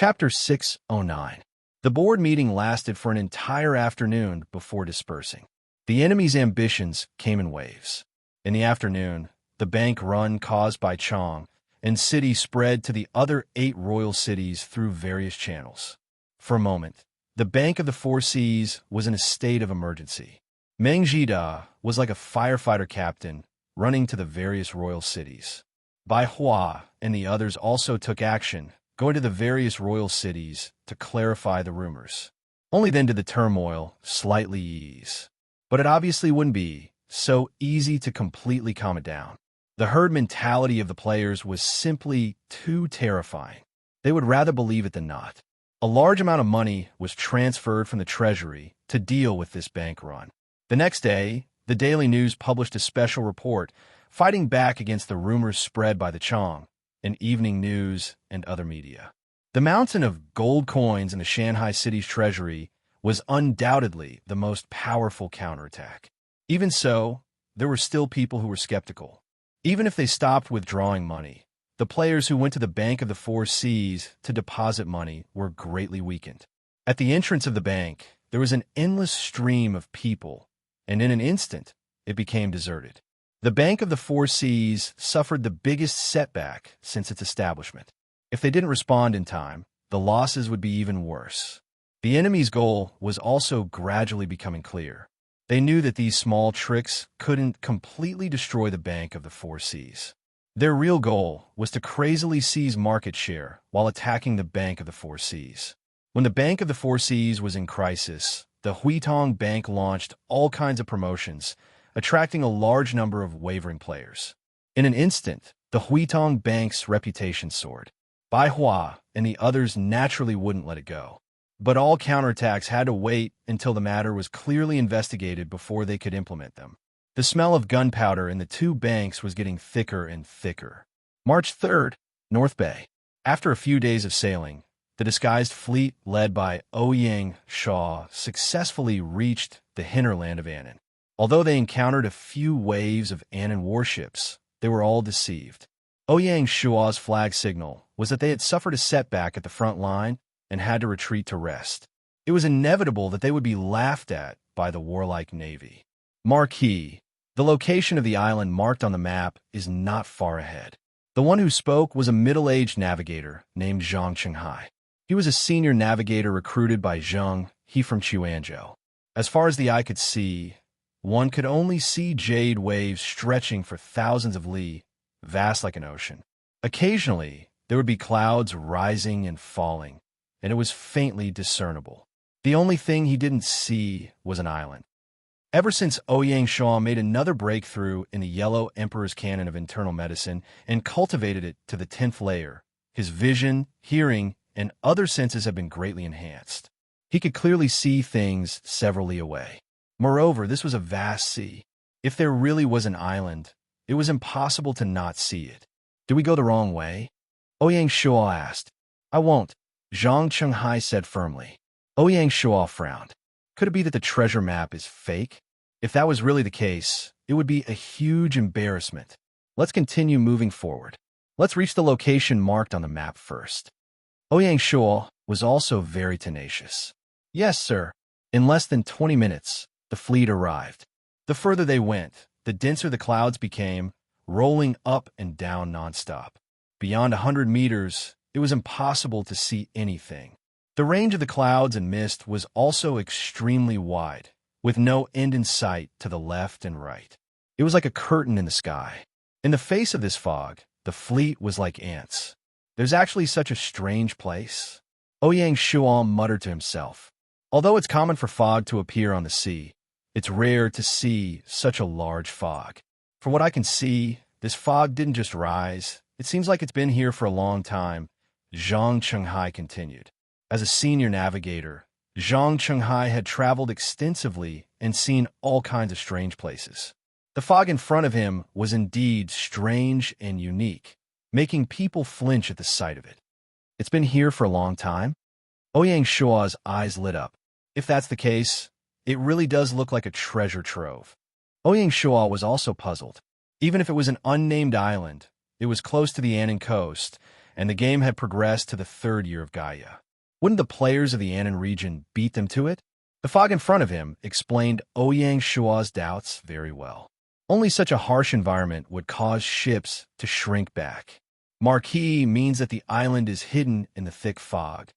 Chapter 609. The board meeting lasted for an entire afternoon before dispersing. The enemy's ambitions came in waves. In the afternoon, the bank run caused by Chong and city spread to the other 8 royal cities through various channels. For a moment, the Bank of the Four Seas was in a state of emergency. Meng Jida was like a firefighter captain running to the various royal cities. Bai Hua and the others also took action, going to the various royal cities to clarify the rumors. Only then did the turmoil slightly ease. But it obviously wouldn't be so easy to completely calm it down. The herd mentality of the players was simply too terrifying. They would rather believe it than not. A large amount of money was transferred from the treasury to deal with this bank run. The next day, the Daily News published a special report fighting back against the rumors spread by the Chong and Evening News and other media. The mountain of gold coins in the Shanghai city's treasury was undoubtedly the most powerful counterattack. Even so, there were still people who were skeptical. Even if they stopped withdrawing money, the players who went to the Bank of the Four Seas to deposit money were greatly weakened. At the entrance of the bank, there was an endless stream of people, and in an instant, it became deserted. The Bank of the Four Seas suffered the biggest setback since its establishment. If they didn't respond in time, the losses would be even worse. The enemy's goal was also gradually becoming clear. They knew that these small tricks couldn't completely destroy the Bank of the Four Seas. Their real goal was to crazily seize market share while attacking the Bank of the Four Seas. When the Bank of the Four Seas was in crisis, the Huitong Bank launched all kinds of promotions, attracting a large number of wavering players. In an instant, the Huitong Bank's reputation soared. Bai Hua and the others naturally wouldn't let it go. But all counterattacks had to wait until the matter was clearly investigated before they could implement them. The smell of gunpowder in the 2 banks was getting thicker and thicker. March 3rd, North Bay. After a few days of sailing, the disguised fleet led by Ouyang Shaw successfully reached the hinterland of Annan. Although they encountered a few waves of Annan warships, they were all deceived. Ouyang Shaw's flag signal was that they had suffered a setback at the front line and had to retreat to rest. It was inevitable that they would be laughed at by the warlike navy. Marquee. The location of the island marked on the map is not far ahead. The one who spoke was a middle-aged navigator named Zhang Chenghai. He was a senior navigator recruited by Zheng, he from Chuanzhou. As far as the eye could see, one could only see jade waves stretching for thousands of li, vast like an ocean. Occasionally, there would be clouds rising and falling, and it was faintly discernible. The only thing he didn't see was an island. Ever since Ouyang Shaw made another breakthrough in the Yellow Emperor's canon of internal medicine and cultivated it to the 10th layer, his vision, hearing, and other senses have been greatly enhanced. He could clearly see things several li away. Moreover, this was a vast sea. If there really was an island, it was impossible to not see it. Did we go the wrong way? Ouyang Shaw asked. I won't, Zhang Chenghai said firmly. Ouyang Shaw frowned. Could it be that the treasure map is fake? If that was really the case, it would be a huge embarrassment. Let's continue moving forward. Let's reach the location marked on the map first. Ouyang Shaw was also very tenacious. Yes, sir. In less than 20 minutes, the fleet arrived. The further they went, the denser the clouds became, rolling up and down nonstop. Beyond 100 meters, it was impossible to see anything. The range of the clouds and mist was also extremely wide, with no end in sight to the left and right. It was like a curtain in the sky. In the face of this fog, the fleet was like ants. There's actually such a strange place. Ouyang Shaw muttered to himself. Although it's common for fog to appear on the sea, it's rare to see such a large fog. From what I can see, this fog didn't just rise. It seems like it's been here for a long time, Zhang Chenghai continued. As a senior navigator, Zhang Chenghai had traveled extensively and seen all kinds of strange places. The fog in front of him was indeed strange and unique, making people flinch at the sight of it. It's been here for a long time? Ouyang Shaw's eyes lit up. If that's the case, it really does look like a treasure trove. Ouyang Shaw was also puzzled. Even if it was an unnamed island, it was close to the Annan coast, and the game had progressed to the third year of Gaia. Wouldn't the players of the Annan region beat them to it? The fog in front of him explained Ouyang Shua's doubts very well. Only such a harsh environment would cause ships to shrink back. Marquee means that the island is hidden in the thick fog.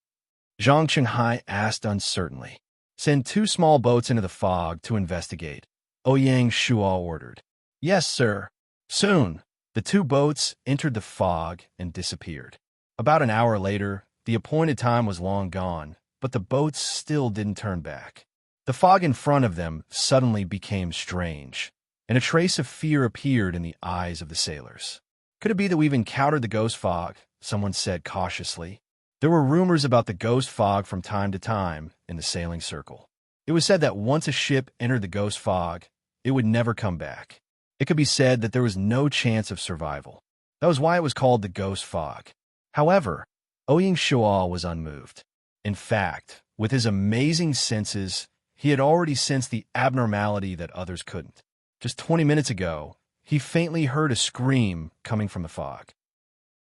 Zhang Qinghai asked uncertainly. Send 2 small boats into the fog to investigate, Ouyang Shua ordered. Yes, sir. Soon, the 2 boats entered the fog and disappeared. About an hour later, the appointed time was long gone, but the boats still didn't turn back. The fog in front of them suddenly became strange, and a trace of fear appeared in the eyes of the sailors. Could it be that we've encountered the ghost fog? Someone said cautiously. There were rumors about the ghost fog from time to time in the sailing circle. It was said that once a ship entered the ghost fog, it would never come back. It could be said that there was no chance of survival. That was why it was called the ghost fog. However, Ouyang Shua was unmoved. In fact, with his amazing senses, he had already sensed the abnormality that others couldn't. Just 20 minutes ago, he faintly heard a scream coming from the fog.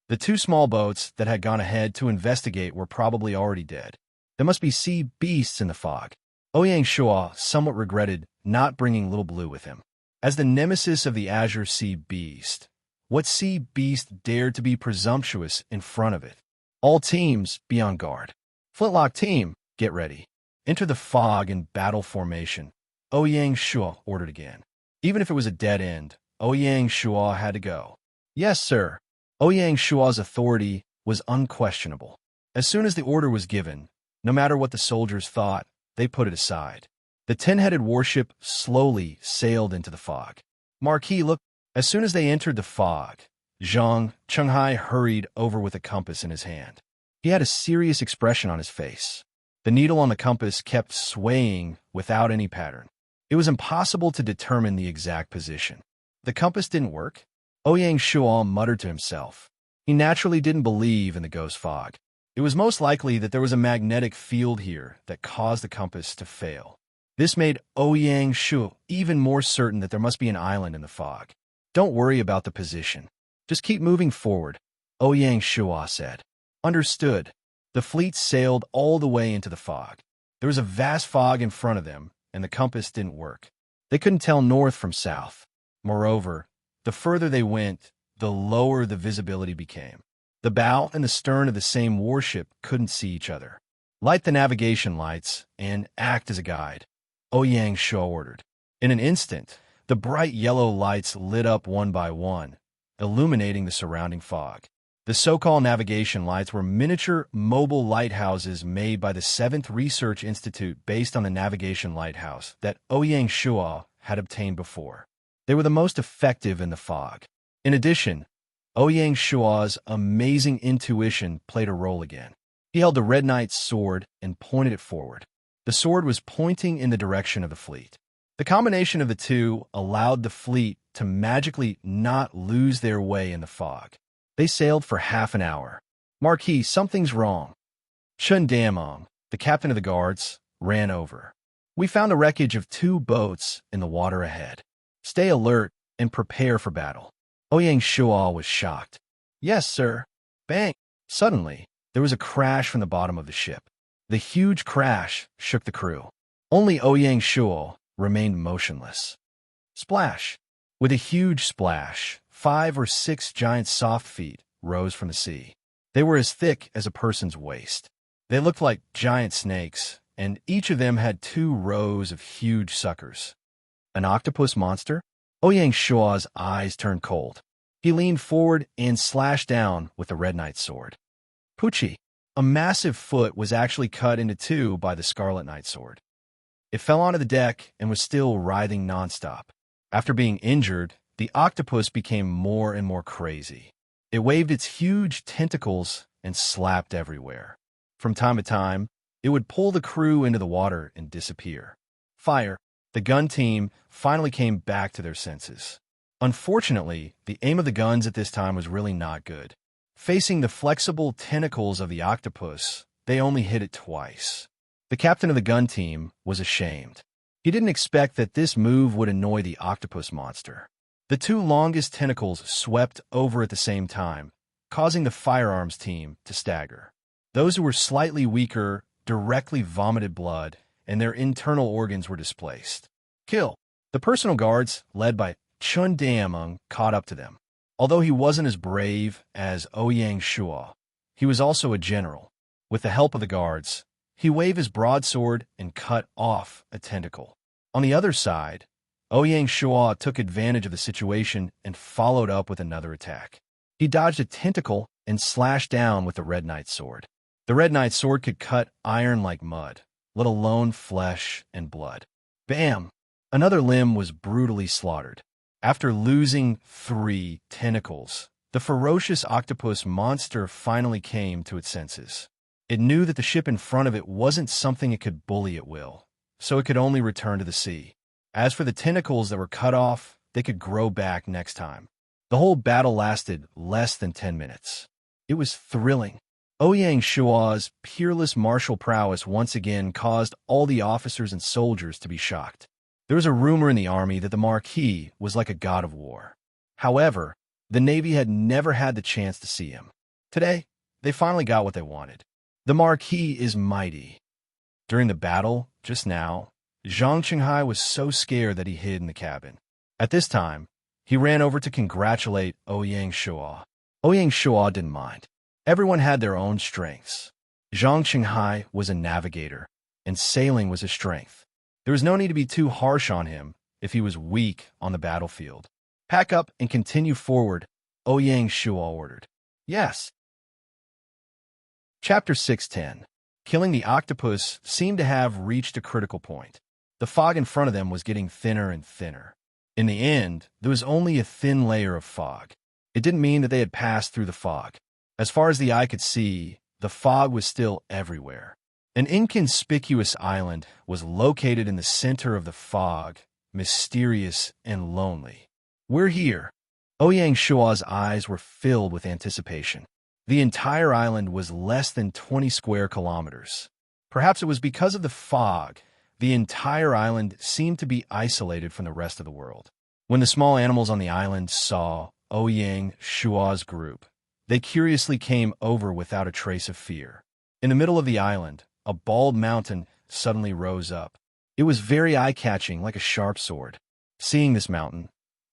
The 2 small boats that had gone ahead to investigate were probably already dead. There must be sea beasts in the fog. Ouyang Shua somewhat regretted not bringing Little Blue with him. As the nemesis of the Azure Sea Beast, what sea beast dared to be presumptuous in front of it? All teams, be on guard. Flintlock team, get ready. Enter the fog in battle formation, Ouyang Shua ordered again. Even if it was a dead end, Ouyang Shua had to go. Yes, sir. Ouyang Shua's authority was unquestionable. As soon as the order was given, no matter what the soldiers thought, they put it aside. The 10-headed warship slowly sailed into the fog. Marquee looked. As soon as they entered the fog, Zhang Qinghai hurried over with a compass in his hand. He had a serious expression on his face. The needle on the compass kept swaying without any pattern. It was impossible to determine the exact position. The compass didn't work. Ouyang Shua muttered to himself. He naturally didn't believe in the ghost fog. It was most likely that there was a magnetic field here that caused the compass to fail. This made Ouyang Shua even more certain that there must be an island in the fog. Don't worry about the position. Just keep moving forward, Ouyang Shua said. Understood. The fleet sailed all the way into the fog. There was a vast fog in front of them, and the compass didn't work. They couldn't tell north from south. Moreover, the further they went, the lower the visibility became. The bow and the stern of the same warship couldn't see each other. Light the navigation lights and act as a guide, Ouyang Shua ordered. In an instant, the bright yellow lights lit up one by one, illuminating the surrounding fog. The so-called navigation lights were miniature mobile lighthouses made by the 7th Research Institute based on the navigation lighthouse that Ouyang Shua had obtained before. They were the most effective in the fog. In addition, Ouyang Shua's amazing intuition played a role again. He held the Red Knight's sword and pointed it forward. The sword was pointing in the direction of the fleet. The combination of the two allowed the fleet to magically not lose their way in the fog. They sailed for half an hour. Marquis, something's wrong. Chun Damong, the captain of the guards, ran over. We found the wreckage of 2 boats in the water ahead. Stay alert and prepare for battle. Ouyang Shua was shocked. Yes, sir. Bang! Suddenly, there was a crash from the bottom of the ship. The huge crash shook the crew. Only Ouyang Shua remained motionless. Splash! With a huge splash, 5 or 6 giant soft feet rose from the sea. They were as thick as a person's waist. They looked like giant snakes, and each of them had 2 rows of huge suckers. An octopus monster? Ouyang Shua's eyes turned cold. He leaned forward and slashed down with the Red Knight's sword. Poochie! A massive foot was actually cut into 2 by the Scarlet Knight's sword. It fell onto the deck and was still writhing nonstop. After being injured, the octopus became more and more crazy. It waved its huge tentacles and slapped everywhere. From time to time, it would pull the crew into the water and disappear. Fire! The gun team finally came back to their senses. Unfortunately, the aim of the guns at this time was really not good. Facing the flexible tentacles of the octopus, they only hit it twice. The captain of the gun team was ashamed. He didn't expect that this move would annoy the octopus monster. The 2 longest tentacles swept over at the same time, causing the firearms team to stagger. Those who were slightly weaker directly vomited blood, and their internal organs were displaced. Kill. The personal guards, led by Chun Dameng, caught up to them. Although he wasn't as brave as Ouyang Shua, he was also a general. With the help of the guards, he waved his broadsword and cut off a tentacle. On the other side, Ouyang Shua took advantage of the situation and followed up with another attack. He dodged a tentacle and slashed down with the Red Knight's sword. The Red Knight's sword could cut iron like mud, let alone flesh and blood. Bam! Another limb was brutally slaughtered. After losing 3 tentacles, the ferocious octopus monster finally came to its senses. It knew that the ship in front of it wasn't something it could bully at will, so it could only return to the sea. As for the tentacles that were cut off, they could grow back next time. The whole battle lasted less than 10 minutes. It was thrilling. Ouyang Shua's peerless martial prowess once again caused all the officers and soldiers to be shocked. There was a rumor in the army that the Marquis was like a god of war. However, the Navy had never had the chance to see him. Today, they finally got what they wanted. The Marquis is mighty. During the battle, just now, Zhang Qinghai was so scared that he hid in the cabin. At this time, he ran over to congratulate Ouyang Shua. Ouyang Shua didn't mind. Everyone had their own strengths. Zhang Qinghai was a navigator, and sailing was his strength. There was no need to be too harsh on him if he was weak on the battlefield. Pack up and continue forward, Ouyang Shua ordered. Yes. Chapter 6:10. Killing the octopus seemed to have reached a critical point. The fog in front of them was getting thinner and thinner. In the end, there was only a thin layer of fog. It didn't mean that they had passed through the fog. As far as the eye could see, the fog was still everywhere. An inconspicuous island was located in the center of the fog, mysterious and lonely. We're here. Ouyang Shua's eyes were filled with anticipation. The entire island was less than 20 square kilometers. Perhaps it was because of the fog. The entire island seemed to be isolated from the rest of the world. When the small animals on the island saw Ouyang Shua's group, they curiously came over without a trace of fear. In the middle of the island, a bald mountain suddenly rose up. It was very eye-catching, like a sharp sword. Seeing this mountain,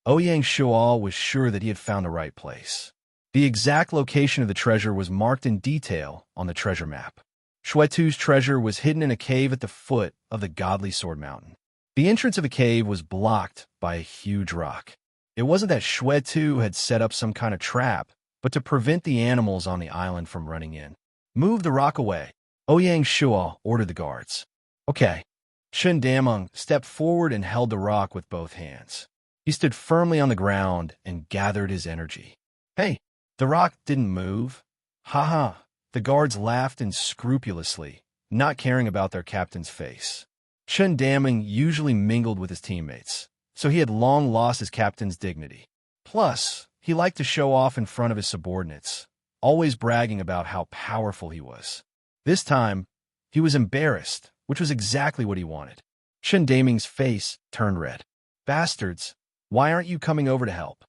Ouyang Shua was sure that he had found the right place. The exact location of the treasure was marked in detail on the treasure map. Shuetu's treasure was hidden in a cave at the foot of the Godly Sword Mountain. The entrance of the cave was blocked by a huge rock. It wasn't that Shuetu had set up some kind of trap, but to prevent the animals on the island from running in. Move the rock away. Ouyang Shua ordered the guards. Okay. Chun Dameng stepped forward and held the rock with both hands. He stood firmly on the ground and gathered his energy. Hey, the rock didn't move. Ha. The guards laughed unscrupulously, not caring about their captain's face. Chun Dameng usually mingled with his teammates, so he had long lost his captain's dignity. Plus, he liked to show off in front of his subordinates, always bragging about how powerful he was. This time, he was embarrassed, which was exactly what he wanted. Chun Dameng's face turned red. Bastards, why aren't you coming over to help?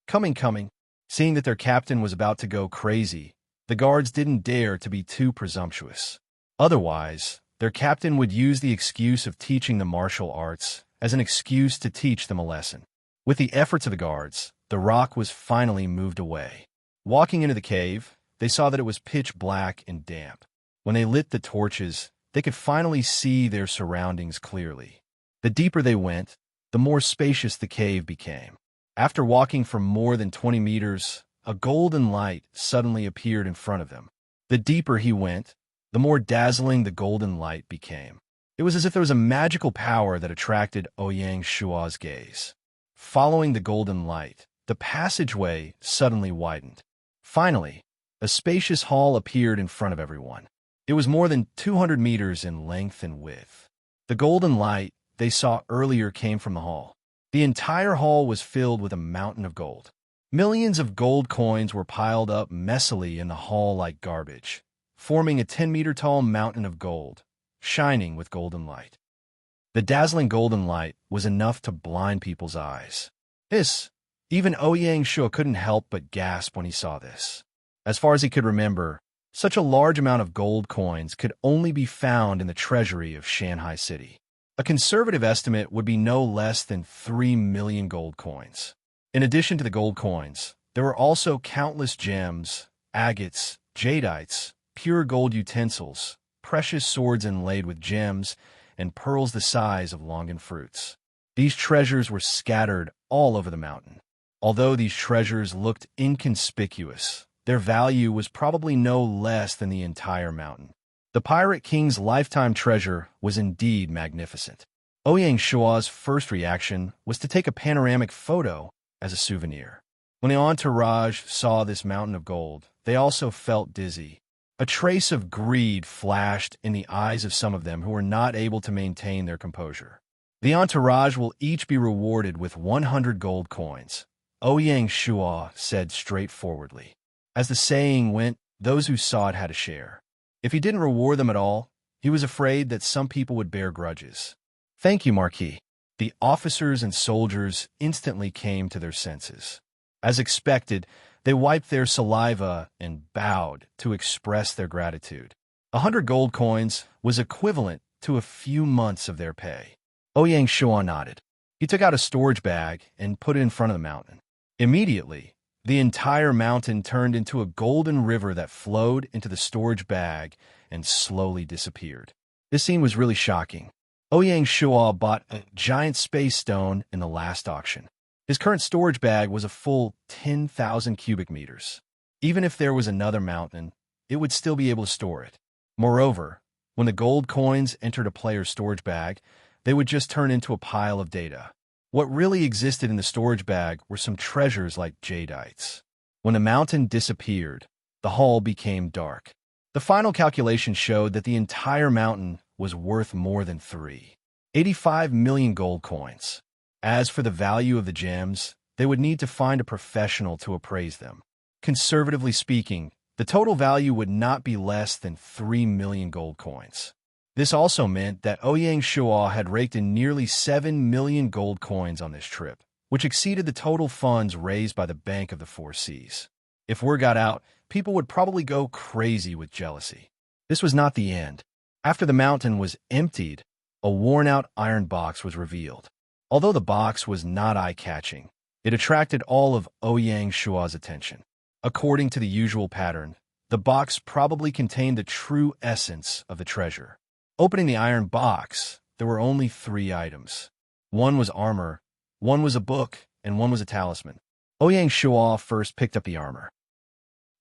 Coming. Seeing that their captain was about to go crazy, the guards didn't dare to be too presumptuous. Otherwise, their captain would use the excuse of teaching the martial arts as an excuse to teach them a lesson. With the efforts of the guards, the rock was finally moved away. Walking into the cave, they saw that it was pitch black and damp. When they lit the torches, they could finally see their surroundings clearly. The deeper they went, the more spacious the cave became. After walking for more than 20 meters, a golden light suddenly appeared in front of them. The deeper he went, the more dazzling the golden light became. It was as if there was a magical power that attracted Ouyang Shua's gaze. Following the golden light, the passageway suddenly widened. Finally, a spacious hall appeared in front of everyone. It was more than 200 meters in length and width. The golden light they saw earlier came from the hall. The entire hall was filled with a mountain of gold. Millions of gold coins were piled up messily in the hall like garbage, forming a 10-meter-tall mountain of gold, shining with golden light. The dazzling golden light was enough to blind people's eyes. Even Ouyang Shua couldn't help but gasp when he saw this. As far as he could remember, such a large amount of gold coins could only be found in the treasury of Shanghai City. A conservative estimate would be no less than 3 million gold coins. In addition to the gold coins, there were also countless gems, agates, jadites, pure gold utensils, precious swords inlaid with gems, and pearls the size of longan fruits. These treasures were scattered all over the mountain. Although these treasures looked inconspicuous, their value was probably no less than the entire mountain. The Pirate King's lifetime treasure was indeed magnificent. Ouyang Shua's first reaction was to take a panoramic photo as a souvenir. When the entourage saw this mountain of gold, they also felt dizzy. A trace of greed flashed in the eyes of some of them who were not able to maintain their composure. The entourage will each be rewarded with 100 gold coins, Ouyang Shua said straightforwardly. As the saying went, those who saw it had a share. If he didn't reward them at all, he was afraid that some people would bear grudges. Thank you, Marquis. The officers and soldiers instantly came to their senses. As expected, they wiped their saliva and bowed to express their gratitude. 100 gold coins was equivalent to a few months of their pay. Ouyang Shua nodded. He took out a storage bag and put it in front of the mountain. Immediately, the entire mountain turned into a golden river that flowed into the storage bag and slowly disappeared. This scene was really shocking. Ouyang Shua bought a giant space stone in the last auction. His current storage bag was a full 10,000 cubic meters. Even if there was another mountain, it would still be able to store it. Moreover, when the gold coins entered a player's storage bag, they would just turn into a pile of data. What really existed in the storage bag were some treasures like jadites. When the mountain disappeared, the hall became dark. The final calculation showed that the entire mountain was worth more than 85 million gold coins. As for the value of the gems, they would need to find a professional to appraise them. Conservatively speaking, the total value would not be less than 3 million gold coins. This also meant that Ouyang Shua had raked in nearly 7 million gold coins on this trip, which exceeded the total funds raised by the Bank of the Four Seas. If word got out, people would probably go crazy with jealousy. This was not the end. After the mountain was emptied, a worn-out iron box was revealed. Although the box was not eye-catching, it attracted all of Ouyang Shua's attention. According to the usual pattern, the box probably contained the true essence of the treasure. Opening the iron box, there were only 3 items. One was armor, one was a book, and one was a talisman. Ouyang Shua first picked up the armor.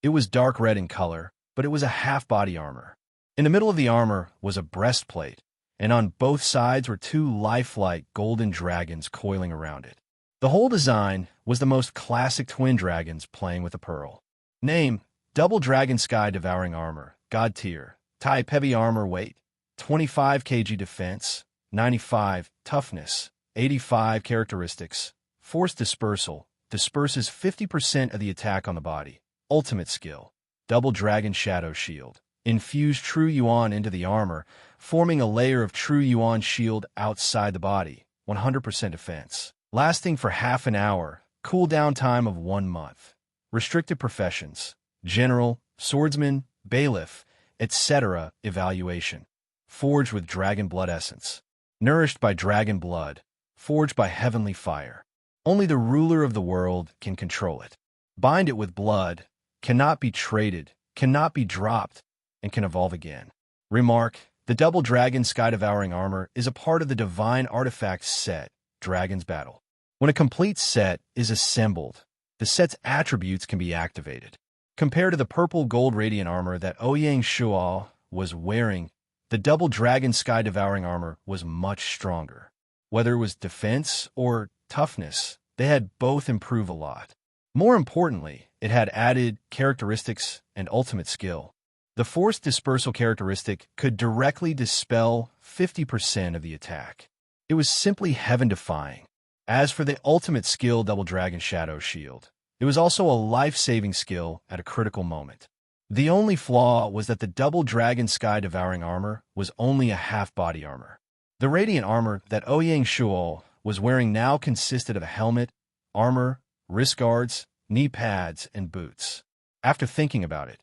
It was dark red in color, but it was a half-body armor. In the middle of the armor was a breastplate, and on both sides were 2 lifelike golden dragons coiling around it. The whole design was the most classic twin dragons playing with a pearl. Name: Double Dragon Sky Devouring Armor, God Tier. Type: Heavy Armor. Weight: 25 kg. Defense: 95. Toughness: 85. Characteristics: Force Dispersal. Disperses 50% of the attack on the body. Ultimate skill: Double Dragon Shadow Shield. Infuse True Yuan into the armor, forming a layer of True Yuan shield outside the body. 100% defense. Lasting for half an hour. Cooldown time of 1 month. Restricted professions: General, Swordsman, Bailiff, etc. Evaluation: Forged with Dragon Blood Essence. Nourished by Dragon Blood. Forged by Heavenly Fire. Only the ruler of the world can control it. Bind it with blood. Cannot be traded. Cannot be dropped. And can evolve again. Remark: the Double Dragon Sky Devouring Armor is a part of the Divine Artifacts set, Dragon's Battle. When a complete set is assembled, the set's attributes can be activated. Compared to the purple gold radiant armor that Ouyang Shua was wearing, the Double Dragon Sky Devouring Armor was much stronger. Whether it was defense or toughness, they had both improved a lot. More importantly, it had added characteristics and ultimate skill. The Force Dispersal characteristic could directly dispel 50% of the attack. It was simply heaven-defying. As for the ultimate skill, Double Dragon Shadow Shield, it was also a life-saving skill at a critical moment. The only flaw was that the Double Dragon Sky Devouring Armor was only a half-body armor. The Radiant Armor that Ouyang Shua was wearing now consisted of a helmet, armor, wrist guards, knee pads, and boots. After thinking about it,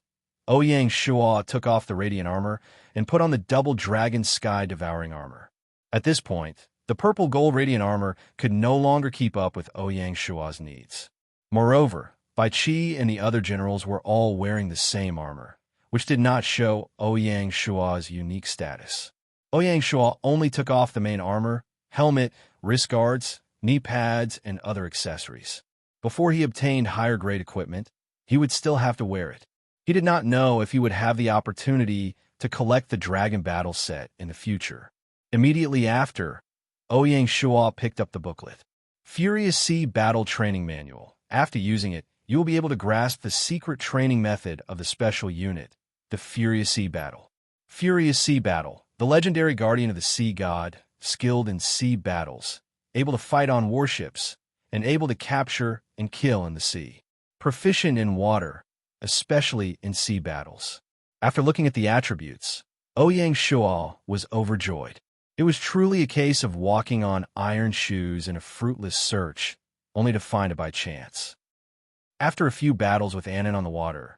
Ouyang Shua took off the radiant armor and put on the double dragon sky-devouring armor. At this point, the purple gold radiant armor could no longer keep up with Ouyang Shua's needs. Moreover, Bai Qi and the other generals were all wearing the same armor, which did not show Ouyang Shua's unique status. Ouyang Shua only took off the main armor, helmet, wrist guards, knee pads, and other accessories. Before he obtained higher-grade equipment, he would still have to wear it. He did not know if he would have the opportunity to collect the Dragon Battle set in the future. Immediately after, Ouyang Shua picked up the booklet. Furious Sea Battle Training Manual. After using it, you will be able to grasp the secret training method of the special unit, the Furious Sea Battle. Furious Sea Battle, the legendary guardian of the sea god, skilled in sea battles, able to fight on warships, and able to capture and kill in the sea. Proficient in water, especially in sea battles. After looking at the attributes, Ouyang Shua was overjoyed. It was truly a case of walking on iron shoes in a fruitless search, only to find it by chance. After a few battles with Annan on the water,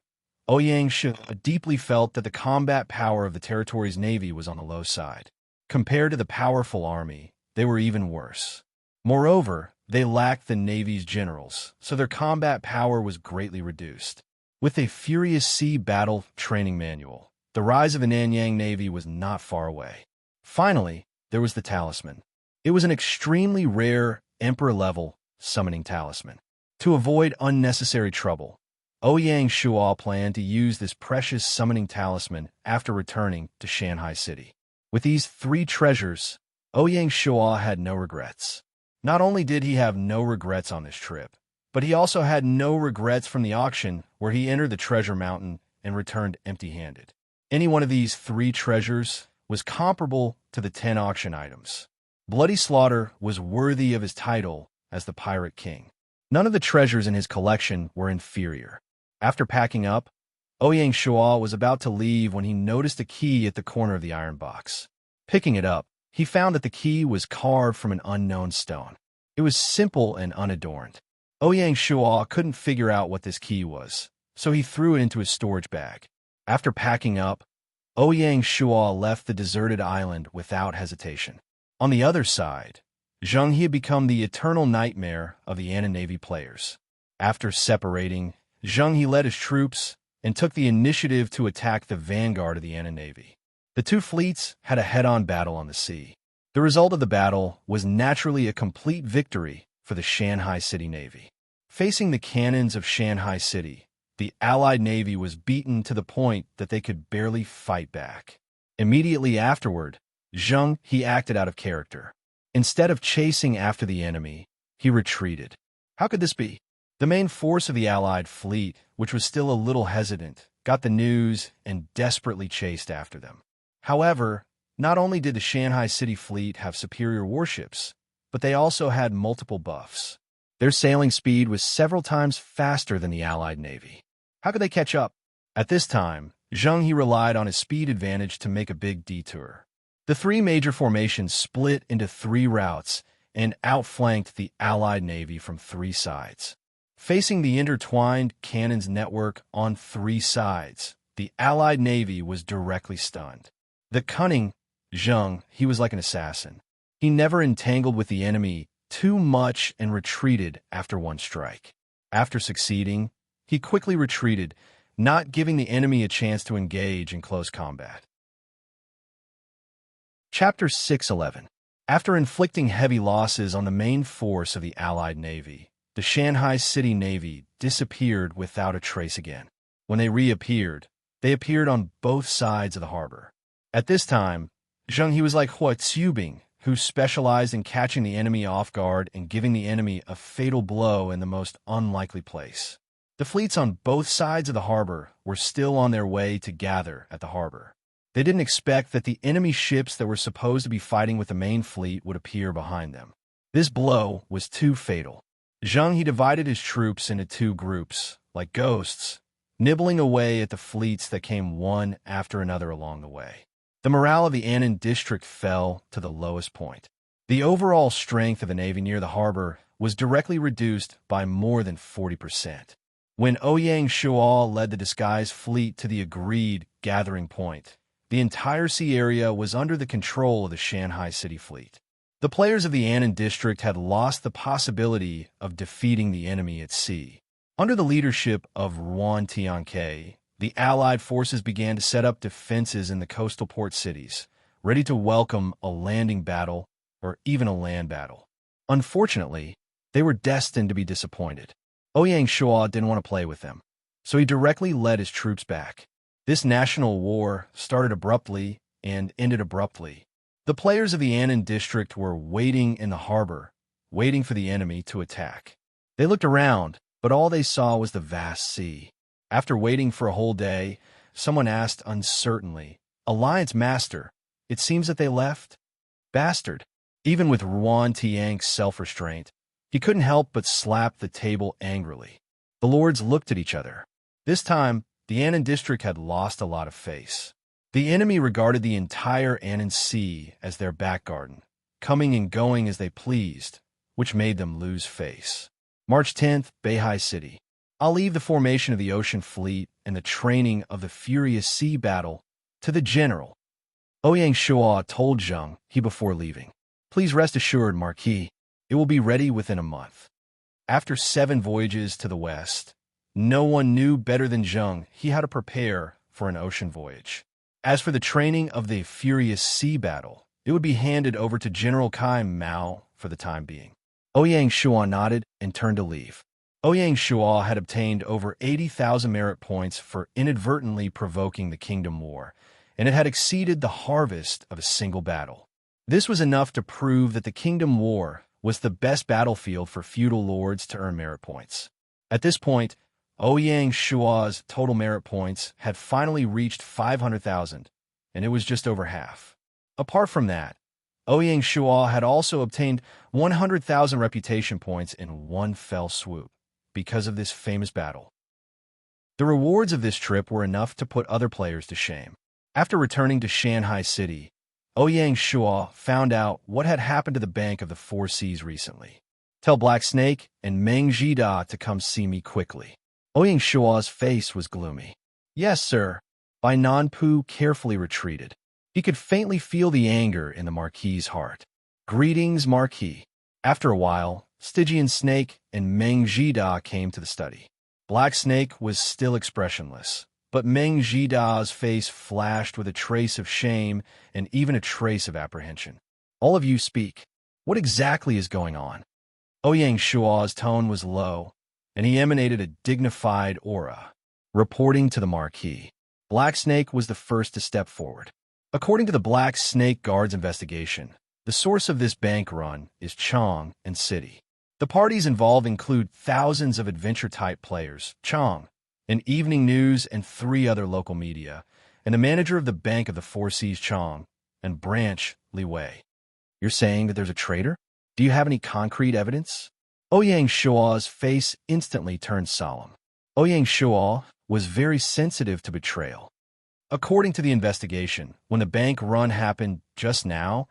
Ouyang Shua deeply felt that the combat power of the territory's navy was on the low side. Compared to the powerful army, they were even worse. Moreover, they lacked the navy's generals, so their combat power was greatly reduced. With a Furious Sea Battle Training Manual, the rise of the Nanyang Navy was not far away. Finally, there was the talisman. It was an extremely rare Emperor-level summoning talisman. To avoid unnecessary trouble, Ouyang Shua planned to use this precious summoning talisman after returning to Shanghai City. With these 3 treasures, Ouyang Shua had no regrets. Not only did he have no regrets on this trip, but he also had no regrets from the auction where he entered the treasure mountain and returned empty-handed. Any one of these 3 treasures was comparable to the 10 auction items. Bloody Slaughter was worthy of his title as the Pirate King. None of the treasures in his collection were inferior. After packing up, Ouyang Shua was about to leave when he noticed a key at the corner of the iron box. Picking it up, he found that the key was carved from an unknown stone. It was simple and unadorned. Ouyang Shua couldn't figure out what this key was, so he threw it into his storage bag. After packing up, Ouyang Shua left the deserted island without hesitation. On the other side, Zheng He had become the eternal nightmare of the Annan Navy players. After separating, Zheng He led his troops and took the initiative to attack the vanguard of the Annan Navy. The 2 fleets had a head-on battle on the sea. The result of the battle was naturally a complete victory for the Shanghai City Navy. Facing the cannons of Shanghai City, the Allied Navy was beaten to the point that they could barely fight back. Immediately afterward, Zheng He acted out of character. Instead of chasing after the enemy, he retreated. How could this be? The main force of the Allied fleet, which was still a little hesitant, got the news and desperately chased after them. However, not only did the Shanghai City fleet have superior warships, but they also had multiple buffs. Their sailing speed was several times faster than the Allied Navy. How could they catch up? At this time, Zheng He relied on his speed advantage to make a big detour. The 3 major formations split into 3 routes and outflanked the Allied Navy from 3 sides. Facing the intertwined cannons network on 3 sides, the Allied Navy was directly stunned. The cunning Zheng He was like an assassin. He never entangled with the enemy too much and retreated after 1 strike. After succeeding, he quickly retreated, not giving the enemy a chance to engage in close combat. Chapter 6:11. After inflicting heavy losses on the main force of the Allied Navy, the Shanghai City Navy disappeared without a trace again. When they reappeared, they appeared on both sides of the harbor. At this time, Zheng He was like Hua Tsubing, who specialized in catching the enemy off guard and giving the enemy a fatal blow in the most unlikely place. The fleets on both sides of the harbor were still on their way to gather at the harbor. They didn't expect that the enemy ships that were supposed to be fighting with the main fleet would appear behind them. This blow was too fatal. Zheng He divided his troops into 2 groups, like ghosts, nibbling away at the fleets that came one after another along the way. The morale of the Annan district fell to the lowest point. The overall strength of the Navy near the harbor was directly reduced by more than 40%. When Ouyang Shual led the disguised fleet to the agreed gathering point, the entire sea area was under the control of the Shanghai City fleet. The players of the Annan district had lost the possibility of defeating the enemy at sea. Under the leadership of Ruan Tianke, the Allied forces began to set up defenses in the coastal port cities, ready to welcome a landing battle or even a land battle. Unfortunately, they were destined to be disappointed. Ouyang Shuo didn't want to play with them, so he directly led his troops back. This national war started abruptly and ended abruptly. The players of the Annan district were waiting in the harbor, waiting for the enemy to attack. They looked around, but all they saw was the vast sea. After waiting for a whole day, someone asked uncertainly, "Alliance Master, it seems that they left?" Bastard. Even with Ruan Tiang's self-restraint, he couldn't help but slap the table angrily. The lords looked at each other. This time, the Annan district had lost a lot of face. The enemy regarded the entire Annan Sea as their back garden, coming and going as they pleased, which made them lose face. March 10th, Beihai City. I'll leave the formation of the ocean fleet and the training of the furious sea battle to the general. Ouyang Shuo told Zheng he before leaving. Please rest assured, Marquis, it will be ready within a month. After 7 voyages to the west, no one knew better than Zheng he had to prepare for an ocean voyage. As for the training of the furious sea battle, it would be handed over to General Kai Mao for the time being. Ouyang Shuo nodded and turned to leave. Ouyang Shuo had obtained over 80,000 merit points for inadvertently provoking the Kingdom War, and it had exceeded the harvest of a single battle. This was enough to prove that the Kingdom War was the best battlefield for feudal lords to earn merit points. At this point, Ouyang Shuo's total merit points had finally reached 500,000, and it was just over half. Apart from that, Ouyang Shuo had also obtained 100,000 reputation points in one fell swoop because of this famous battle. The rewards of this trip were enough to put other players to shame. After returning to Shanghai City, Ouyang Shuo found out what had happened to the Bank of the Four Seas recently. Tell Black Snake and Meng Jida to come see me quickly. Ouyang Shuo's face was gloomy. Yes, sir. Bai Nanpu carefully retreated. He could faintly feel the anger in the Marquis's heart. Greetings, Marquis. After a while, Stygian Snake and Meng Jida came to the study. Black Snake was still expressionless, but Meng Jida's face flashed with a trace of shame and even a trace of apprehension. All of you speak. What exactly is going on? Ouyang Shuo's tone was low, and he emanated a dignified aura. Reporting to the Marquis, Black Snake was the first to step forward. According to the Black Snake Guard's investigation, the source of this bank run is Chong and City. The parties involved include thousands of adventure-type players, Chong, an evening news and 3 other local media, and the manager of the Bank of the Four Seas, Chong, and Branch, Li Wei. You're saying that there's a traitor? Do you have any concrete evidence? Ouyang Shuo's face instantly turned solemn. Ouyang Shuo was very sensitive to betrayal. According to the investigation, when the bank run happened just now,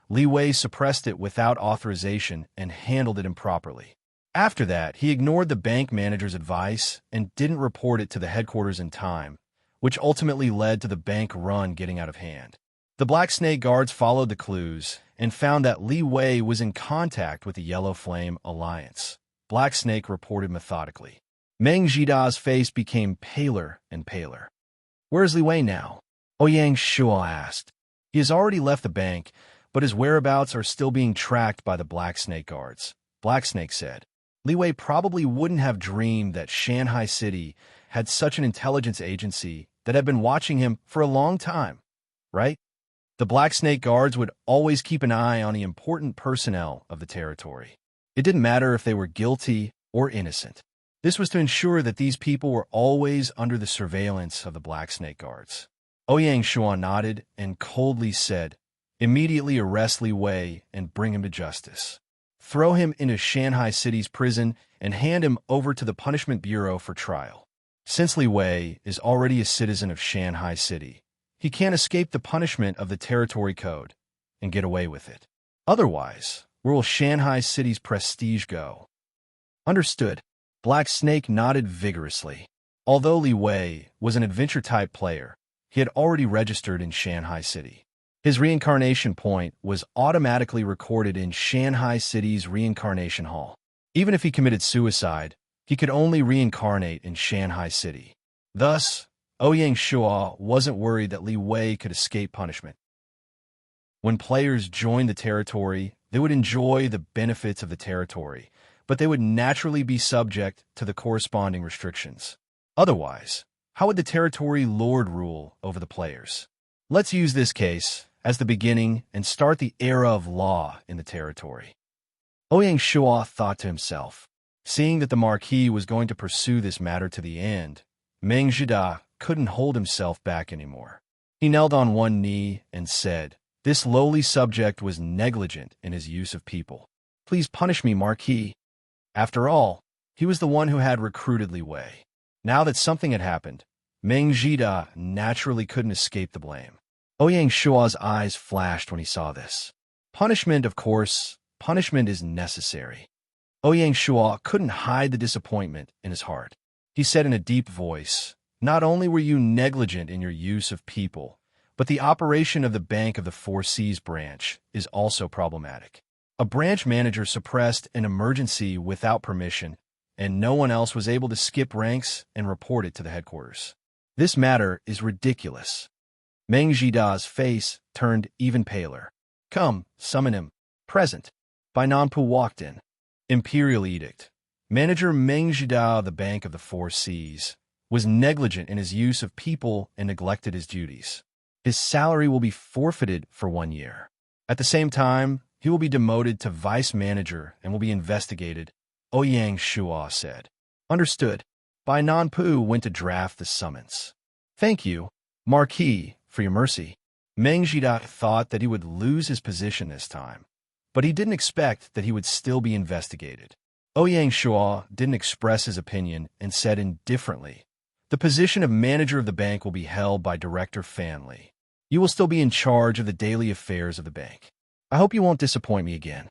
Li Wei suppressed it without authorization and handled it improperly. After that, he ignored the bank manager's advice and didn't report it to the headquarters in time, which ultimately led to the bank run getting out of hand. The Black Snake Guards followed the clues and found that Li Wei was in contact with the Yellow Flame Alliance. Black Snake reported methodically. Meng Jida's face became paler and paler. Where's Li Wei now? Ouyang Shuo asked. He has already left the bank, but his whereabouts are still being tracked by the Black Snake Guards. Black Snake said. Li Wei probably wouldn't have dreamed that Shanghai City had such an intelligence agency that had been watching him for a long time, right? The Black Snake Guards would always keep an eye on the important personnel of the territory. It didn't matter if they were guilty or innocent. This was to ensure that these people were always under the surveillance of the Black Snake Guards. Ouyang Shuo nodded and coldly said, immediately arrest Li Wei and bring him to justice. Throw him into Shanghai City's prison and hand him over to the Punishment Bureau for trial. Since Li Wei is already a citizen of Shanghai City, he can't escape the punishment of the Territory Code and get away with it. Otherwise, where will Shanghai City's prestige go? Understood. Black Snake nodded vigorously. Although Li Wei was an adventure-type player, he had already registered in Shanghai City. His reincarnation point was automatically recorded in Shanghai City's reincarnation hall. Even if he committed suicide, he could only reincarnate in Shanghai City. Thus, Ouyang Shua wasn't worried that Li Wei could escape punishment. When players joined the territory, they would enjoy the benefits of the territory, but they would naturally be subject to the corresponding restrictions. Otherwise, how would the territory lord rule over the players? Let's use this case as the beginning and start the era of law in the territory. Ouyang Shua thought to himself. Seeing that the Marquis was going to pursue this matter to the end, Meng Zhida couldn't hold himself back anymore. He knelt on one knee and said, "This lowly subject was negligent in his use of people. Please punish me, Marquis." After all, he was the one who had recruited Li Wei. Now that something had happened, Meng Zhida naturally couldn't escape the blame. Ouyang Shua's eyes flashed when he saw this. Punishment, of course, punishment is necessary. Ouyang Shua couldn't hide the disappointment in his heart. He said in a deep voice, "Not only were you negligent in your use of people, but the operation of the Bank of the Four Seas branch is also problematic. A branch manager suppressed an emergency without permission, and no one else was able to skip ranks and report it to the headquarters. This matter is ridiculous." Meng Zhida's face turned even paler. "Come, summon him." Present. Bai Nanpu walked in. Imperial Edict. Manager Meng Zhida of the Bank of the Four Seas was negligent in his use of people and neglected his duties. His salary will be forfeited for 1 year. At the same time, he will be demoted to vice manager and will be investigated, Ouyang Shua said. Understood. Bai Nanpu went to draft the summons. Thank you, Marquis, for your mercy. Meng Zhida thought that he would lose his position this time, but he didn't expect that he would still be investigated. Ouyang Shua didn't express his opinion and said indifferently, "The position of manager of the bank will be held by Director Fan Li. You will still be in charge of the daily affairs of the bank. I hope you won't disappoint me again.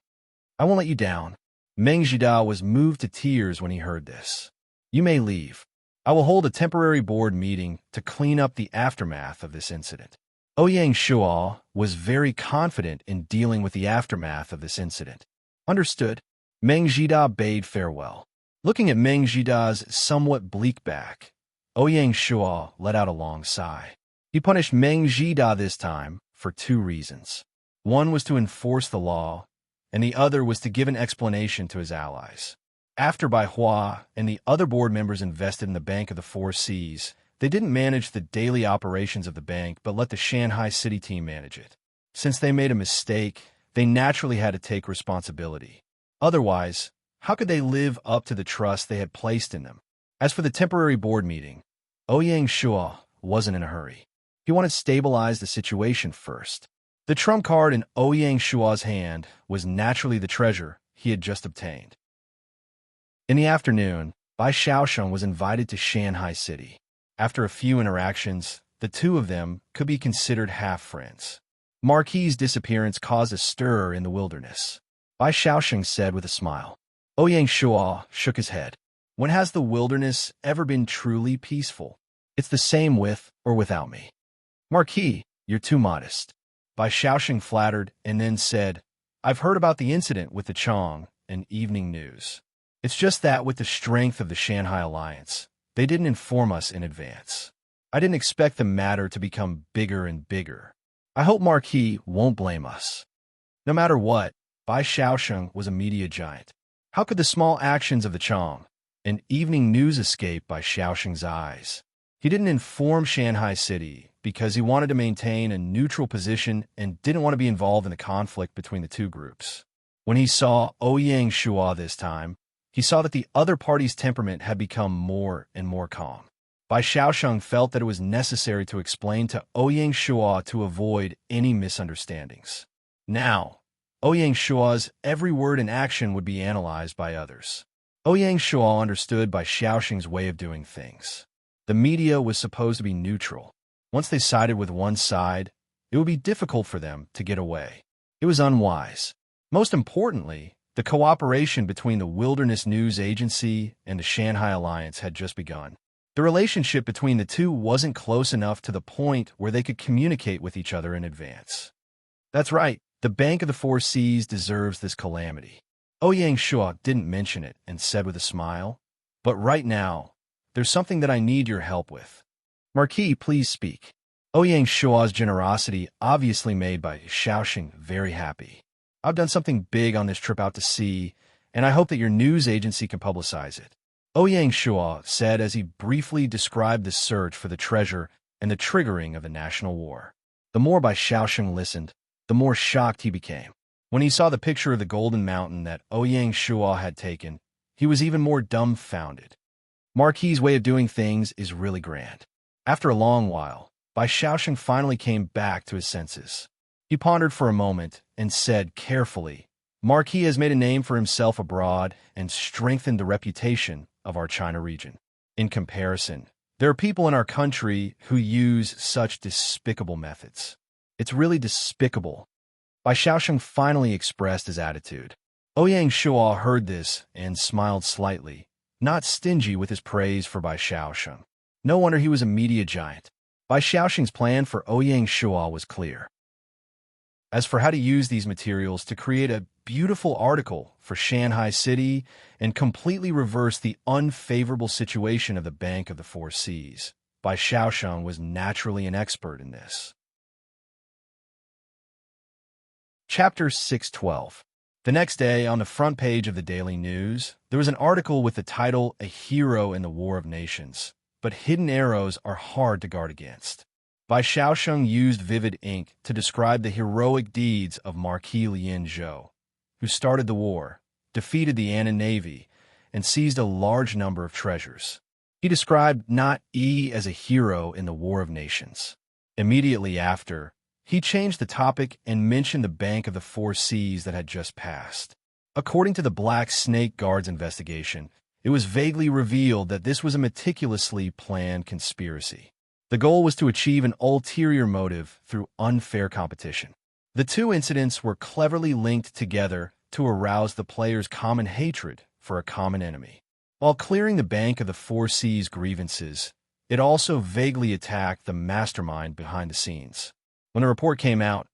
I won't let you down." Meng Zhida was moved to tears when he heard this. "You may leave. I will hold a temporary board meeting to clean up the aftermath of this incident." Ouyang Shua was very confident in dealing with the aftermath of this incident. Understood. Meng Zhida bade farewell. Looking at Meng Zhida's somewhat bleak back, Ouyang Shua let out a long sigh. He punished Meng Zhida this time for 2 reasons. One was to enforce the law, and the other was to give an explanation to his allies. After Bai Hua and the other board members invested in the Bank of the Four Seas, they didn't manage the daily operations of the bank but let the Shanghai City team manage it. Since they made a mistake, they naturally had to take responsibility. Otherwise, how could they live up to the trust they had placed in them? As for the temporary board meeting, Ouyang Shua wasn't in a hurry. He wanted to stabilize the situation first. The trump card in Ouyang Shua's hand was naturally the treasure he had just obtained. In the afternoon, Bai Xiaosheng was invited to Shanghai City. After a few interactions, the two of them could be considered half-friends. Marquis' disappearance caused a stir in the wilderness. Bai Xiaosheng said with a smile. Ouyang Shua shook his head. When has the wilderness ever been truly peaceful? It's the same with or without me. Marquis, you're too modest. Bai Xiaosheng flattered and then said, I've heard about the incident with the Chong and evening news. It's just that with the strength of the Shanghai Alliance, they didn't inform us in advance. I didn't expect the matter to become bigger and bigger. I hope Marquis won't blame us. No matter what, Bai Xiaosheng was a media giant. How could the small actions of the Chong and evening news escape Bai Xiaosheng's eyes? He didn't inform Shanghai City because he wanted to maintain a neutral position and didn't want to be involved in the conflict between the two groups. When he saw Ouyang Shua this time, he saw that the other party's temperament had become more and more calm. Bai Xiaosheng felt that it was necessary to explain to Ouyang Shua to avoid any misunderstandings. Now, Ouyang Shua's every word and action would be analyzed by others. Ouyang Shua understood Bai Xiaosheng's way of doing things. The media was supposed to be neutral. Once they sided with one side, it would be difficult for them to get away. It was unwise. Most importantly, The cooperation between the Wilderness News Agency and the Shanghai Alliance had just begun. The relationship between the two wasn't close enough to the point where they could communicate with each other in advance. That's right, the Bank of the Four Seas deserves this calamity. Ouyang Shuo didn't mention it and said with a smile, "But right now, there's something that I need your help with. Marquis, please speak." Ouyang Shuo's generosity obviously made by Xiaoxing very happy. "I've done something big on this trip out to sea, and I hope that your news agency can publicize it," Ouyang Shuo said as he briefly described the search for the treasure and the triggering of the national war. The more Bai Xiaoxing listened, the more shocked he became. When he saw the picture of the Golden Mountain that Ouyang Shuo had taken, he was even more dumbfounded. Marquis' way of doing things is really grand. After a long while, Bai Xiaoxing finally came back to his senses. He pondered for a moment and said carefully, "Marquis has made a name for himself abroad and strengthened the reputation of our China region. In comparison, there are people in our country who use such despicable methods. It's really despicable." Bai Xiaoxing finally expressed his attitude. Ouyang Shuo heard this and smiled slightly, not stingy with his praise for Bai Xiaoxing. No wonder he was a media giant. Bai Xiaoxing's plan for Ouyang Shuo was clear. As for how to use these materials to create a beautiful article for Shanghai City and completely reverse the unfavorable situation of the Bank of the Four Seas, Bai Xiaoxing was naturally an expert in this. Chapter 612. The next day, on the front page of the Daily News, there was an article with the title, "A Hero in the War of Nations, but Hidden Arrows Are Hard to Guard Against." Bai Xiaoxing used vivid ink to describe the heroic deeds of Marquis Lian Zhou, who started the war, defeated the Annan Navy, and seized a large number of treasures. He described not Yi as a hero in the War of Nations. Immediately after, he changed the topic and mentioned the Bank of the Four Seas that had just passed. According to the Black Snake Guard's investigation, it was vaguely revealed that this was a meticulously planned conspiracy. The goal was to achieve an ulterior motive through unfair competition. The two incidents were cleverly linked together to arouse the players' common hatred for a common enemy. While clearing the Bank of the Four Seas grievances, it also vaguely attacked the mastermind behind the scenes. When the report came out,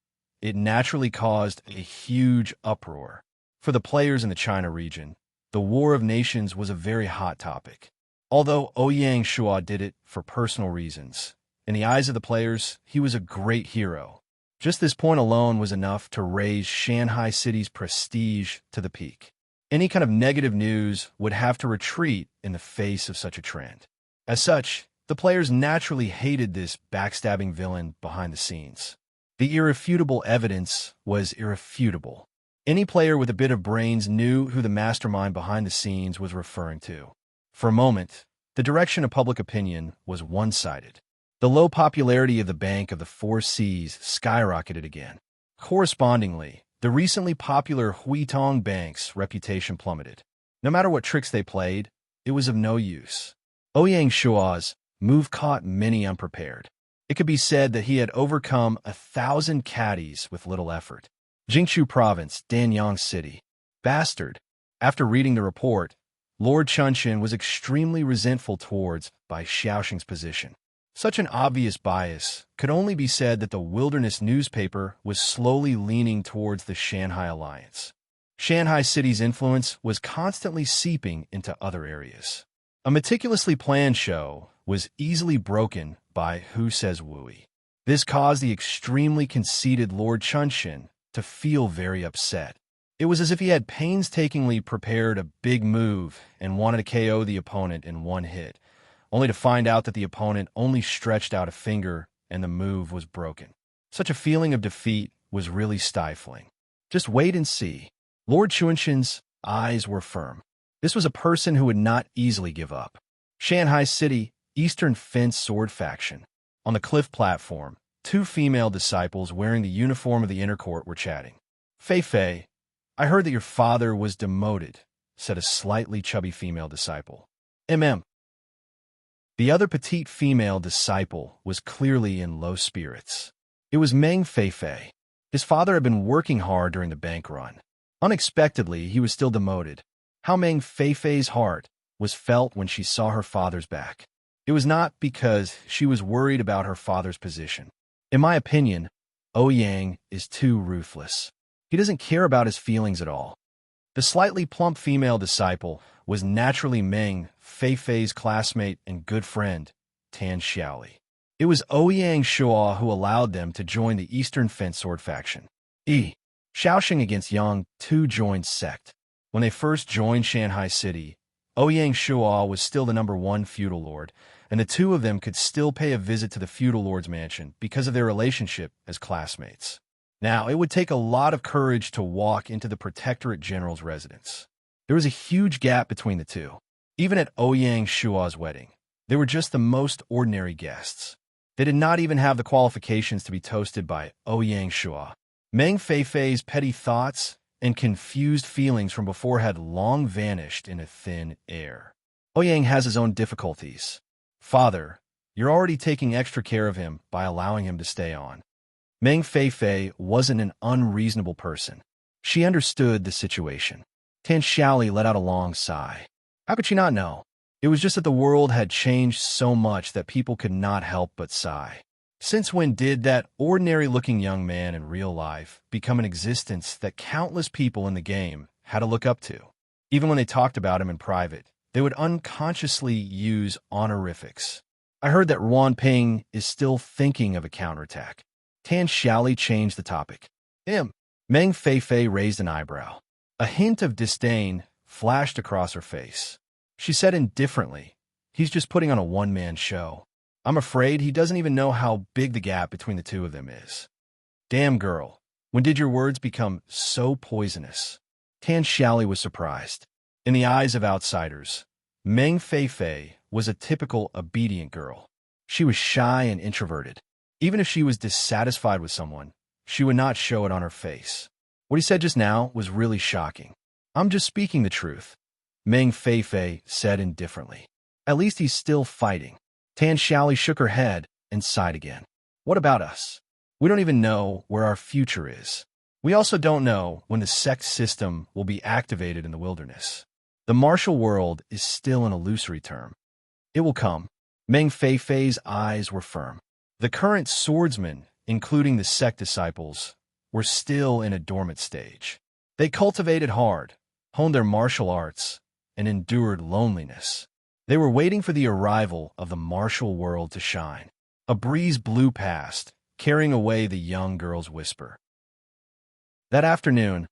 it naturally caused a huge uproar. For the players in the China region, the War of Nations was a very hot topic. Although Ouyang Shuo did it for personal reasons, in the eyes of the players, he was a great hero. Just this point alone was enough to raise Shanghai City's prestige to the peak. Any kind of negative news would have to retreat in the face of such a trend. As such, the players naturally hated this backstabbing villain behind the scenes. The irrefutable evidence was irrefutable. Any player with a bit of brains knew who the mastermind behind the scenes was referring to. For a moment, the direction of public opinion was one-sided. The low popularity of the Bank of the Four Seas skyrocketed again. Correspondingly, the recently popular Huitong Bank's reputation plummeted. No matter what tricks they played, it was of no use. Ouyang Shuo's move caught many unprepared. It could be said that he had overcome 1,000 caddies with little effort. Jingchu Province, Danyang City. Bastard. After reading the report, Lord Chunxin was extremely resentful towards Bai Xiaoxing's position. Such an obvious bias could only be said that the Wilderness newspaper was slowly leaning towards the Shanghai Alliance. Shanghai City's influence was constantly seeping into other areas. A meticulously planned show was easily broken by Who Says Wooey. This caused the extremely conceited Lord Chunxin to feel very upset. It was as if he had painstakingly prepared a big move and wanted to KO the opponent in one hit, only to find out that the opponent only stretched out a finger and the move was broken. Such a feeling of defeat was really stifling. Just wait and see. Lord Chunxin's eyes were firm. This was a person who would not easily give up. Shanghai City, Eastern Fence Sword Faction. On the cliff platform, two female disciples wearing the uniform of the inner court were chatting. "Fei Fei, I heard that your father was demoted," said a slightly chubby female disciple. The other petite female disciple was clearly in low spirits. It was Meng Fei Fei. His father had been working hard during the bank run. Unexpectedly, he was still demoted. How Meng Feifei's heart was felt when she saw her father's back. It was not because she was worried about her father's position. In my opinion, Ouyang is too ruthless. He doesn't care about his feelings at all. The slightly plump female disciple was naturally Meng Feifei's classmate and good friend, Tan Xiaoli. It was Ouyang Shua who allowed them to join the Eastern Fence Sword faction. Xiaoxing against Yang Tu joined sect. When they first joined Shanghai City, Ouyang Shua was still the #1 feudal lord, and the two of them could still pay a visit to the feudal lord's mansion because of their relationship as classmates. Now, it would take a lot of courage to walk into the Protectorate General's residence. There was a huge gap between the two. Even at Ouyang Shua's wedding, they were just the most ordinary guests. They did not even have the qualifications to be toasted by Ouyang Shua. Meng Feifei's petty thoughts and confused feelings from before had long vanished in a thin air. Ouyang has his own difficulties. Father, you're already taking extra care of him by allowing him to stay on. Meng Feifei wasn't an unreasonable person. She understood the situation. Tan Xiaoli let out a long sigh. How could she not know? It was just that the world had changed so much that people could not help but sigh. Since when did that ordinary-looking young man in real life become an existence that countless people in the game had to look up to? Even when they talked about him in private, they would unconsciously use honorifics. I heard that Ruan Ping is still thinking of a counterattack. Tan Xiaoli changed the topic. Meng Feifei raised an eyebrow. A hint of disdain flashed across her face. She said indifferently, "He's just putting on a one-man show. I'm afraid he doesn't even know how big the gap between the two of them is." Damn girl, when did your words become so poisonous? Tan Xiaoli was surprised. In the eyes of outsiders, Meng Feifei was a typical obedient girl. She was shy and introverted. Even if she was dissatisfied with someone, she would not show it on her face. What he said just now was really shocking. "I'm just speaking the truth," Meng Feifei said indifferently. "At least he's still fighting." Tan Xiaoli shook her head and sighed again. "What about us? We don't even know where our future is. We also don't know when the sect system will be activated in the wilderness. The martial world is still an illusory term. It will come." Meng Feifei's eyes were firm. The current swordsmen, including the sect disciples, were still in a dormant stage. They cultivated hard, honed their martial arts, and endured loneliness. They were waiting for the arrival of the martial world to shine. A breeze blew past, carrying away the young girl's whisper. That afternoon,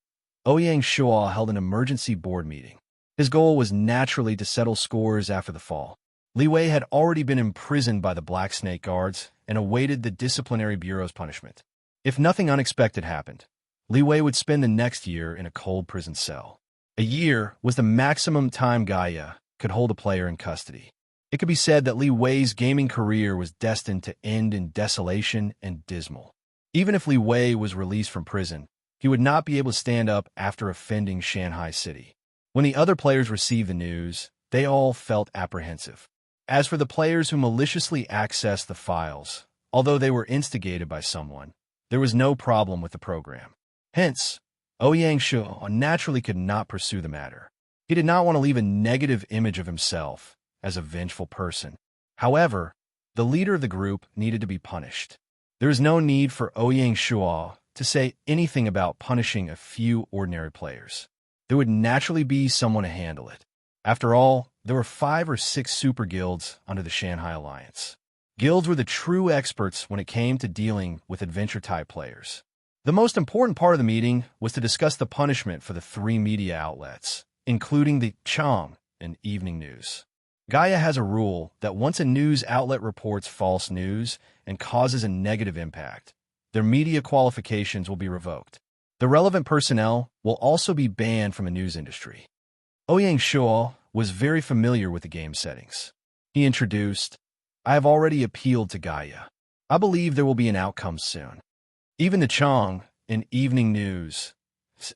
Ouyang Shua held an emergency board meeting. His goal was naturally to settle scores after the fall. Li Wei had already been imprisoned by the Black Snake Guards and awaited the Disciplinary Bureau's punishment. If nothing unexpected happened, Li Wei would spend the next year in a cold prison cell. A year was the maximum time Gaia could hold a player in custody. It could be said that Li Wei's gaming career was destined to end in desolation and dismal. Even if Li Wei was released from prison, he would not be able to stand up after offending Shanghai City. When the other players received the news, they all felt apprehensive. As for the players who maliciously accessed the files, although they were instigated by someone, there was no problem with the program. Hence, Ouyang Shua naturally could not pursue the matter. He did not want to leave a negative image of himself as a vengeful person. However, the leader of the group needed to be punished. There is no need for Ouyang Shua to say anything about punishing a few ordinary players. There would naturally be someone to handle it. After all, there were 5 or 6 super guilds under the Shanghai Alliance. Guilds were the true experts when it came to dealing with adventure-type players. The most important part of the meeting was to discuss the punishment for the 3 media outlets, including the Chang and Evening News. Gaia has a rule that once a news outlet reports false news and causes a negative impact, their media qualifications will be revoked. The relevant personnel will also be banned from the news industry. Ouyang Shua was very familiar with the game settings. He introduced, "I have already appealed to Gaia. I believe there will be an outcome soon." Even the Chang and Evening News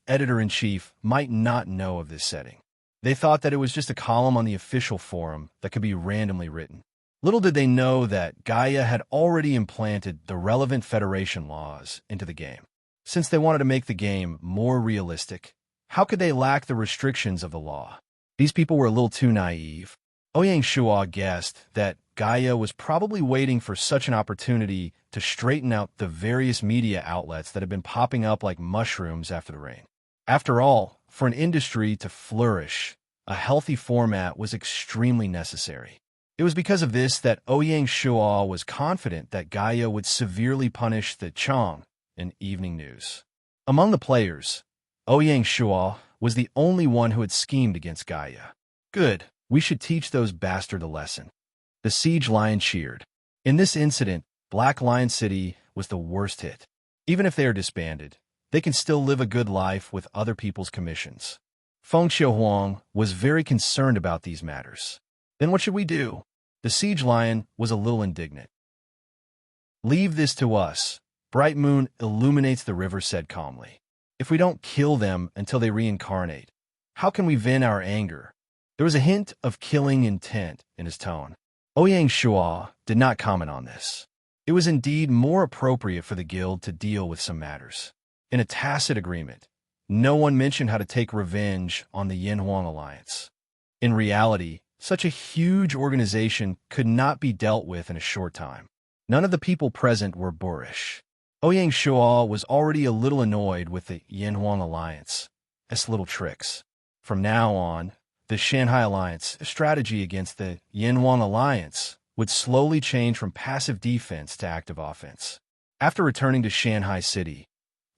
editor-in-chief might not know of this setting. They thought that it was just a column on the official forum that could be randomly written. Little did they know that Gaia had already implanted the relevant Federation laws into the game. Since they wanted to make the game more realistic, How could they lack the restrictions of the law? These people were a little too naive. Ouyang Shua guessed that Gaia was probably waiting for such an opportunity to straighten out the various media outlets that had been popping up like mushrooms after the rain. After all, for an industry to flourish, a healthy format was extremely necessary. It was because of this that Ouyang Shua was confident that Gaia would severely punish the Chong in evening news. Among the players, Ouyang Shua was the only one who had schemed against Gaia. Good, we should teach those bastards a lesson. The Siege Lion cheered. In this incident, Black Lion City was the worst hit. Even if they are disbanded, they can still live a good life with other people's commissions. Feng Xiaohuang was very concerned about these matters. Then what should we do? The Siege Lion was a little indignant. Leave this to us. Bright Moon illuminates the river said calmly. If we don't kill them until they reincarnate, how can we vent our anger? There was a hint of killing intent in his tone. Ouyang Shua did not comment on this. It was indeed more appropriate for the guild to deal with some matters. In a tacit agreement, no one mentioned how to take revenge on the Yinhuang alliance. In reality, such a huge organization could not be dealt with in a short time. None of the people present were boorish. Ouyang Shua was already a little annoyed with the Yinhuang alliance. Its little tricks. From now on, the Shanghai alliance strategy against the Yinhuang alliance would slowly change from passive defense to active offense. After returning to Shanghai City,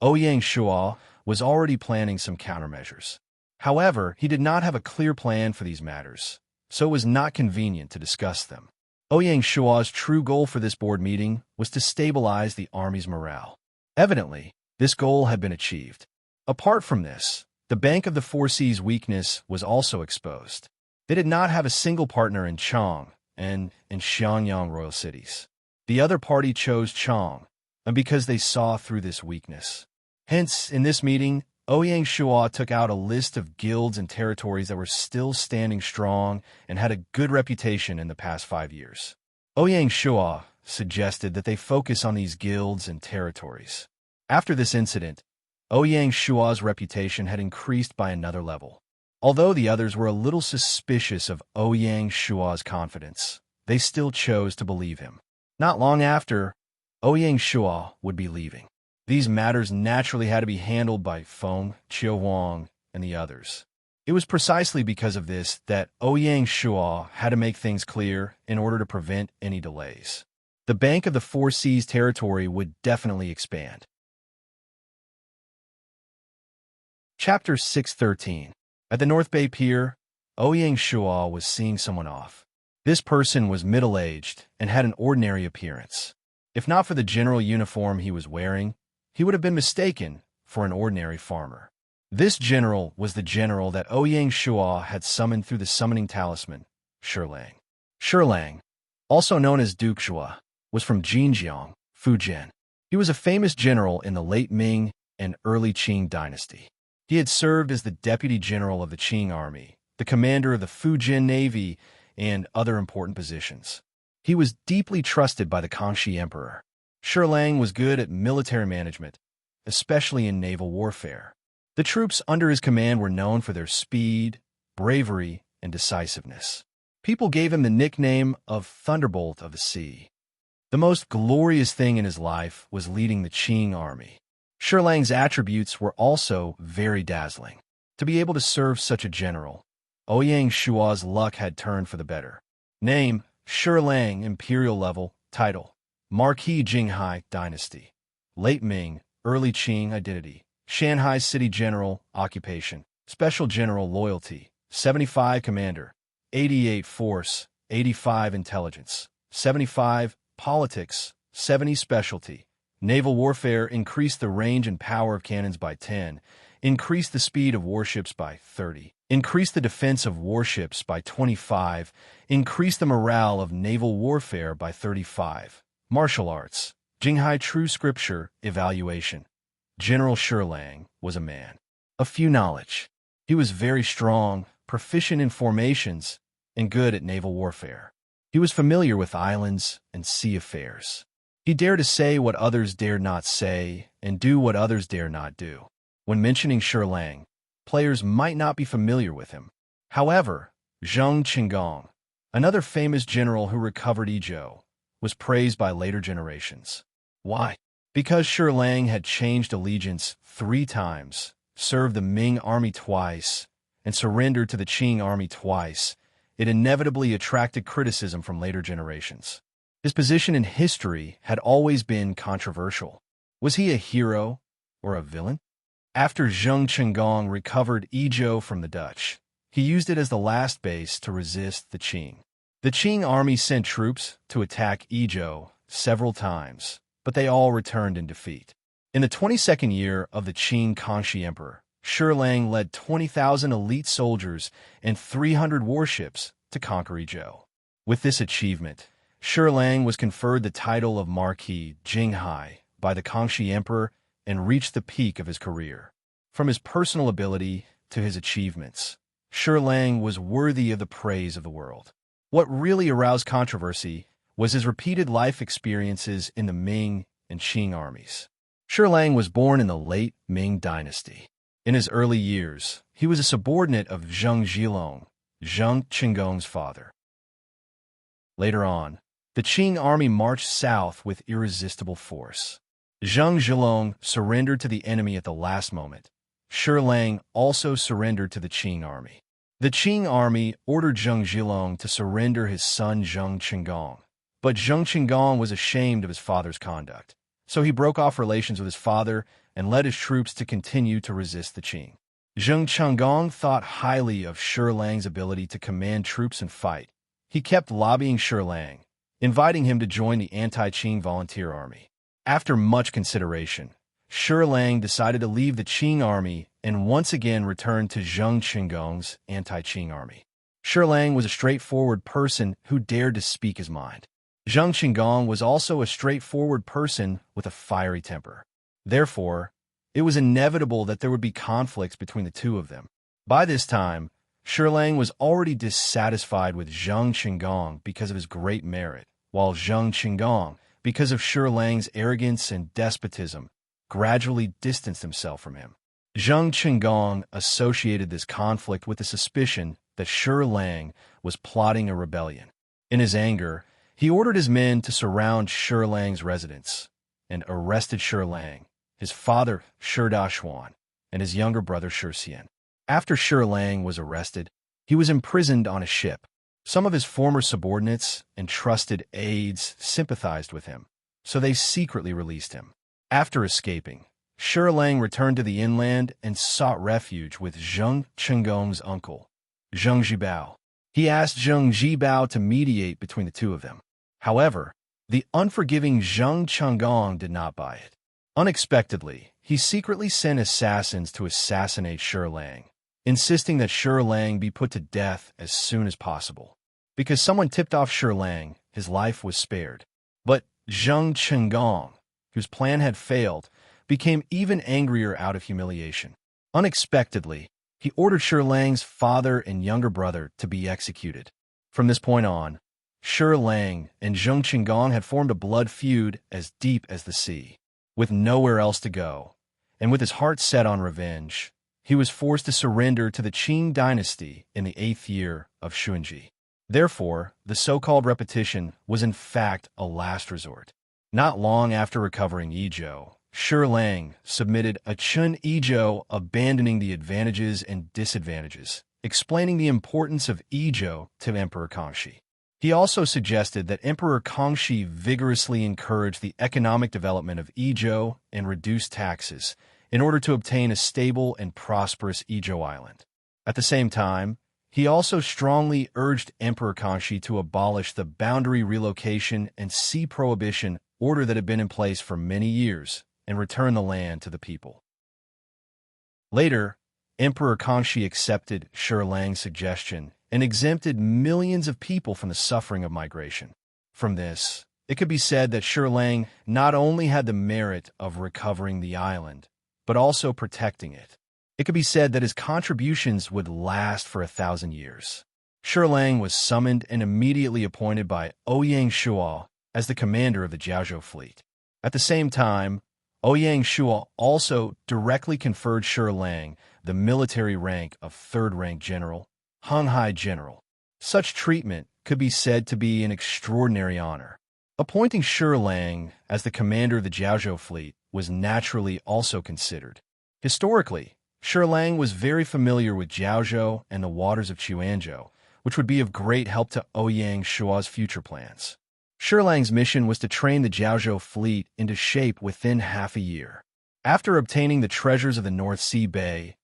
Ouyang Shua was already planning some countermeasures. However, he did not have a clear plan for these matters, so it was not convenient to discuss them. Ouyang Shua's true goal for this board meeting was to stabilize the army's morale. Evidently, this goal had been achieved. Apart from this, the Bank of the Four Seas' weakness was also exposed. They did not have a single partner in Chong and in Xiangyang royal cities. The other party chose Chong, and because they saw through this weakness. Hence, in this meeting, Ouyang Shua took out a list of guilds and territories that were still standing strong and had a good reputation in the past 5 years. Ouyang Shua suggested that they focus on these guilds and territories. After this incident, Ouyang Shua's reputation had increased by another level. Although the others were a little suspicious of Ouyang Shua's confidence, they still chose to believe him. Not long after, Ouyang Shua would be leaving. These matters naturally had to be handled by Feng Xiaohuang and the others. It was precisely because of this that Ouyang Shua had to make things clear in order to prevent any delays. The Bank of the Four Seas territory would definitely expand. Chapter 613. At the North Bay Pier, Ouyang Shua was seeing someone off. This person was middle-aged and had an ordinary appearance. If not for the general uniform he was wearing, he would have been mistaken for an ordinary farmer. This general was the general that Ouyang Shua had summoned through the summoning talisman, Shilang. Shilang, also known as Duke Shua, was from Jinjiang, Fujian. He was a famous general in the late Ming and early Qing dynasty. He had served as the deputy general of the Qing army, the commander of the Fujian Navy, and other important positions. He was deeply trusted by the Kangxi Emperor. Shilang was good at military management, especially in naval warfare. The troops under his command were known for their speed, bravery, and decisiveness. People gave him the nickname of Thunderbolt of the Sea. The most glorious thing in his life was leading the Qing army. Shilang's attributes were also very dazzling. To be able to serve such a general, Ouyang Shua's luck had turned for the better. Name, Shilang, imperial level, title, Marquis Jinghai Dynasty. Late Ming, early Qing identity. Shanghai City General, occupation. Special General loyalty. 75 Commander. 88 Force. 85 Intelligence. 75 Politics. 70 Specialty. Naval warfare increased the range and power of cannons by 10. Increased the speed of warships by 30. Increased the defense of warships by 25. Increased the morale of naval warfare by 35. Martial arts. Jinghai True Scripture Evaluation. General Shilang was a man of few knowledge. He was very strong, proficient in formations, and good at naval warfare. He was familiar with islands and sea affairs. He dared to say what others dared not say and do what others dare not do. When mentioning Shilang, players might not be familiar with him. However, Zheng Qinggong, another famous general who recovered Yizhou, was praised by later generations. Why? Because Shi Lang had changed allegiance 3 times, served the Ming army twice, and surrendered to the Qing army twice, it inevitably attracted criticism from later generations. His position in history had always been controversial. Was he a hero or a villain? After Zheng Qinggong recovered Yizhou from the Dutch, he used it as the last base to resist the Qing. The Qing army sent troops to attack Yizhou several times, but they all returned in defeat. In the 22nd year of the Qing Kangxi Emperor, Shi Lang led 20,000 elite soldiers and 300 warships to conquer Yizhou. With this achievement, Shi Lang was conferred the title of Marquis Jinghai by the Kangxi Emperor and reached the peak of his career. From his personal ability to his achievements, Shi Lang was worthy of the praise of the world. What really aroused controversy was his repeated life experiences in the Ming and Qing armies. Shi Lang was born in the late Ming dynasty. In his early years, he was a subordinate of Zheng Zhilong, Zheng Qinggong's father. Later on, the Qing army marched south with irresistible force. Zheng Zhilong surrendered to the enemy at the last moment. Shi Lang also surrendered to the Qing army. The Qing army ordered Zheng Zhilong to surrender his son Zheng Qinggong, but Zheng Qinggong was ashamed of his father's conduct, so he broke off relations with his father and led his troops to continue to resist the Qing. Zheng Qinggong thought highly of Shi Lang's ability to command troops and fight. He kept lobbying Shi Lang, inviting him to join the anti-Qing volunteer army. After much consideration, Shi Lang decided to leave the Qing army and once again returned to Zheng Qinggong's anti-Qing army. Shi Lang was a straightforward person who dared to speak his mind. Zheng Qinggong was also a straightforward person with a fiery temper. Therefore, it was inevitable that there would be conflicts between the two of them. By this time, Shi Lang was already dissatisfied with Zheng Qinggong because of his great merit, while Zheng Qinggong, because of Shi Lang's arrogance and despotism, gradually distanced himself from him. Zheng Qinggong associated this conflict with the suspicion that Shi Lang was plotting a rebellion. In his anger, he ordered his men to surround Shi Lang's residence and arrested Shi Lang, his father Shi Dashuan, and his younger brother Shi Xian. After Shi Lang was arrested, he was imprisoned on a ship. Some of his former subordinates and trusted aides sympathized with him, so they secretly released him. After escaping, Shi Lang returned to the inland and sought refuge with Zheng Qinggong's uncle, Zheng Zhibao. He asked Zheng Zhibao to mediate between the two of them. However, the unforgiving Zheng Qinggong did not buy it. Unexpectedly, he secretly sent assassins to assassinate Shi Lang, insisting that Shi Lang be put to death as soon as possible. Because someone tipped off Shi Lang, his life was spared. But Zheng Qinggong, whose plan had failed, became even angrier out of humiliation. Unexpectedly, he ordered Shi Lang's father and younger brother to be executed. From this point on, Shi Lang and Zheng Qinggong had formed a blood feud as deep as the sea. With nowhere else to go, and with his heart set on revenge, he was forced to surrender to the Qing dynasty in the 8th year of Xuanji. Therefore, the so-called repetition was in fact a last resort. Not long after recovering Yizhou, Shi Lang submitted a Chun Yizhou abandoning the advantages and disadvantages, explaining the importance of Yizhou to Emperor Kangxi. He also suggested that Emperor Kangxi vigorously encourage the economic development of Yizhou and reduce taxes in order to obtain a stable and prosperous Yizhou island. At the same time, he also strongly urged Emperor Kangxi to abolish the boundary relocation and sea prohibition order that had been in place for many years and return the land to the people. Later, Emperor Kangxi accepted Shi Lang's suggestion and exempted millions of people from the suffering of migration. From this, it could be said that Shi Lang not only had the merit of recovering the island, but also protecting it. It could be said that his contributions would last for 1,000 years. Shi Lang was summoned and immediately appointed by Ouyang Shuo as the commander of the Jiaozhou fleet. At the same time, Ouyang Shuo also directly conferred Shi Lang the military rank of third-rank general, Honghai general. Such treatment could be said to be an extraordinary honor. Appointing Shi Lang as the commander of the Jiaozhou fleet was naturally also considered. Historically, Shi Lang was very familiar with Jiaozhou and the waters of Quanzhou, which would be of great help to Ouyang Shua's future plans. Shi Lang's mission was to train the Jiaozhou fleet into shape within half a year. After obtaining the treasures of the North Sea Bay,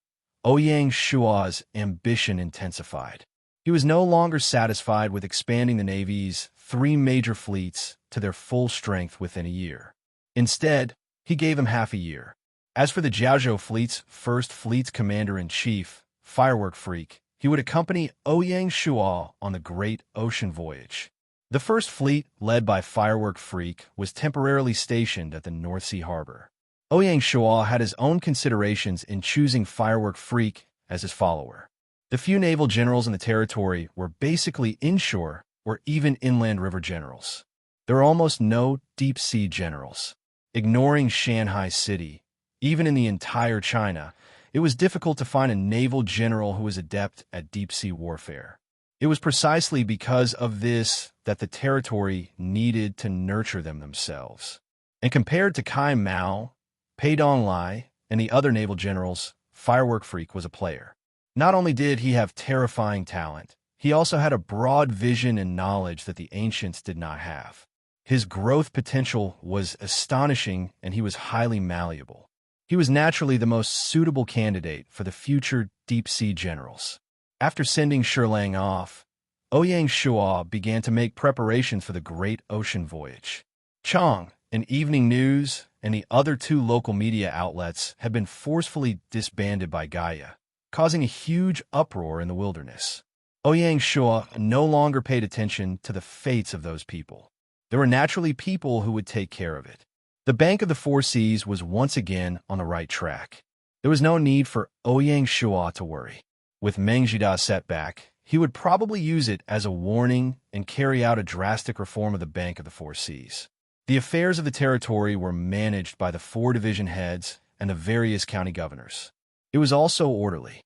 Ouyang Shua's ambition intensified. He was no longer satisfied with expanding the Navy's 3 major fleets to their full strength within a year. Instead, he gave him half a year. As for the Jiaozhou fleet's first fleet's commander-in-chief, Firework Freak, he would accompany Ouyang Shua on the Great Ocean Voyage. The first fleet, led by Firework Freak, was temporarily stationed at the North Sea harbor. Ouyang Shua had his own considerations in choosing Firework Freak as his follower. The few naval generals in the territory were basically inshore or even inland river generals. There are almost no deep-sea generals. Ignoring Shanghai City, even in the entire China, it was difficult to find a naval general who was adept at deep-sea warfare. It was precisely because of this that the territory needed to nurture them themselves. And compared to Kai Mao, Pei Donglai, and the other naval generals, Firework Freak was a player. Not only did he have terrifying talent, he also had a broad vision and knowledge that the ancients did not have. His growth potential was astonishing, and he was highly malleable. He was naturally the most suitable candidate for the future deep-sea generals. After sending Shi Lang off, Ouyang Shua began to make preparations for the Great Ocean Voyage. Chang, an Evening News, and the other 2 local media outlets had been forcefully disbanded by Gaia, causing a huge uproar in the wilderness. Ouyang Shua no longer paid attention to the fates of those people. There were naturally people who would take care of it. The Bank of the Four Seas was once again on the right track. There was no need for Ouyang Shua to worry. With Meng Jida's setback, he would probably use it as a warning and carry out a drastic reform of the Bank of the Four Seas. The affairs of the territory were managed by the 4 division heads and the various county governors. It was also orderly.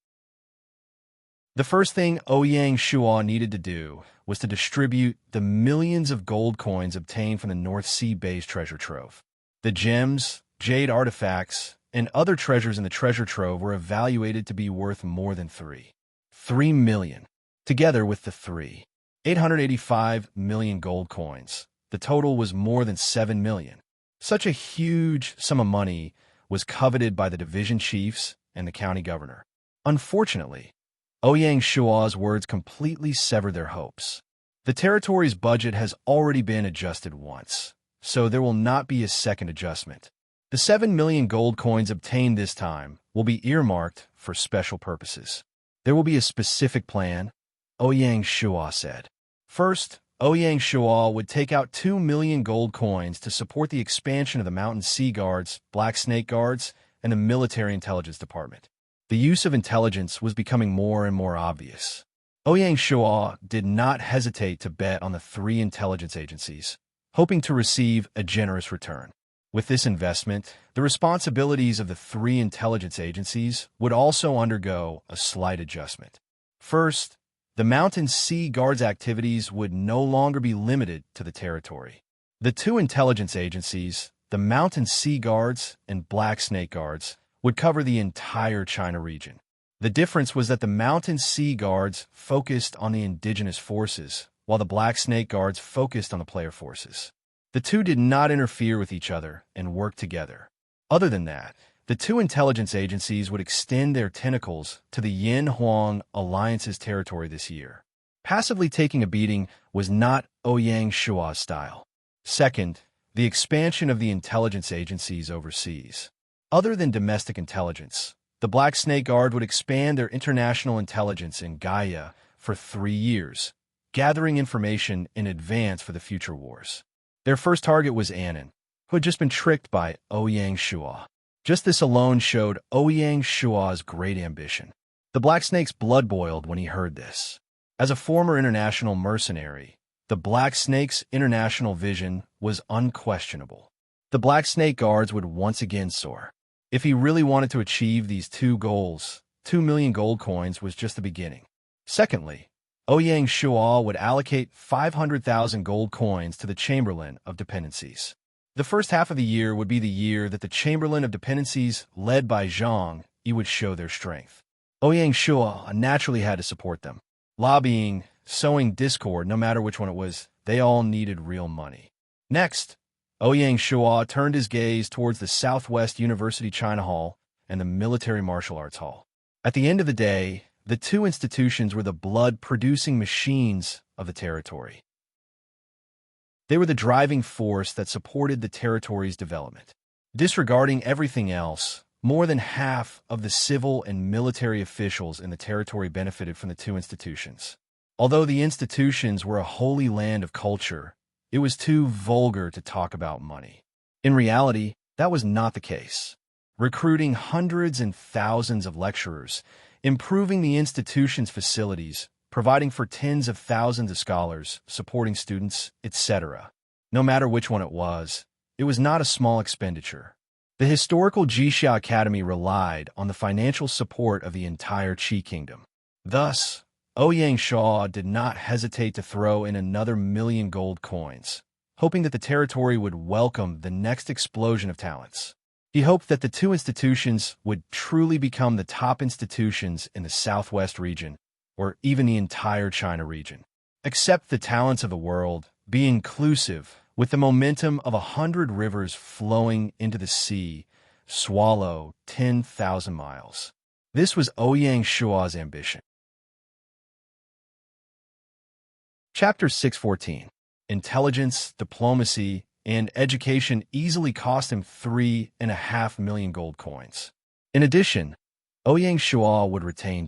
The first thing Ouyang Shua needed to do was to distribute the millions of gold coins obtained from the North Sea Bay's treasure trove. The gems, jade artifacts, and other treasures in the treasure trove were evaluated to be worth more than 3 million. Together with the 885 million gold coins, the total was more than 7 million. Such a huge sum of money was coveted by the division chiefs and the county governor. Unfortunately, Ouyang Shua's words completely severed their hopes. The territory's budget has already been adjusted once, so there will not be a second adjustment. The 7 million gold coins obtained this time will be earmarked for special purposes. There will be a specific plan, Ouyang Shua said. First, Ouyang Shua would take out 2 million gold coins to support the expansion of the Mountain Sea Guards, Black Snake Guards, and the Military Intelligence Department. The use of intelligence was becoming more and more obvious. Ouyang Shua did not hesitate to bet on the 3 intelligence agencies, hoping to receive a generous return. With this investment, the responsibilities of the 3 intelligence agencies would also undergo a slight adjustment. First, the Mountain Sea Guards activities would no longer be limited to the territory. The 2 intelligence agencies, the Mountain Sea Guards and Black Snake Guards, would cover the entire China region. The difference was that the Mountain Sea Guards focused on the indigenous forces, while the Black Snake Guards focused on the player forces. The 2 did not interfere with each other and work together. Other than that, the 2 intelligence agencies would extend their tentacles to the Yin-Huang Alliance's territory this year. Passively taking a beating was not Ouyang Shua's style. Second, the expansion of the intelligence agencies overseas. Other than domestic intelligence, the Black Snake Guard would expand their international intelligence in Gaia for 3 years, gathering information in advance for the future wars. Their first target was Annan, who had just been tricked by Ouyang Shua. Just this alone showed Ouyang Shua's great ambition. The Black Snake's blood boiled when he heard this. As a former international mercenary, the Black Snake's international vision was unquestionable. The Black Snake Guards would once again soar. If he really wanted to achieve these 2 goals, 2 million gold coins was just the beginning. Secondly, Ouyang Shuo would allocate 500,000 gold coins to the Chamberlain of Dependencies. The first half of the year would be the year that the Chamberlain of Dependencies, led by Zhang Yi, would show their strength. Ouyang Shuo naturally had to support them. Lobbying, sowing discord, no matter which one it was, they all needed real money. Next, Ouyang Shuo turned his gaze towards the Southwest University China Hall and the Military Martial Arts Hall. At the end of the day, the two institutions were the blood-producing machines of the territory. They were the driving force that supported the territory's development. Disregarding everything else, more than half of the civil and military officials in the territory benefited from the two institutions. Although the institutions were a holy land of culture, it was too vulgar to talk about money. In reality, that was not the case. Recruiting hundreds and thousands of lecturers, improving the institution's facilities, providing for tens of thousands of scholars, supporting students, etc. No matter which one it was not a small expenditure. The historical Jixia Academy relied on the financial support of the entire Qi kingdom. Thus, Ouyang Shuo did not hesitate to throw in another 1 million gold coins, hoping that the territory would welcome the next explosion of talents. He hoped that the two institutions would truly become the top institutions in the Southwest region, or even the entire China region. Accept the talents of the world, be inclusive, with the momentum of 100 rivers flowing into the sea, swallow 10,000 miles. This was Ouyang Shuo's ambition. Chapter 614. Intelligence, diplomacy, and education easily cost him 3.5 million gold coins. In addition, Ouyang Shuo would retain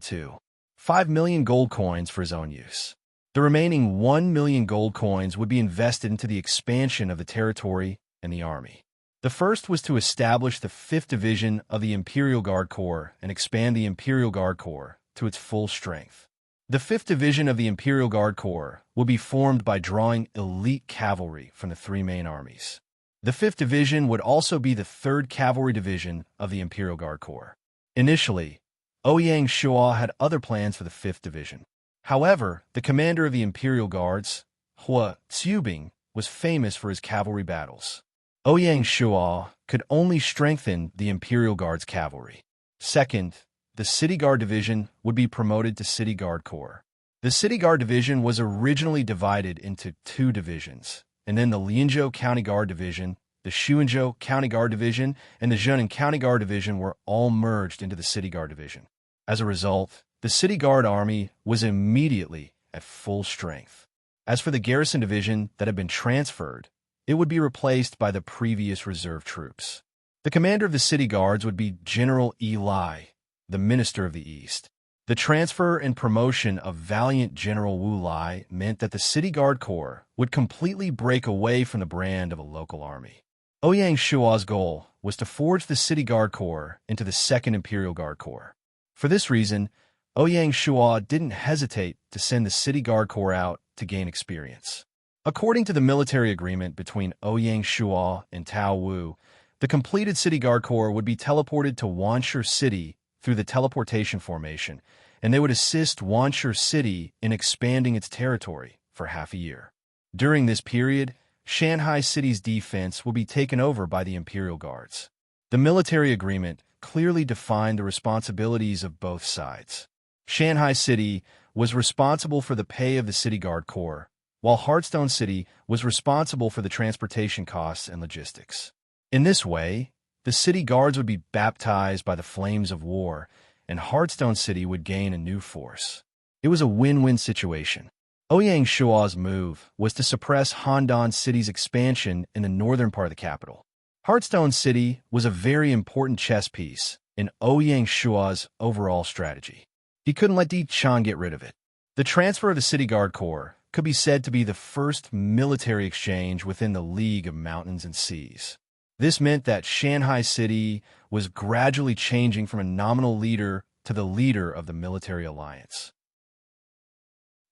5 million gold coins for his own use. The remaining 1 million gold coins would be invested into the expansion of the territory and the army. The first was to establish the 5th Division of the Imperial Guard Corps and expand the Imperial Guard Corps to its full strength. The 5th Division of the Imperial Guard Corps would be formed by drawing elite cavalry from the 3 main armies. The 5th Division would also be the 3rd Cavalry Division of the Imperial Guard Corps. Initially, Ouyang Shuo had other plans for the 5th Division. However, the commander of the Imperial Guards, Hua Zubing, was famous for his cavalry battles. Ouyang Shuo could only strengthen the Imperial Guard's cavalry. Second, the City Guard Division would be promoted to City Guard Corps. The City Guard Division was originally divided into 2 divisions, and then the Lianzhou County Guard Division, the Shuanzhou County Guard Division, and the Zhenan County Guard Division were all merged into the City Guard Division. As a result, the City Guard Army was immediately at full strength. As for the Garrison Division that had been transferred, it would be replaced by the previous reserve troops. The commander of the City Guards would be General Eli, the Minister of the East. The transfer and promotion of valiant General Wu Lai meant that the City Guard Corps would completely break away from the brand of a local army. Ouyang Shuo's goal was to forge the City Guard Corps into the 2nd Imperial Guard Corps. For this reason, Ouyang Shuo didn't hesitate to send the City Guard Corps out to gain experience. According to the military agreement between Ouyang Shuo and Tao Wu, the completed City Guard Corps would be teleported to Wanshi City through the teleportation formation, and they would assist Wanshi City in expanding its territory for half a year. During this period, Shanghai City's defense will be taken over by the Imperial Guards. The military agreement clearly defined the responsibilities of both sides. Shanghai City was responsible for the pay of the City Guard Corps, while Heartstone City was responsible for the transportation costs and logistics. In this way, the city guards would be baptized by the flames of war, and Heartstone City would gain a new force. It was a win-win situation. Ouyang Shuo's move was to suppress Handan City's expansion in the northern part of the capital. Heartstone City was a very important chess piece in Ouyang Shuo's overall strategy. He couldn't let Di Chang get rid of it. The transfer of the City Guard Corps could be said to be the first military exchange within the League of Mountains and Seas. This meant that Shanghai City was gradually changing from a nominal leader to the leader of the military alliance.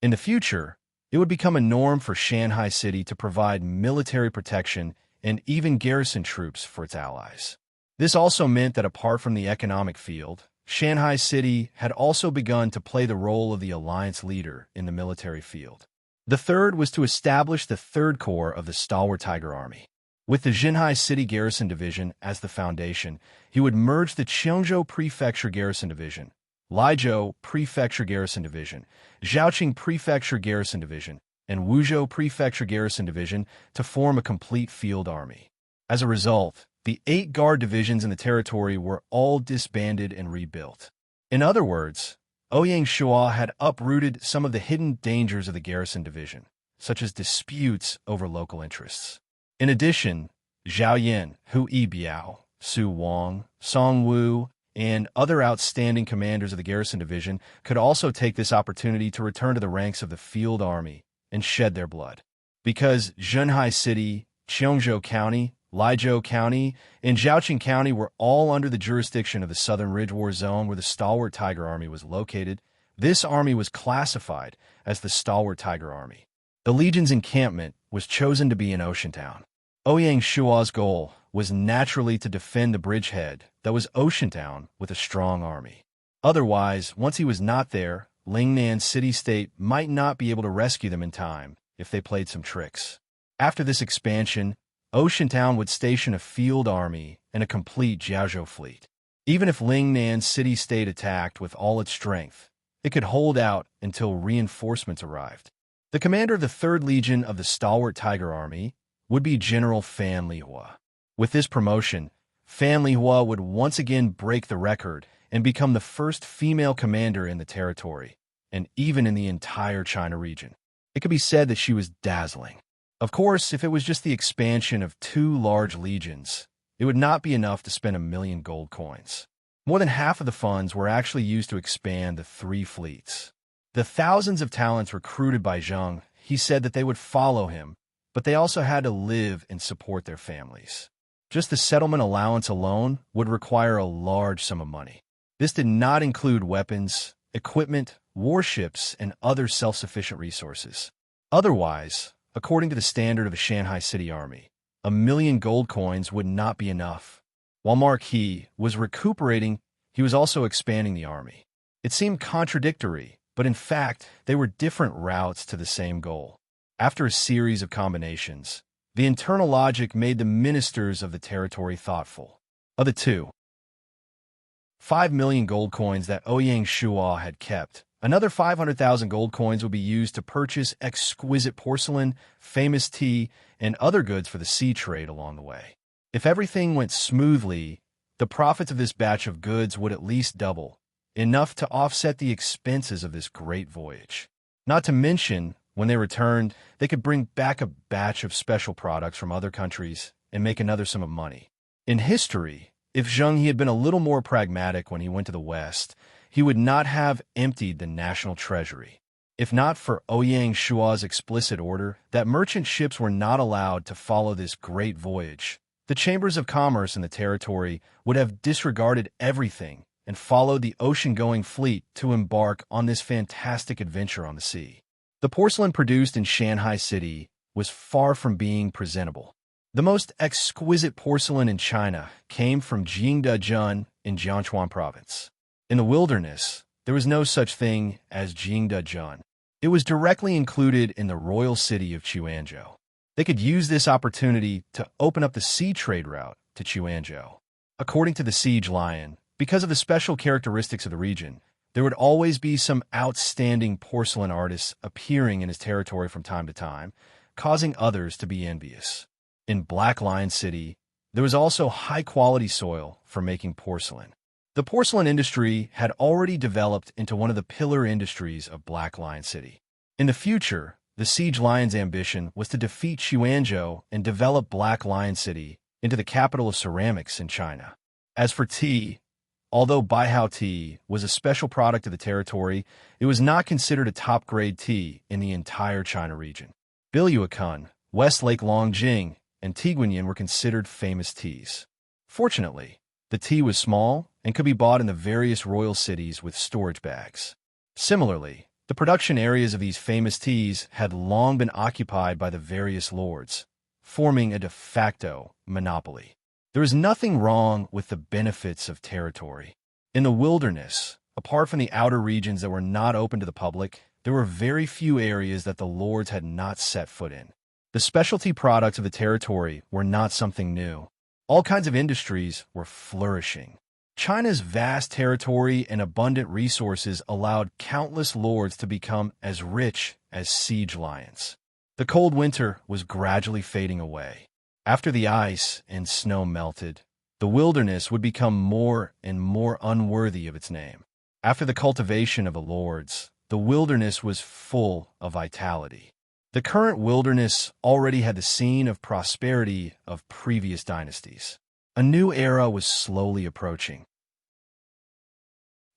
In the future, it would become a norm for Shanghai City to provide military protection and even garrison troops for its allies. This also meant that apart from the economic field, Shanghai City had also begun to play the role of the alliance leader in the military field. The third was to establish the Third Corps of the stalwart Tiger Army. With the Shanghai City Garrison Division as the foundation, he would merge the Cheongzhou Prefecture Garrison Division, Liizhou Prefecture Garrison Division, Zhaoqing Prefecture Garrison Division, and Wuzhou Prefecture Garrison Division to form a complete field army. As a result, the 8 guard divisions in the territory were all disbanded and rebuilt. In other words, Ouyang Shua had uprooted some of the hidden dangers of the garrison division, such as disputes over local interests. In addition, Zhao Yin, Hu Yibiao, Su Wang, Song Wu, and other outstanding commanders of the garrison division could also take this opportunity to return to the ranks of the field army and shed their blood. Because Shanghai City, Cheongzhou County, Liizhou County, and Zhaoqing County were all under the jurisdiction of the Southern Ridge War Zone where the Stalwart Tiger Army was located, this army was classified as the Stalwart Tiger Army. The Legion's encampment was chosen to be in Oceantown. Ouyang Shua's goal was naturally to defend the bridgehead that was Oceantown with a strong army. Otherwise, once he was not there, Lingnan city-state might not be able to rescue them in time if they played some tricks. After this expansion, Oceantown would station a field army and a complete Jiaozhou fleet. Even if Lingnan city-state attacked with all its strength, it could hold out until reinforcements arrived. The commander of the 3rd Legion of the Stalwart Tiger Army would be General Fan Lihua. With this promotion, Fan Lihua would once again break the record and become the first female commander in the territory, and even in the entire China region. It could be said that she was dazzling. Of course, if it was just the expansion of 2 large legions, it would not be enough to spend 1,000,000 gold coins. More than half of the funds were actually used to expand the 3 fleets. The thousands of talents recruited by Zheng, he said that they would follow him, but they also had to live and support their families. Just the settlement allowance alone would require a large sum of money. This did not include weapons, equipment, warships, and other self-sufficient resources. Otherwise, according to the standard of a Shanghai City army, 1,000,000 gold coins would not be enough. While Marquis was recuperating, he was also expanding the army. It seemed contradictory, but in fact, they were different routes to the same goal. After a series of combinations, the internal logic made the ministers of the territory thoughtful. Of the 5,000,000 gold coins that Ouyang Shua had kept, another 500,000 gold coins would be used to purchase exquisite porcelain, famous tea, and other goods for the sea trade along the way. If everything went smoothly, the profits of this batch of goods would at least double, enough to offset the expenses of this great voyage. Not to mention, when they returned, they could bring back a batch of special products from other countries and make another sum of money. In history, if Zheng He had been a little more pragmatic when he went to the West, he would not have emptied the national treasury. If not for Ouyang Shua's explicit order that merchant ships were not allowed to follow this great voyage, the chambers of commerce in the territory would have disregarded everything and followed the ocean-going fleet to embark on this fantastic adventure on the sea. The porcelain produced in Shanghai City was far from being presentable. The most exquisite porcelain in China came from Jingdezhen in Jiangchuan province. In the wilderness, there was no such thing as Jingdezhen. It was directly included in the royal city of Chuanzhou. They could use this opportunity to open up the sea trade route to Chuanzhou. According to the Siege Lion, because of the special characteristics of the region, there would always be some outstanding porcelain artists appearing in his territory from time to time, causing others to be envious. In Black Lion City, there was also high-quality soil for making porcelain. The porcelain industry had already developed into one of the pillar industries of Black Lion City. In the future, the Siege Lion's ambition was to defeat Chuanzhou and develop Black Lion City into the capital of ceramics in China. As for tea, although Baihao tea was a special product of the territory, it was not considered a top-grade tea in the entire China region. Bilyuakun, West Lake Longjing, and Tiguanyin were considered famous teas. Fortunately, the tea was small and could be bought in the various royal cities with storage bags. Similarly, the production areas of these famous teas had long been occupied by the various lords, forming a de facto monopoly. There is nothing wrong with the benefits of territory. In the wilderness, apart from the outer regions that were not open to the public, there were very few areas that the lords had not set foot in. The specialty products of the territory were not something new. All kinds of industries were flourishing. China's vast territory and abundant resources allowed countless lords to become as rich as siege lions. The cold winter was gradually fading away. After the ice and snow melted, the wilderness would become more and more unworthy of its name. After the cultivation of the lords, the wilderness was full of vitality. The current wilderness already had the scene of prosperity of previous dynasties. A new era was slowly approaching.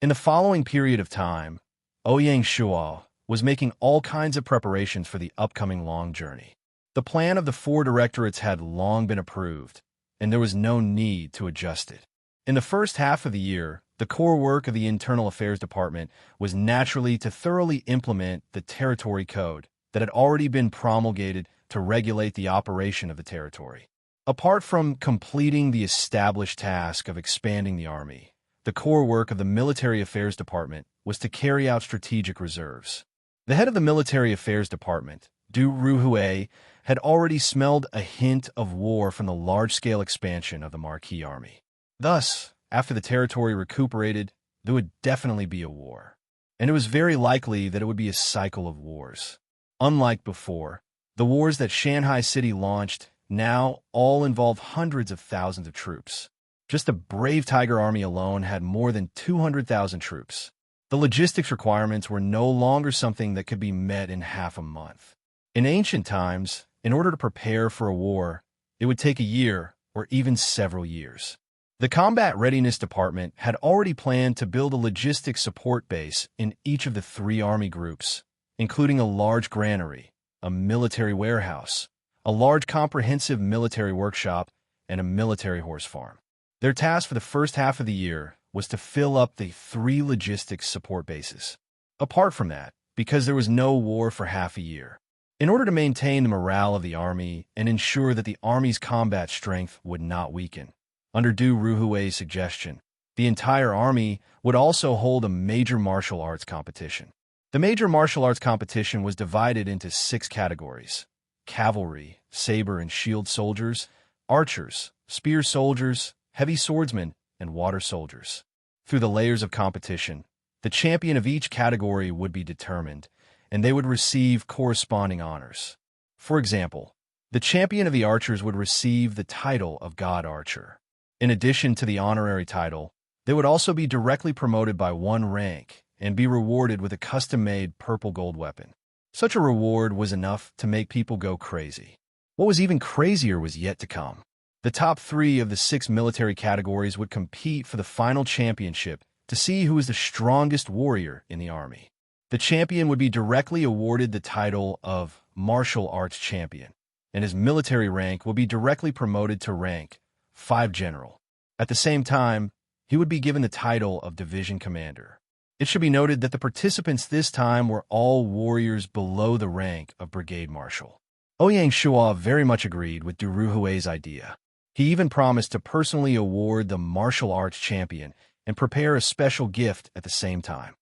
In the following period of time, Ouyang Shuo was making all kinds of preparations for the upcoming long journey. The plan of the 4 directorates had long been approved, and there was no need to adjust it. In the first half of the year, the core work of the Internal Affairs Department was naturally to thoroughly implement the territory code that had already been promulgated to regulate the operation of the territory. Apart from completing the established task of expanding the army, the core work of the Military Affairs Department was to carry out strategic reserves. The head of the Military Affairs Department, Du Ruhui, had already smelled a hint of war from the large-scale expansion of the Marquis army. Thus, after the territory recuperated, there would definitely be a war. And it was very likely that it would be a cycle of wars. Unlike before, the wars that Shanghai City launched now all involve hundreds of thousands of troops. Just the Brave Tiger Army alone had more than 200,000 troops. The logistics requirements were no longer something that could be met in half a month. In ancient times, in order to prepare for a war, it would take a year or even several years. The Combat Readiness Department had already planned to build a logistics support base in each of the 3 army groups, including a large granary, a military warehouse, a large comprehensive military workshop, and a military horse farm. Their task for the first half of the year was to fill up the 3 logistics support bases. Apart from that, because there was no war for half a year, in order to maintain the morale of the army and ensure that the army's combat strength would not weaken, under Du Ruhui's suggestion, the entire army would also hold a major martial arts competition. The major martial arts competition was divided into 6 categories: cavalry, saber and shield soldiers, archers, spear soldiers, heavy swordsmen, and water soldiers. Through the layers of competition, the champion of each category would be determined, and they would receive corresponding honors. For example, the champion of the archers would receive the title of God Archer. In addition to the honorary title, they would also be directly promoted by 1 rank and be rewarded with a custom-made purple gold weapon. Such a reward was enough to make people go crazy. What was even crazier was yet to come. The top 3 of the 6 military categories would compete for the final championship to see who was the strongest warrior in the army. The champion would be directly awarded the title of Martial Arts Champion, and his military rank will be directly promoted to rank 5 General. At the same time, he would be given the title of Division Commander. It should be noted that the participants this time were all warriors below the rank of Brigade Marshal. Ouyang Shuo very much agreed with Du Ruhui's idea. He even promised to personally award the martial arts champion and prepare a special gift at the same time.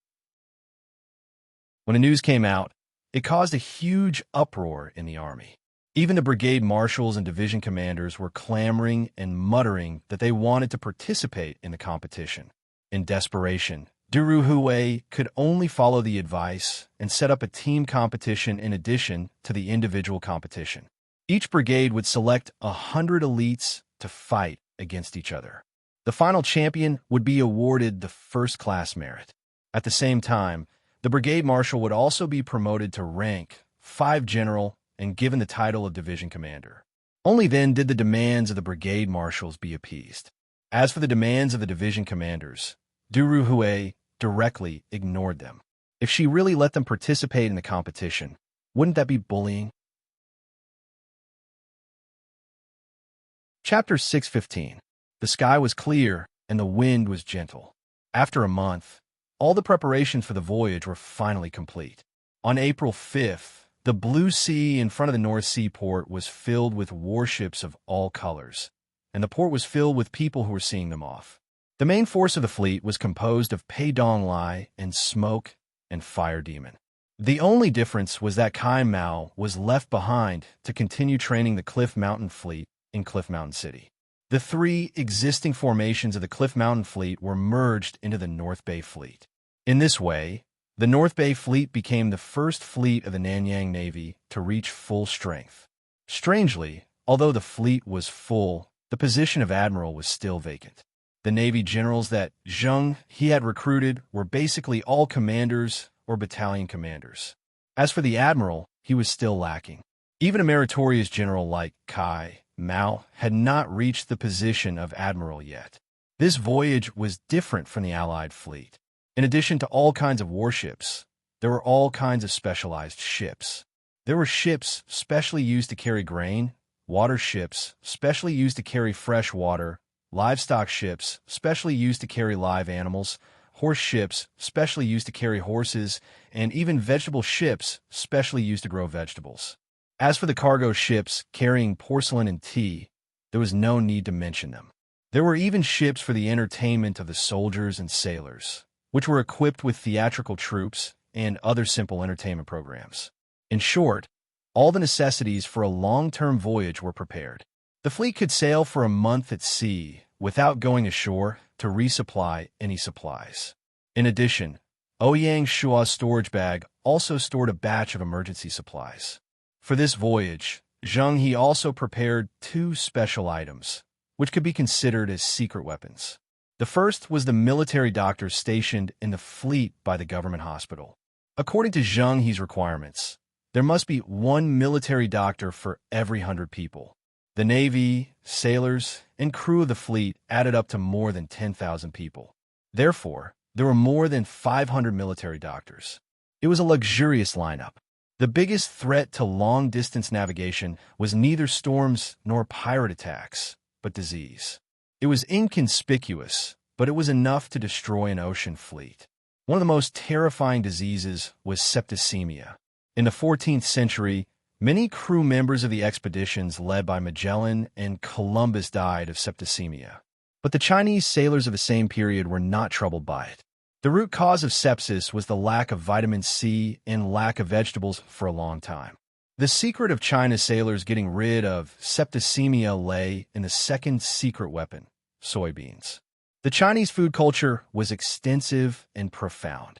When the news came out, it caused a huge uproar in the army. Even the brigade marshals and division commanders were clamoring and muttering that they wanted to participate in the competition. In desperation, Du Ruhui could only follow the advice and set up a team competition in addition to the individual competition. Each brigade would select 100 elites to fight against each other. The final champion would be awarded the first-class merit. At the same time, the brigade marshal would also be promoted to rank 5 General and given the title of Division Commander. Only then did the demands of the brigade marshals be appeased. As for the demands of the division commanders, Du Ruhui directly ignored them. If she really let them participate in the competition, wouldn't that be bullying? Chapter 6:15. The sky was clear and the wind was gentle. After a month, all the preparations for the voyage were finally complete. On April 5th, the blue sea in front of the North Sea port was filled with warships of all colors, and the port was filled with people who were seeing them off. The main force of the fleet was composed of Pei Dong Lai and Smoke and Fire Demon. The only difference was that Kai Mao was left behind to continue training the Cliff Mountain Fleet in Cliff Mountain City. The three existing formations of the Cliff Mountain Fleet were merged into the North Bay Fleet. In this way, the North Bay Fleet became the first fleet of the Nanyang Navy to reach full strength. Strangely, although the fleet was full, the position of admiral was still vacant. The Navy generals that Zheng he had recruited were basically all commanders or battalion commanders. As for the admiral, he was still lacking. Even a meritorious general like Kai Mao had not reached the position of admiral yet. This voyage was different from the Allied fleet. In addition to all kinds of warships, there were all kinds of specialized ships. There were ships specially used to carry grain, water ships specially used to carry fresh water, livestock ships specially used to carry live animals, horse ships specially used to carry horses, and even vegetable ships specially used to grow vegetables. As for the cargo ships carrying porcelain and tea, there was no need to mention them. There were even ships for the entertainment of the soldiers and sailors, which were equipped with theatrical troupes and other simple entertainment programs. In short, all the necessities for a long-term voyage were prepared. The fleet could sail for a month at sea without going ashore to resupply any supplies. In addition, Ouyang Shua's storage bag also stored a batch of emergency supplies. For this voyage, Zheng he also prepared two special items, which could be considered as secret weapons. The first was the military doctor stationed in the fleet by the government hospital. According to Zheng he's requirements, there must be one military doctor for every 100 people. The Navy, sailors, and crew of the fleet added up to more than 10,000 people. Therefore, there were more than 500 military doctors. It was a luxurious lineup. The biggest threat to long-distance navigation was neither storms nor pirate attacks, but disease. It was inconspicuous, but it was enough to destroy an ocean fleet. One of the most terrifying diseases was septicemia. In the 14th century, many crew members of the expeditions led by Magellan and Columbus died of septicemia. But the Chinese sailors of the same period were not troubled by it. The root cause of sepsis was the lack of vitamin C and lack of vegetables for a long time. The secret of China's sailors getting rid of septicemia lay in the second secret weapon, soybeans. The Chinese food culture was extensive and profound.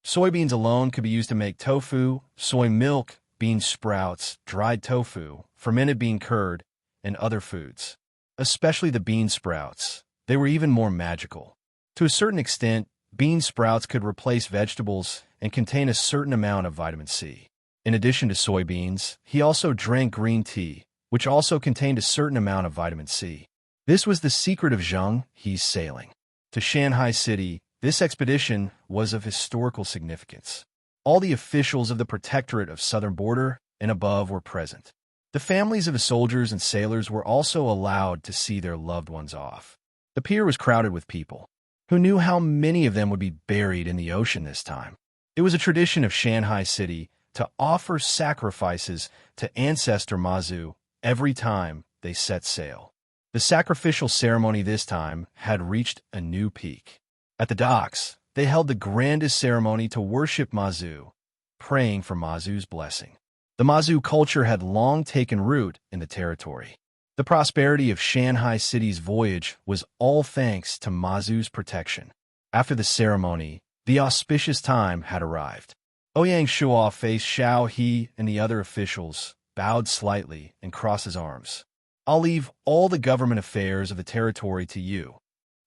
Soybeans alone could be used to make tofu, soy milk, bean sprouts, dried tofu, fermented bean curd, and other foods. Especially the bean sprouts. They were even more magical. To a certain extent, bean sprouts could replace vegetables and contain a certain amount of vitamin C. In addition to soybeans, he also drank green tea, which also contained a certain amount of vitamin C. This was the secret of Zheng he's sailing. To Shanghai City, this expedition was of historical significance. All the officials of the Protectorate of Southern Border and above were present. The families of the soldiers and sailors were also allowed to see their loved ones off. The pier was crowded with people. Who knew how many of them would be buried in the ocean this time? It was a tradition of Shanghai City to offer sacrifices to ancestor Mazu every time they set sail. The sacrificial ceremony this time had reached a new peak. At the docks, they held the grandest ceremony to worship Mazu, praying for Mazu's blessing. The Mazu culture had long taken root in the territory. The prosperity of Shanghai City's voyage was all thanks to Mazu's protection. After the ceremony, the auspicious time had arrived. Ouyang Shua faced Xiao He and the other officials, bowed slightly, and crossed his arms. "I'll leave all the government affairs of the territory to you."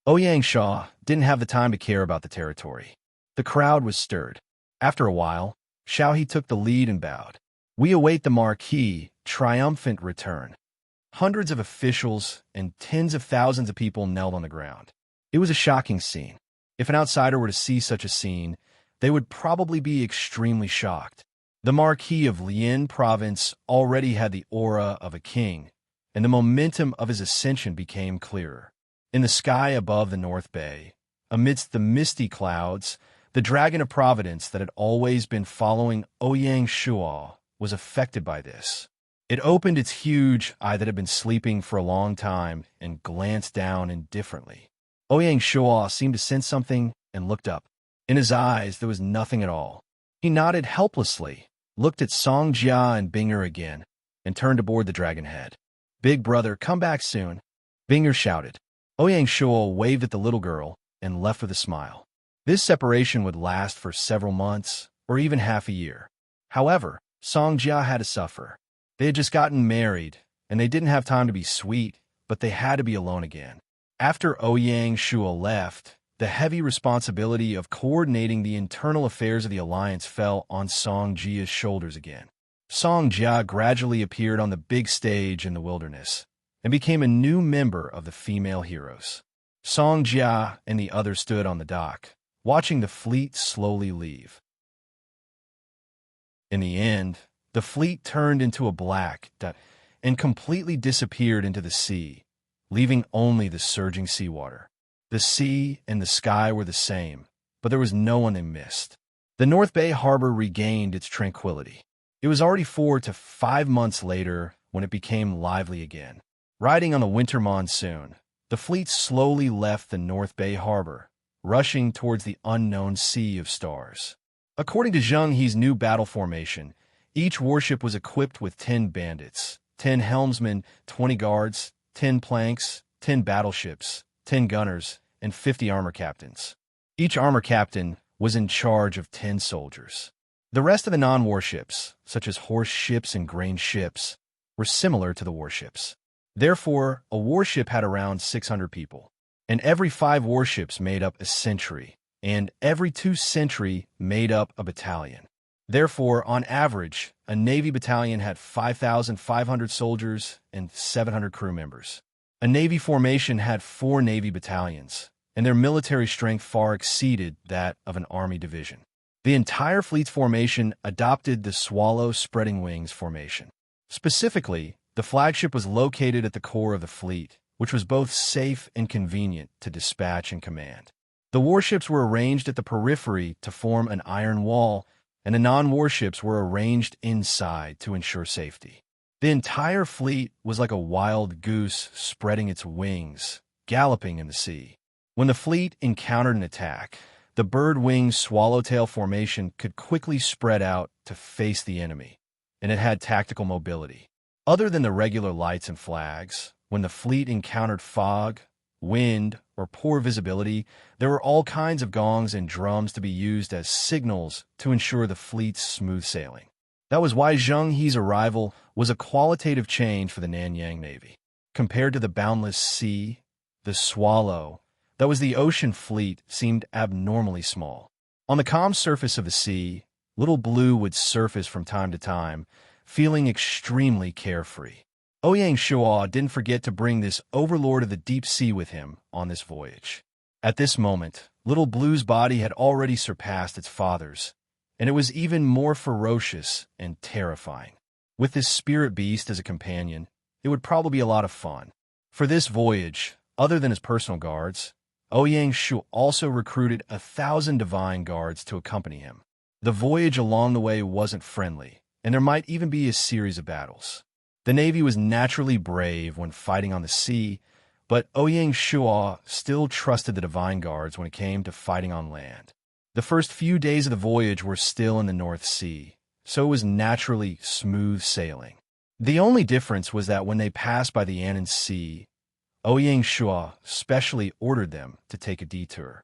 Ouyang Shua didn't have the time to care about the territory. The crowd was stirred. After a while, Xiao He took the lead and bowed. "We await the Marquis' triumphant return." Hundreds of officials and tens of thousands of people knelt on the ground. It was a shocking scene. If an outsider were to see such a scene, they would probably be extremely shocked. The Marquis of Lian province already had the aura of a king, and the momentum of his ascension became clearer. In the sky above the North Bay, amidst the misty clouds, the dragon of Providence that had always been following Ouyang Shua was affected by this. It opened its huge eye that had been sleeping for a long time and glanced down indifferently. Ouyang Shuo seemed to sense something and looked up. In his eyes, there was nothing at all. He nodded helplessly, looked at Song Jia and Binger again, and turned aboard the Dragonhead. "Big brother, come back soon," Binger shouted. Ouyang Shuo waved at the little girl and left with a smile. This separation would last for several months, or even half a year. However, Song Jia had to suffer. They had just gotten married, and they didn't have time to be sweet, but they had to be alone again. After Ouyang Shuo left, the heavy responsibility of coordinating the internal affairs of the alliance fell on Song Jia's shoulders again. Song Jia gradually appeared on the big stage in the wilderness and became a new member of the female heroes. Song Jia and the others stood on the dock, watching the fleet slowly leave. In the end, the fleet turned into a black dot and completely disappeared into the sea, leaving only the surging seawater. The sea and the sky were the same, but there was no one they missed. The North Bay harbor regained its tranquility. It was already 4 to 5 months later when it became lively again. Riding on the winter monsoon, the fleet slowly left the North Bay harbor, rushing towards the unknown sea of stars. According to Zheng He's new battle formation, each warship was equipped with 10 bandits, 10 helmsmen, 20 guards, 10 planks, 10 battleships, 10 gunners, and 50 armor captains. Each armor captain was in charge of 10 soldiers. The rest of the non-warships, such as horse ships and grain ships, were similar to the warships. Therefore, a warship had around 600 people, and every 5 warships made up a century, and every 2 century made up a battalion. Therefore, on average, a Navy battalion had 5,500 soldiers and 700 crew members. A Navy formation had 4 Navy battalions, and their military strength far exceeded that of an Army division. The entire fleet's formation adopted the Swallow Spreading Wings formation. Specifically, the flagship was located at the core of the fleet, which was both safe and convenient to dispatch and command. The warships were arranged at the periphery to form an iron wall, and the non-warships were arranged inside to ensure safety. The entire fleet was like a wild goose spreading its wings, galloping in the sea. When the fleet encountered an attack, the bird-wing swallowtail formation could quickly spread out to face the enemy, and it had tactical mobility. Other than the regular lights and flags, when the fleet encountered fog, wind, or poor visibility, there were all kinds of gongs and drums to be used as signals to ensure the fleet's smooth sailing. That was why Zheng He's arrival was a qualitative change for the Nanyang Navy. Compared to the boundless sea, the Swallow, that was the ocean fleet, seemed abnormally small. On the calm surface of the sea, Little Blue would surface from time to time, feeling extremely carefree. Ouyang Shuo didn't forget to bring this overlord of the deep sea with him on this voyage. At this moment, Little Blue's body had already surpassed its father's, and it was even more ferocious and terrifying. With this spirit beast as a companion, it would probably be a lot of fun. For this voyage, other than his personal guards, Ouyang Shuo also recruited 1,000 divine guards to accompany him. The voyage along the way wasn't friendly, and there might even be a series of battles. The Navy was naturally brave when fighting on the sea, but Ouyang Shuo still trusted the divine guards when it came to fighting on land. The first few days of the voyage were still in the North Sea, so it was naturally smooth sailing. The only difference was that when they passed by the Annan Sea, Ouyang Shuo specially ordered them to take a detour.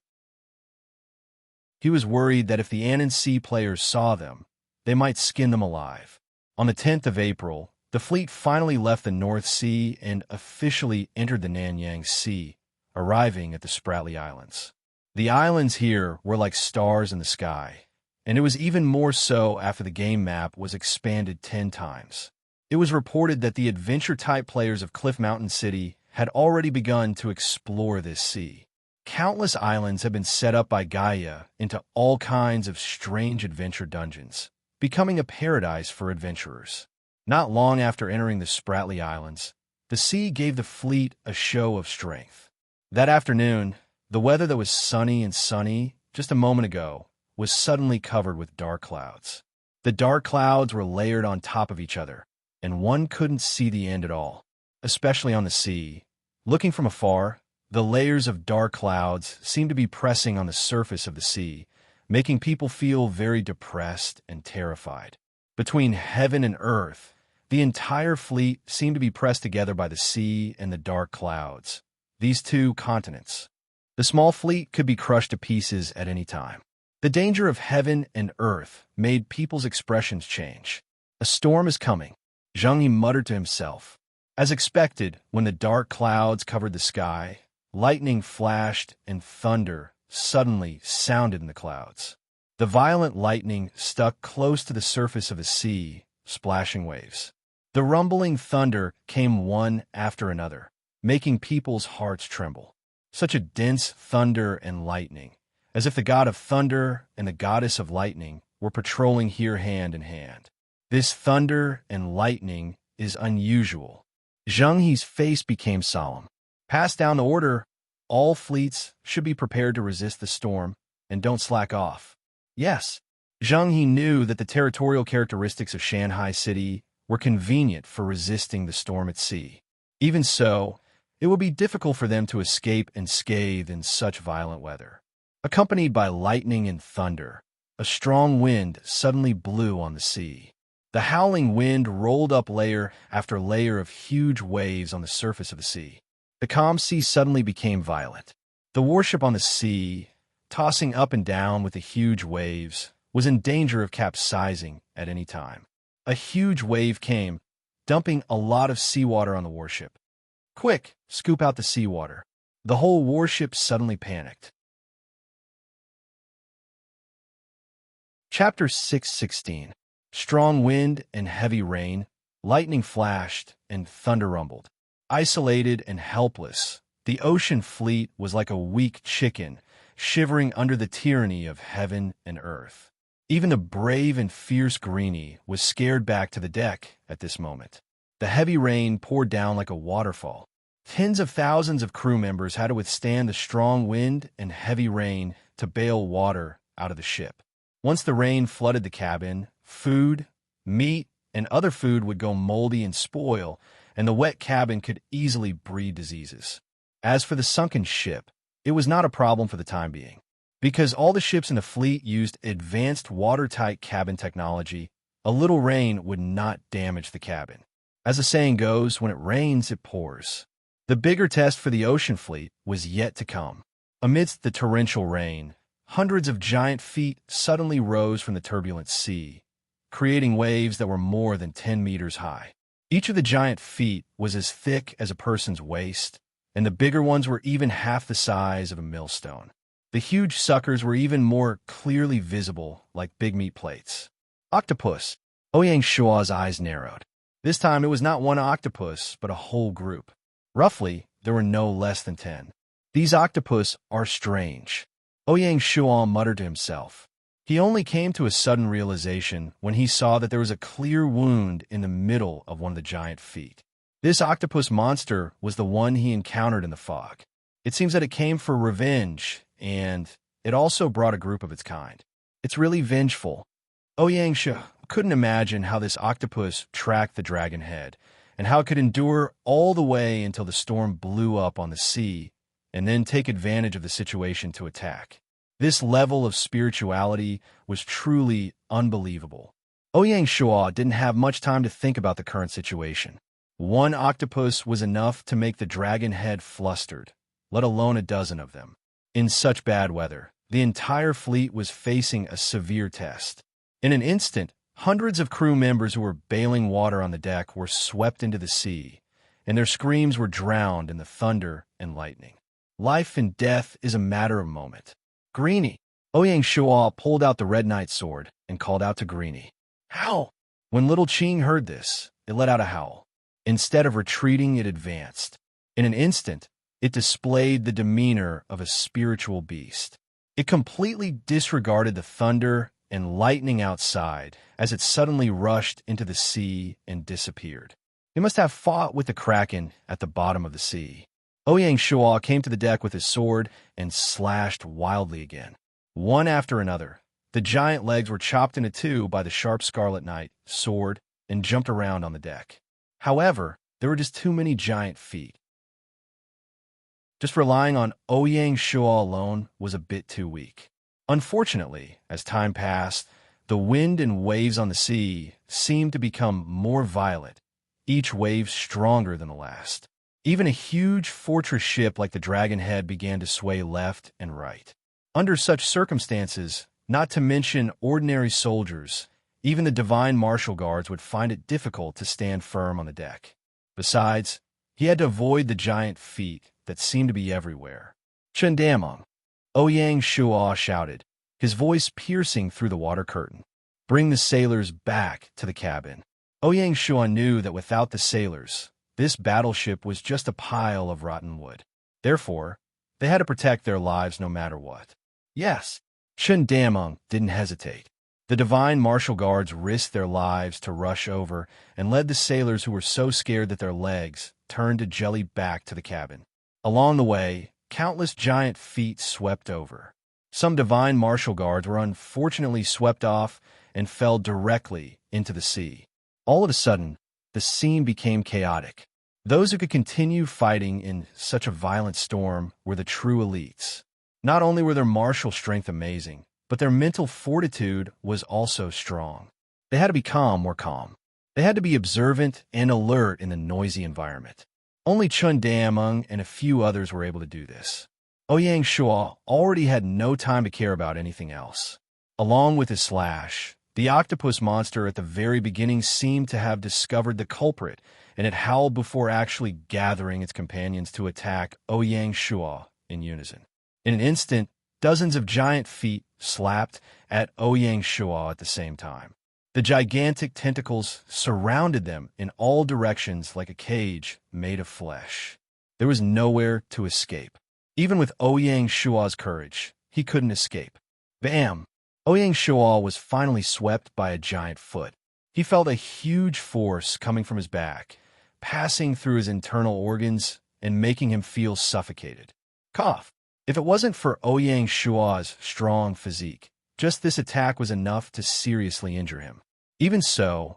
He was worried that if the Annan Sea players saw them, they might skin them alive. On the 10th of April, the fleet finally left the North Sea and officially entered the Nanyang Sea, arriving at the Spratly Islands. The islands here were like stars in the sky, and it was even more so after the game map was expanded 10 times. It was reported that the adventure-type players of Cliff Mountain City had already begun to explore this sea. Countless islands have been set up by Gaia into all kinds of strange adventure dungeons, becoming a paradise for adventurers. Not long after entering the Spratly Islands, the sea gave the fleet a show of strength. That afternoon, the weather that was sunny and sunny just a moment ago was suddenly covered with dark clouds. The dark clouds were layered on top of each other, and one couldn't see the end at all, especially on the sea. Looking from afar, the layers of dark clouds seemed to be pressing on the surface of the sea, making people feel very depressed and terrified. Between heaven and earth, the entire fleet seemed to be pressed together by the sea and the dark clouds. These two continents. The small fleet could be crushed to pieces at any time. The danger of heaven and earth made people's expressions change. A storm is coming, Zheng Yi muttered to himself. As expected, when the dark clouds covered the sky, lightning flashed and thunder suddenly sounded in the clouds. The violent lightning stuck close to the surface of the sea, splashing waves. The rumbling thunder came one after another, making people's hearts tremble. Such a dense thunder and lightning, as if the god of thunder and the goddess of lightning were patrolling here hand in hand. This thunder and lightning is unusual. Zheng Yi's face became solemn. Pass down the order. All fleets should be prepared to resist the storm, and don't slack off. Yes, Zheng Yi knew that the territorial characteristics of Shanghai City were convenient for resisting the storm at sea. Even so, it would be difficult for them to escape unscathed in such violent weather. Accompanied by lightning and thunder, a strong wind suddenly blew on the sea. The howling wind rolled up layer after layer of huge waves on the surface of the sea. The calm sea suddenly became violent. The warship on the sea, tossing up and down with the huge waves, was in danger of capsizing at any time. A huge wave came, dumping a lot of seawater on the warship. Quick, scoop out the seawater. The whole warship suddenly panicked. Chapter 6:16. Strong wind and heavy rain, lightning flashed, and thunder rumbled. Isolated and helpless, the ocean fleet was like a weak chicken, shivering under the tyranny of heaven and earth. Even the brave and fierce Greenie was scared back to the deck at this moment. The heavy rain poured down like a waterfall. Tens of thousands of crew members had to withstand the strong wind and heavy rain to bail water out of the ship. Once the rain flooded the cabin, food, meat, and other food would go moldy and spoil, and the wet cabin could easily breed diseases. As for the sunken ship, it was not a problem for the time being. Because all the ships in the fleet used advanced watertight cabin technology, a little rain would not damage the cabin. As the saying goes, when it rains, it pours. The bigger test for the ocean fleet was yet to come. Amidst the torrential rain, hundreds of giant feet suddenly rose from the turbulent sea, creating waves that were more than 10 meters high. Each of the giant feet was as thick as a person's waist, and the bigger ones were even half the size of a millstone. The huge suckers were even more clearly visible, like big meat plates. Octopus. Ouyang Shua's eyes narrowed. This time it was not one octopus, but a whole group. Roughly, there were no less than 10. These octopus are strange, Ouyang Shua muttered to himself. He only came to a sudden realization when he saw that there was a clear wound in the middle of one of the giant feet. This octopus monster was the one he encountered in the fog. It seems that it came for revenge, and it also brought a group of its kind. It's really vengeful. Ouyang Shua couldn't imagine how this octopus tracked the dragon head, and how it could endure all the way until the storm blew up on the sea, and then take advantage of the situation to attack. This level of spirituality was truly unbelievable. Ouyang Shua didn't have much time to think about the current situation. One octopus was enough to make the dragon head flustered, let alone a dozen of them. In such bad weather, the entire fleet was facing a severe test. In an instant, hundreds of crew members who were bailing water on the deck were swept into the sea, and their screams were drowned in the thunder and lightning. Life and death is a matter of moment. Greenie. Ouyang Shua pulled out the red knight sword and called out to Greenie. Howl! When little Qing heard this, it let out a howl. Instead of retreating, it advanced. In an instant, it displayed the demeanor of a spiritual beast. It completely disregarded the thunder and lightning outside as it suddenly rushed into the sea and disappeared. It must have fought with the kraken at the bottom of the sea. Ouyang Shua came to the deck with his sword and slashed wildly again. One after another, the giant legs were chopped into two by the sharp Scarlet Knight, sword, and jumped around on the deck. However, there were just too many giant feet. Just relying on Ouyang Shuo alone was a bit too weak. Unfortunately, as time passed, the wind and waves on the sea seemed to become more violent, each wave stronger than the last. Even a huge fortress ship like the Dragonhead began to sway left and right. Under such circumstances, not to mention ordinary soldiers, even the divine martial guards would find it difficult to stand firm on the deck. Besides, he had to avoid the giant feet that seemed to be everywhere. "Chen Damong," Ouyang Shuo shouted, his voice piercing through the water curtain. "Bring the sailors back to the cabin." Ouyang Shuo knew that without the sailors, this battleship was just a pile of rotten wood. Therefore, they had to protect their lives no matter what. Yes, Chen Damong didn't hesitate. The divine martial guards risked their lives to rush over and led the sailors who were so scared that their legs turned to jelly back to the cabin. Along the way, countless giant feet swept over. Some divine martial guards were unfortunately swept off and fell directly into the sea. All of a sudden, the scene became chaotic. Those who could continue fighting in such a violent storm were the true elites. Not only were their martial strength amazing, but their mental fortitude was also strong. They had to become more calm. They had to be observant and alert in the noisy environment. Only Chun Damong and a few others were able to do this. Ouyang Shuo already had no time to care about anything else. Along with his slash, the octopus monster at the very beginning seemed to have discovered the culprit, and it howled before actually gathering its companions to attack Ouyang Shuo in unison. In an instant, dozens of giant feet slapped at Ouyang Shuo at the same time. The gigantic tentacles surrounded them in all directions like a cage made of flesh. There was nowhere to escape. Even with Ouyang Shuo's courage, he couldn't escape. Bam! Ouyang Shuo was finally swept by a giant foot. He felt a huge force coming from his back, passing through his internal organs and making him feel suffocated. Cough! If it wasn't for Ouyang Shuo's strong physique, just this attack was enough to seriously injure him. Even so,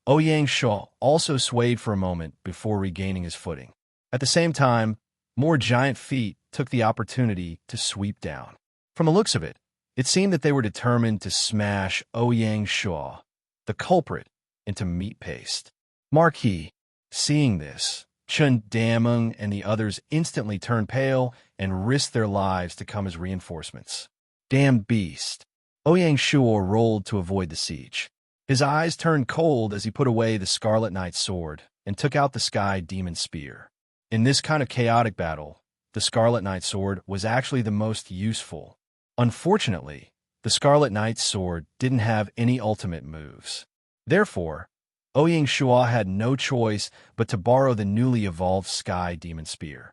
Ouyang Shuo also swayed for a moment before regaining his footing. At the same time, more giant feet took the opportunity to sweep down. From the looks of it, it seemed that they were determined to smash Ouyang Shuo, the culprit, into meat paste. Marquis, seeing this, Chun Damong and the others instantly turned pale and risked their lives to come as reinforcements. Damned beast! Ouyang Shuo rolled to avoid the siege. His eyes turned cold as he put away the Scarlet Knight's sword and took out the Sky Demon Spear. In this kind of chaotic battle, the Scarlet Knight's sword was actually the most useful. Unfortunately, the Scarlet Knight's sword didn't have any ultimate moves. Therefore, Ouyang Shuo had no choice but to borrow the newly evolved Sky Demon Spear.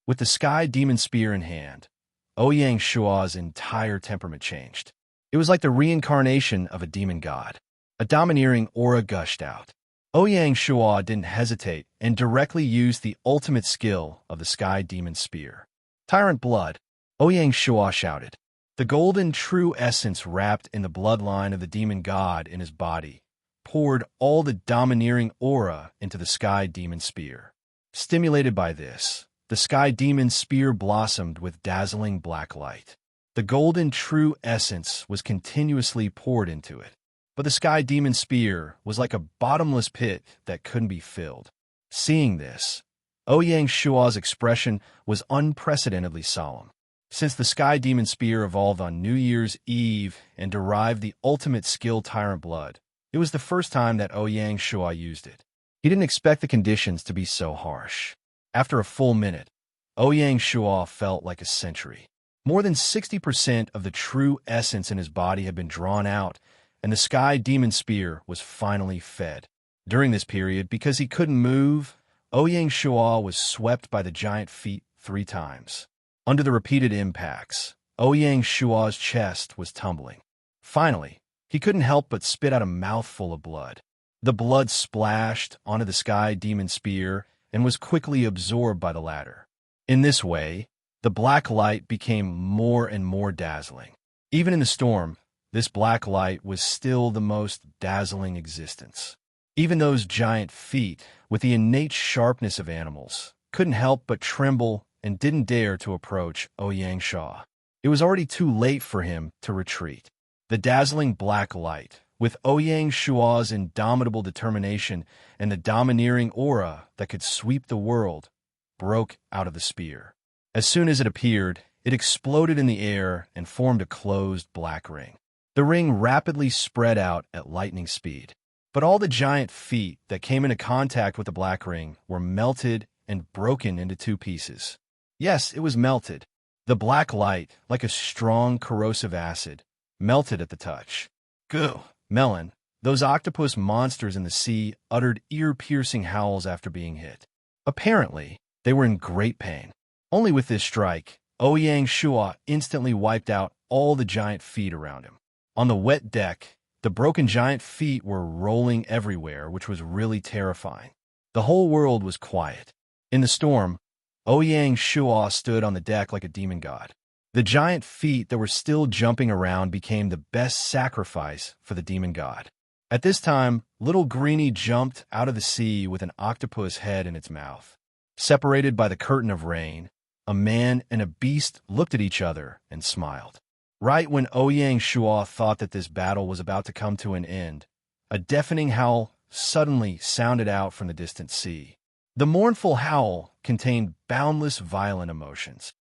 With the Sky Demon Spear in hand, Ouyang Shuo's entire temperament changed. It was like the reincarnation of a demon god. A domineering aura gushed out. Ouyang Shuo didn't hesitate and directly used the ultimate skill of the Sky Demon Spear. Tyrant blood, Ouyang Shuo shouted. The golden true essence wrapped in the bloodline of the demon god in his body poured all the domineering aura into the Sky Demon Spear. Stimulated by this, the Sky Demon Spear blossomed with dazzling black light. The golden true essence was continuously poured into it. But the Sky Demon Spear was like a bottomless pit that couldn't be filled. Seeing this, Ouyang Shuo's expression was unprecedentedly solemn. Since the Sky Demon Spear evolved on New Year's Eve and derived the ultimate skill Tyrant Blood, it was the first time that Ouyang Shuo used it. He didn't expect the conditions to be so harsh. After a full minute, Ouyang Shuo felt like a century. More than 60% of the true essence in his body had been drawn out, and the Sky Demon Spear was finally fed. During this period, because he couldn't move, Ouyang Shuo was swept by the giant feet 3 times. Under the repeated impacts, Ouyang Shuo's chest was tumbling. Finally, he couldn't help but spit out a mouthful of blood. The blood splashed onto the Sky Demon Spear and was quickly absorbed by the latter. In this way, the black light became more and more dazzling. Even in the storm, this black light was still the most dazzling existence. Even those giant feet, with the innate sharpness of animals, couldn't help but tremble and didn't dare to approach Ouyang Sha. It was already too late for him to retreat. The dazzling black light, with Ouyang Shua's indomitable determination and the domineering aura that could sweep the world, broke out of the spear. As soon as it appeared, it exploded in the air and formed a closed black ring. The ring rapidly spread out at lightning speed. But all the giant feet that came into contact with the black ring were melted and broken into two pieces. Yes, it was melted. The black light, like a strong corrosive acid, melted at the touch. Goo! Melon, those octopus monsters in the sea uttered ear-piercing howls after being hit. Apparently, they were in great pain. Only with this strike, Ouyang Shua instantly wiped out all the giant feet around him. On the wet deck, the broken giant feet were rolling everywhere, which was really terrifying. The whole world was quiet. In the storm, Ouyang Shua stood on the deck like a demon god. The giant feet that were still jumping around became the best sacrifice for the demon god. At this time, little Greenie jumped out of the sea with an octopus head in its mouth. Separated by the curtain of rain, a man and a beast looked at each other and smiled. Right when Ouyang Shua thought that this battle was about to come to an end, a deafening howl suddenly sounded out from the distant sea. The mournful howl contained boundless violent emotions.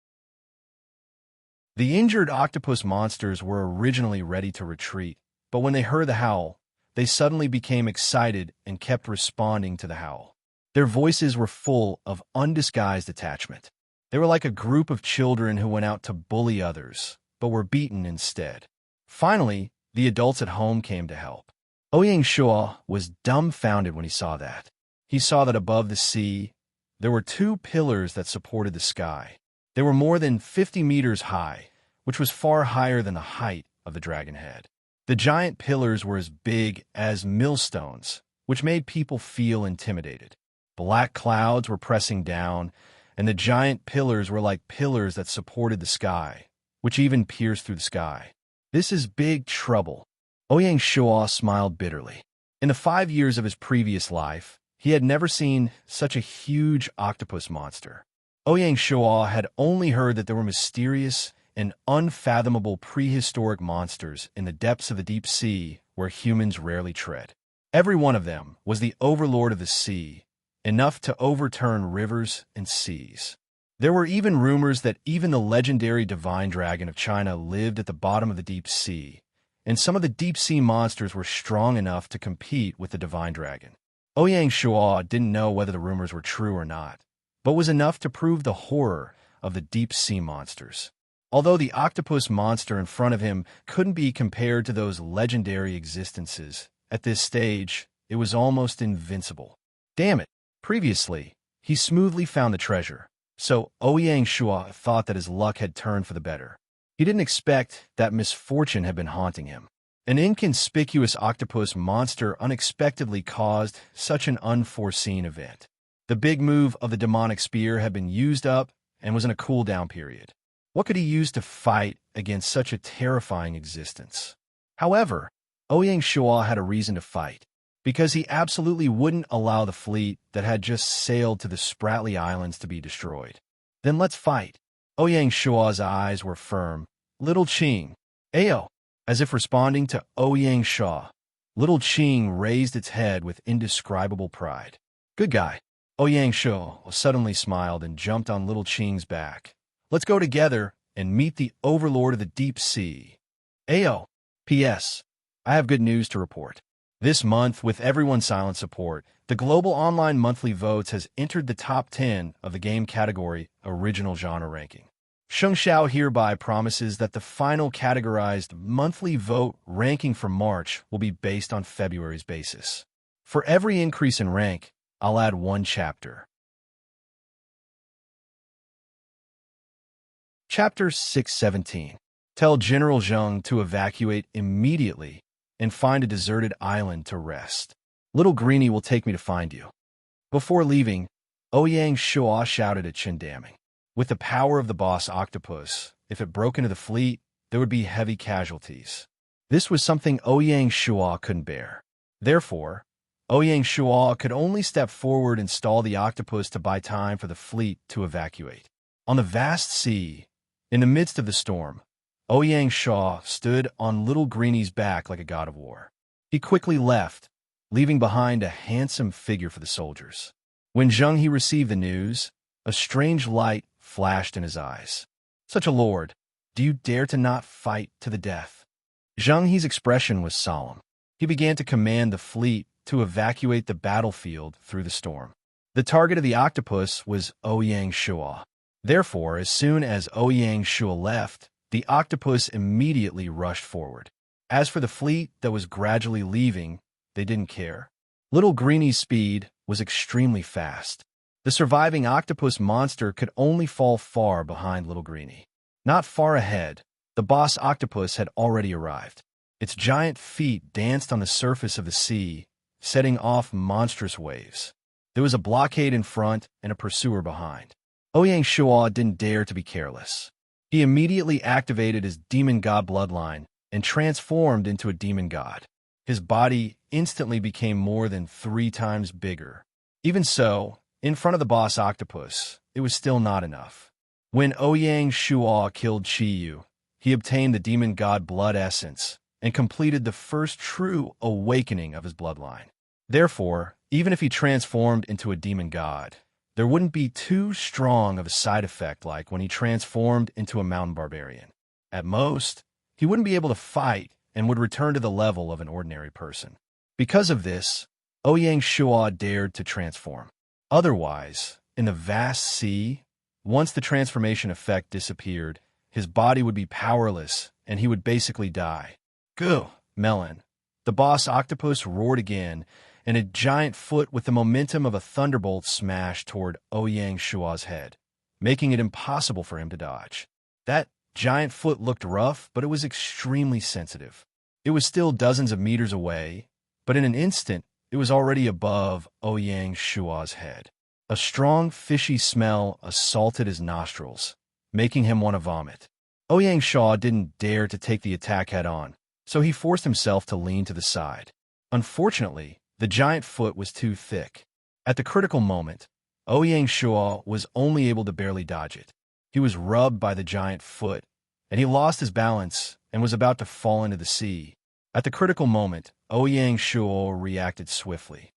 The injured octopus monsters were originally ready to retreat, but when they heard the howl, they suddenly became excited and kept responding to the howl. Their voices were full of undisguised attachment. They were like a group of children who went out to bully others, but were beaten instead. Finally, the adults at home came to help. Ouyang Shua was dumbfounded when he saw that. He saw that above the sea, there were two pillars that supported the sky. They were more than 50 meters high, which was far higher than the height of the dragon head. The giant pillars were as big as millstones, which made people feel intimidated. Black clouds were pressing down, and the giant pillars were like pillars that supported the sky, which even pierced through the sky. This is big trouble. Ouyang Shua smiled bitterly. In the 5 years of his previous life, he had never seen such a huge octopus monster. Ouyang Shua had only heard that there were mysterious and unfathomable prehistoric monsters in the depths of the deep sea where humans rarely tread. Every one of them was the overlord of the sea, enough to overturn rivers and seas. There were even rumors that even the legendary divine dragon of China lived at the bottom of the deep sea, and some of the deep-sea monsters were strong enough to compete with the divine dragon. Ouyang Shua didn't know whether the rumors were true or not, but was enough to prove the horror of the deep-sea monsters. Although the octopus monster in front of him couldn't be compared to those legendary existences, at this stage, it was almost invincible. Damn it! Previously, he smoothly found the treasure, so Ouyang Shua thought that his luck had turned for the better. He didn't expect that misfortune had been haunting him. An inconspicuous octopus monster unexpectedly caused such an unforeseen event. The big move of the demonic spear had been used up and was in a cool-down period. What could he use to fight against such a terrifying existence? However, Ouyang Shua had a reason to fight, because he absolutely wouldn't allow the fleet that had just sailed to the Spratly Islands to be destroyed. Then let's fight. Ouyang Shua's eyes were firm. Little Qing. Ayo! As if responding to Ouyang Shua, Little Qing raised its head with indescribable pride. Good guy. Ouyang Shua suddenly smiled and jumped on Little Qing's back. Let's go together and meet the overlord of the deep sea. Ayo! P.S. I have good news to report. This month, with everyone's silent support, the global online monthly votes has entered the top 10 of the game category Original Genre Ranking. Sheng Xiao hereby promises that the final categorized monthly vote ranking for March will be based on February's basis. For every increase in rank, I'll add one chapter. Chapter 617. Tell General Zheng to evacuate immediately and find a deserted island to rest. Little Greenie will take me to find you. Before leaving, Ouyang Shua shouted at Qindaming. With the power of the boss octopus, if it broke into the fleet, there would be heavy casualties. This was something Ouyang Shua couldn't bear. Therefore, Ouyang Shua could only step forward and stall the octopus to buy time for the fleet to evacuate. On the vast sea, in the midst of the storm, Ouyang Shua stood on little Greenie's back like a god of war. He quickly left, leaving behind a handsome figure for the soldiers. When Zheng He received the news, a strange light flashed in his eyes. "Such a lord, do you dare to not fight to the death?" Zheng He's expression was solemn. He began to command the fleet to evacuate the battlefield through the storm. The target of the octopus was Ouyang Shua. Therefore, as soon as Ouyang Shua left, the octopus immediately rushed forward. As for the fleet that was gradually leaving, they didn't care. Little Greenie's speed was extremely fast. The surviving octopus monster could only fall far behind Little Greenie. Not far ahead, the boss octopus had already arrived. Its giant feet danced on the surface of the sea, setting off monstrous waves. There was a blockade in front and a pursuer behind. Ouyang Shua didn't dare to be careless. He immediately activated his demon god bloodline and transformed into a demon god. His body instantly became more than 3 times bigger. Even so, in front of the boss octopus, it was still not enough. When Ouyang Shua killed Chiyu, he obtained the demon god blood essence and completed the first true awakening of his bloodline. Therefore, even if he transformed into a demon god, there wouldn't be too strong of a side effect like when he transformed into a mountain barbarian. At most, he wouldn't be able to fight and would return to the level of an ordinary person. Because of this, Ouyang Shua dared to transform. Otherwise, in the vast sea, once the transformation effect disappeared, his body would be powerless and he would basically die. "Go, Melon!" The boss octopus roared again, and a giant foot with the momentum of a thunderbolt smashed toward Ouyang Shua's head, making it impossible for him to dodge. That giant foot looked rough, but it was extremely sensitive. It was still dozens of meters away, but in an instant, it was already above Ouyang Shua's head. A strong, fishy smell assaulted his nostrils, making him want to vomit. Ouyang Shua didn't dare to take the attack head-on, so he forced himself to lean to the side. Unfortunately, the giant foot was too thick. At the critical moment, Ouyang Shua was only able to barely dodge it. He was rubbed by the giant foot, and he lost his balance and was about to fall into the sea. At the critical moment, Ouyang Shua reacted swiftly.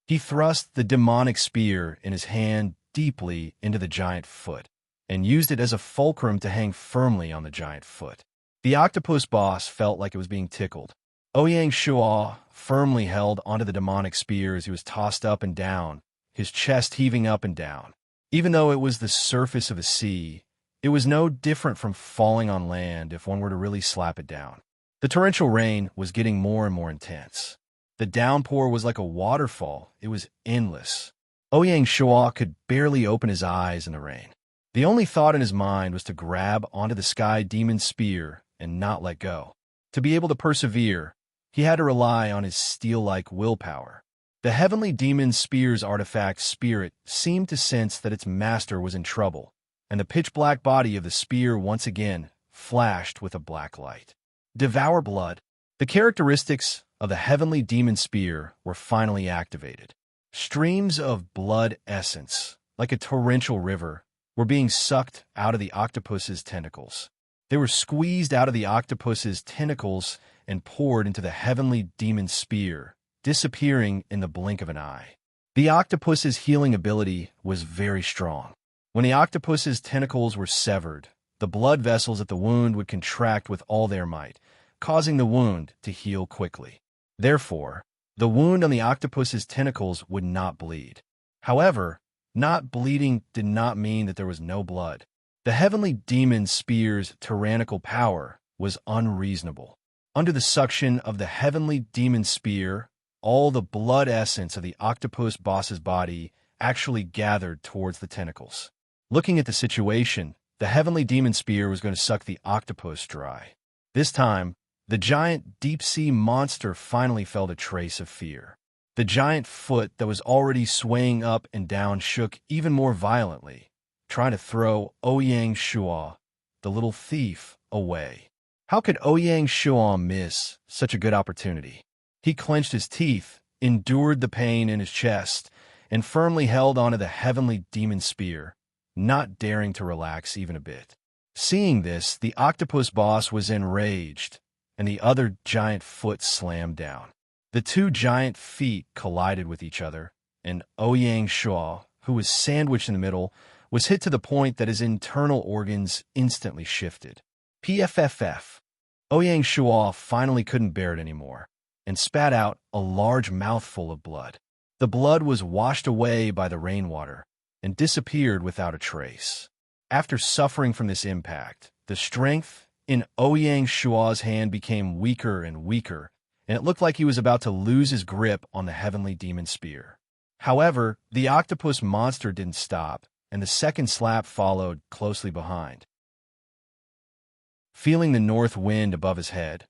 He thrust the demonic spear in his hand deeply into the giant foot, and used it as a fulcrum to hang firmly on the giant foot. The octopus boss felt like it was being tickled. Ouyang Shua firmly held onto the demonic spear as he was tossed up and down, his chest heaving up and down. Even though it was the surface of the sea, it was no different from falling on land if one were to really slap it down. The torrential rain was getting more and more intense. The downpour was like a waterfall. It was endless. Ouyang Shua could barely open his eyes in the rain. The only thought in his mind was to grab onto the sky demon spear and not let go. To be able to persevere, he had to rely on his steel-like willpower. The heavenly demon spear's artifact spirit seemed to sense that its master was in trouble, and the pitch-black body of the spear once again flashed with a black light. Devour blood. The characteristics of the heavenly demon spear were finally activated. Streams of blood essence, like a torrential river, were being sucked out of the octopus's tentacles. They were squeezed out of the octopus's tentacles and poured into the heavenly demon spear, disappearing in the blink of an eye. The octopus's healing ability was very strong. When the octopus's tentacles were severed, the blood vessels at the wound would contract with all their might, causing the wound to heal quickly. Therefore, the wound on the octopus's tentacles would not bleed. However, not bleeding did not mean that there was no blood. The heavenly demon spear's tyrannical power was unreasonable. Under the suction of the heavenly demon spear, all the blood essence of the octopus boss's body actually gathered towards the tentacles. Looking at the situation, the heavenly demon spear was going to suck the octopus dry. This time, the giant deep-sea monster finally felt a trace of fear. The giant foot that was already swaying up and down shook even more violently, trying to throw Ouyang Shua, the little thief, away. How could Ouyang Shuo miss such a good opportunity? He clenched his teeth, endured the pain in his chest, and firmly held onto the heavenly demon spear, not daring to relax even a bit. Seeing this, the octopus boss was enraged, and the other giant foot slammed down. The two giant feet collided with each other, and Ouyang Shuo, who was sandwiched in the middle, was hit to the point that his internal organs instantly shifted. PFFF. Ouyang Shuo finally couldn't bear it anymore, and spat out a large mouthful of blood. The blood was washed away by the rainwater and disappeared without a trace. After suffering from this impact, the strength in Ouyang Shuo's hand became weaker and weaker, and it looked like he was about to lose his grip on the heavenly demon spear. However, the octopus monster didn't stop, and the second slap followed closely behind. Feeling the north wind above his head,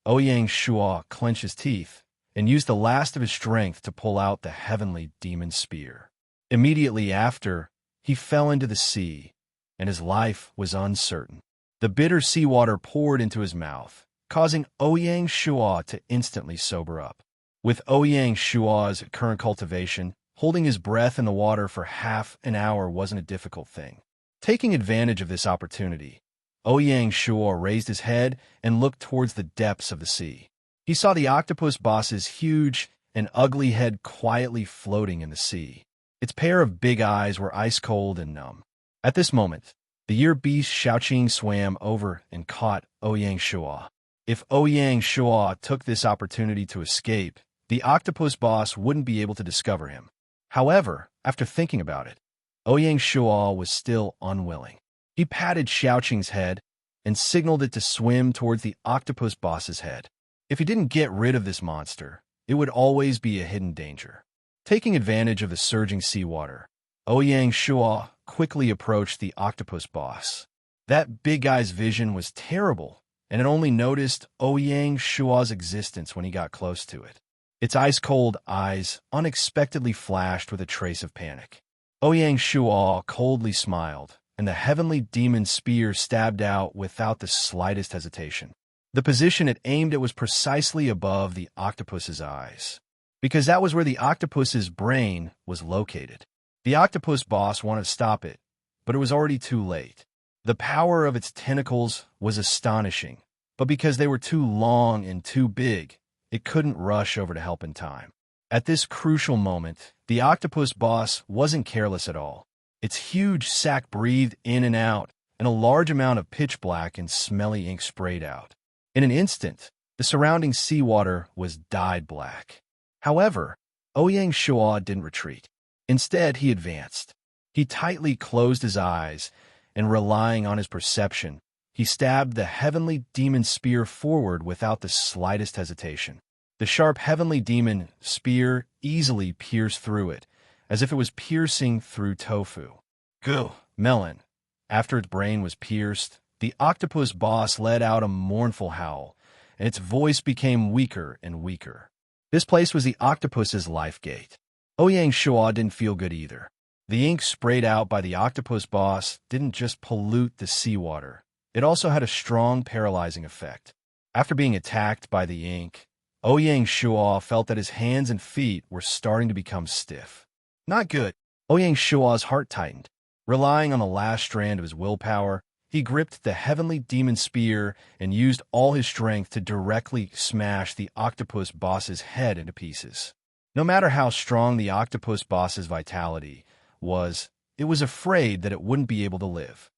Ouyang Shuo clenched his teeth and used the last of his strength to pull out the heavenly demon spear. Immediately after, he fell into the sea, and his life was uncertain. The bitter seawater poured into his mouth, causing Ouyang Shuo to instantly sober up. With Ouyang Shuo's current cultivation, holding his breath in the water for half an hour wasn't a difficult thing. Taking advantage of this opportunity, Ouyang Shuo raised his head and looked towards the depths of the sea. He saw the octopus boss's huge and ugly head quietly floating in the sea. Its pair of big eyes were ice-cold and numb. At this moment, the year beast Xiaoqing swam over and caught Ouyang Shuo. If Ouyang Shuo took this opportunity to escape, the octopus boss wouldn't be able to discover him. However, after thinking about it, Ouyang Shuo was still unwilling. He patted Xiaoqing's head and signaled it to swim towards the octopus boss's head. If he didn't get rid of this monster, it would always be a hidden danger. Taking advantage of the surging seawater, Ouyang Shuo quickly approached the octopus boss. That big guy's vision was terrible, and it only noticed Ouyang Shuo's existence when he got close to it. Its ice-cold eyes unexpectedly flashed with a trace of panic. Ouyang Shuo coldly smiled, and the heavenly demon spear stabbed out without the slightest hesitation. The position it aimed at was precisely above the octopus's eyes, because that was where the octopus's brain was located. The octopus boss wanted to stop it, but it was already too late. The power of its tentacles was astonishing, but because they were too long and too big, it couldn't rush over to help in time. At this crucial moment, the octopus boss wasn't careless at all. Its huge sac breathed in and out, and a large amount of pitch black and smelly ink sprayed out. In an instant, the surrounding seawater was dyed black. However, Ouyang Shuo didn't retreat. Instead, he advanced. He tightly closed his eyes, and relying on his perception, he stabbed the heavenly demon spear forward without the slightest hesitation. The sharp heavenly demon spear easily pierced through it, as if it was piercing through tofu. Goo, melon. After its brain was pierced, the octopus boss let out a mournful howl, and its voice became weaker and weaker. This place was the octopus's life gate. Ouyang Shuo didn't feel good either. The ink sprayed out by the octopus boss didn't just pollute the seawater. It also had a strong paralyzing effect. After being attacked by the ink, Ouyang Shuo felt that his hands and feet were starting to become stiff. Not good. Ouyang Shuo's heart tightened. Relying on the last strand of his willpower, he gripped the heavenly demon spear and used all his strength to directly smash the octopus boss's head into pieces. No matter how strong the octopus boss's vitality was, it was afraid that it wouldn't be able to live.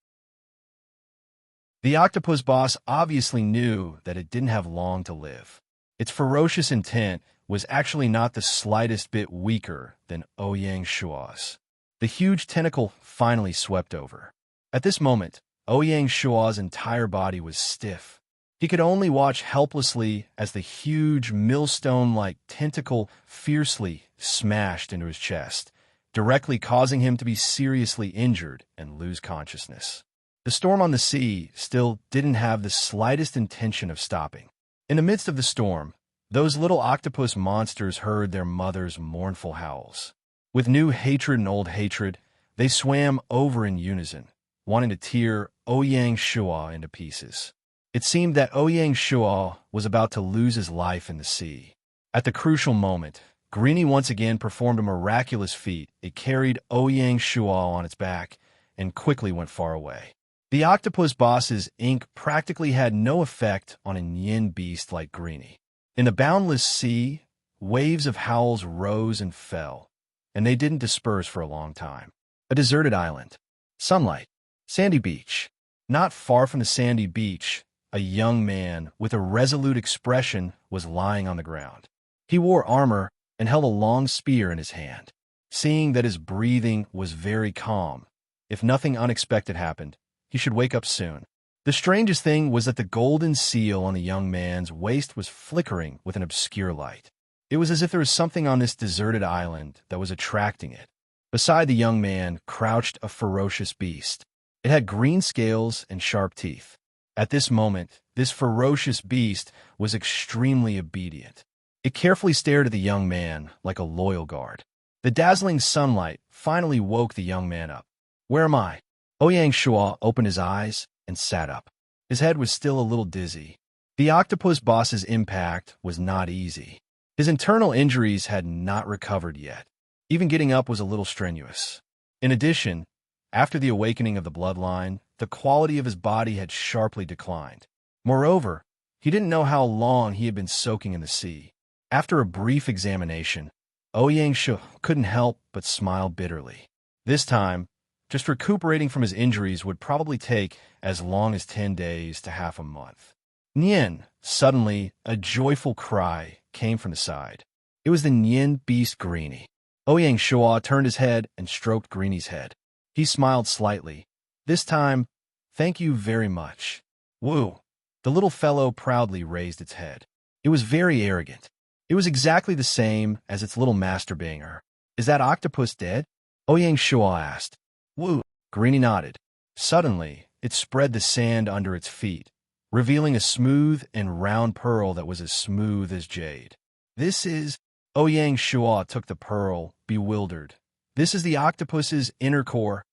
The octopus boss obviously knew that it didn't have long to live. Its ferocious intent was actually not the slightest bit weaker than Ouyang Shuo's. The huge tentacle finally swept over. At this moment, Ouyang Shuo's entire body was stiff. He could only watch helplessly as the huge millstone-like tentacle fiercely smashed into his chest, directly causing him to be seriously injured and lose consciousness. The storm on the sea still didn't have the slightest intention of stopping. In the midst of the storm, those little octopus monsters heard their mother's mournful howls. With new hatred and old hatred, they swam over in unison, wanting to tear Ouyang Shuo into pieces. It seemed that Ouyang Shuo was about to lose his life in the sea. At the crucial moment, Greenie once again performed a miraculous feat. It carried Ouyang Shuo on its back and quickly went far away. The octopus boss's ink practically had no effect on a yin beast like Greenie. In the boundless sea, waves of howls rose and fell, and they didn't disperse for a long time. A deserted island. Sunlight. Sandy beach. Not far from the sandy beach, a young man with a resolute expression was lying on the ground. He wore armor and held a long spear in his hand. Seeing that his breathing was very calm, if nothing unexpected happened, he should wake up soon. The strangest thing was that the golden seal on the young man's waist was flickering with an obscure light. It was as if there was something on this deserted island that was attracting it. Beside the young man crouched a ferocious beast. It had green scales and sharp teeth. At this moment, this ferocious beast was extremely obedient. It carefully stared at the young man like a loyal guard. The dazzling sunlight finally woke the young man up. "Where am I?" Ouyang Shuo opened his eyes and sat up. His head was still a little dizzy. The octopus boss's impact was not easy. His internal injuries had not recovered yet. Even getting up was a little strenuous. In addition, after the awakening of the bloodline, the quality of his body had sharply declined. Moreover, he didn't know how long he had been soaking in the sea. After a brief examination, Ouyang Shuo couldn't help but smile bitterly. This time, just recuperating from his injuries would probably take as long as 10 days to half a month. Nian! Suddenly, a joyful cry came from the side. It was the Nian beast Greenie. Ouyang Shuo turned his head and stroked Greenie's head. He smiled slightly. This time, "Thank you very much." "Woo!" The little fellow proudly raised its head. It was very arrogant. It was exactly the same as its little master banger. "Is that octopus dead?" Ouyang Shuo asked. "Woo!" Greenie nodded. Suddenly, it spread the sand under its feet, revealing a smooth and round pearl that was as smooth as jade. "This is—" Ouyang Shuo took the pearl, bewildered. "This is the octopus's inner core."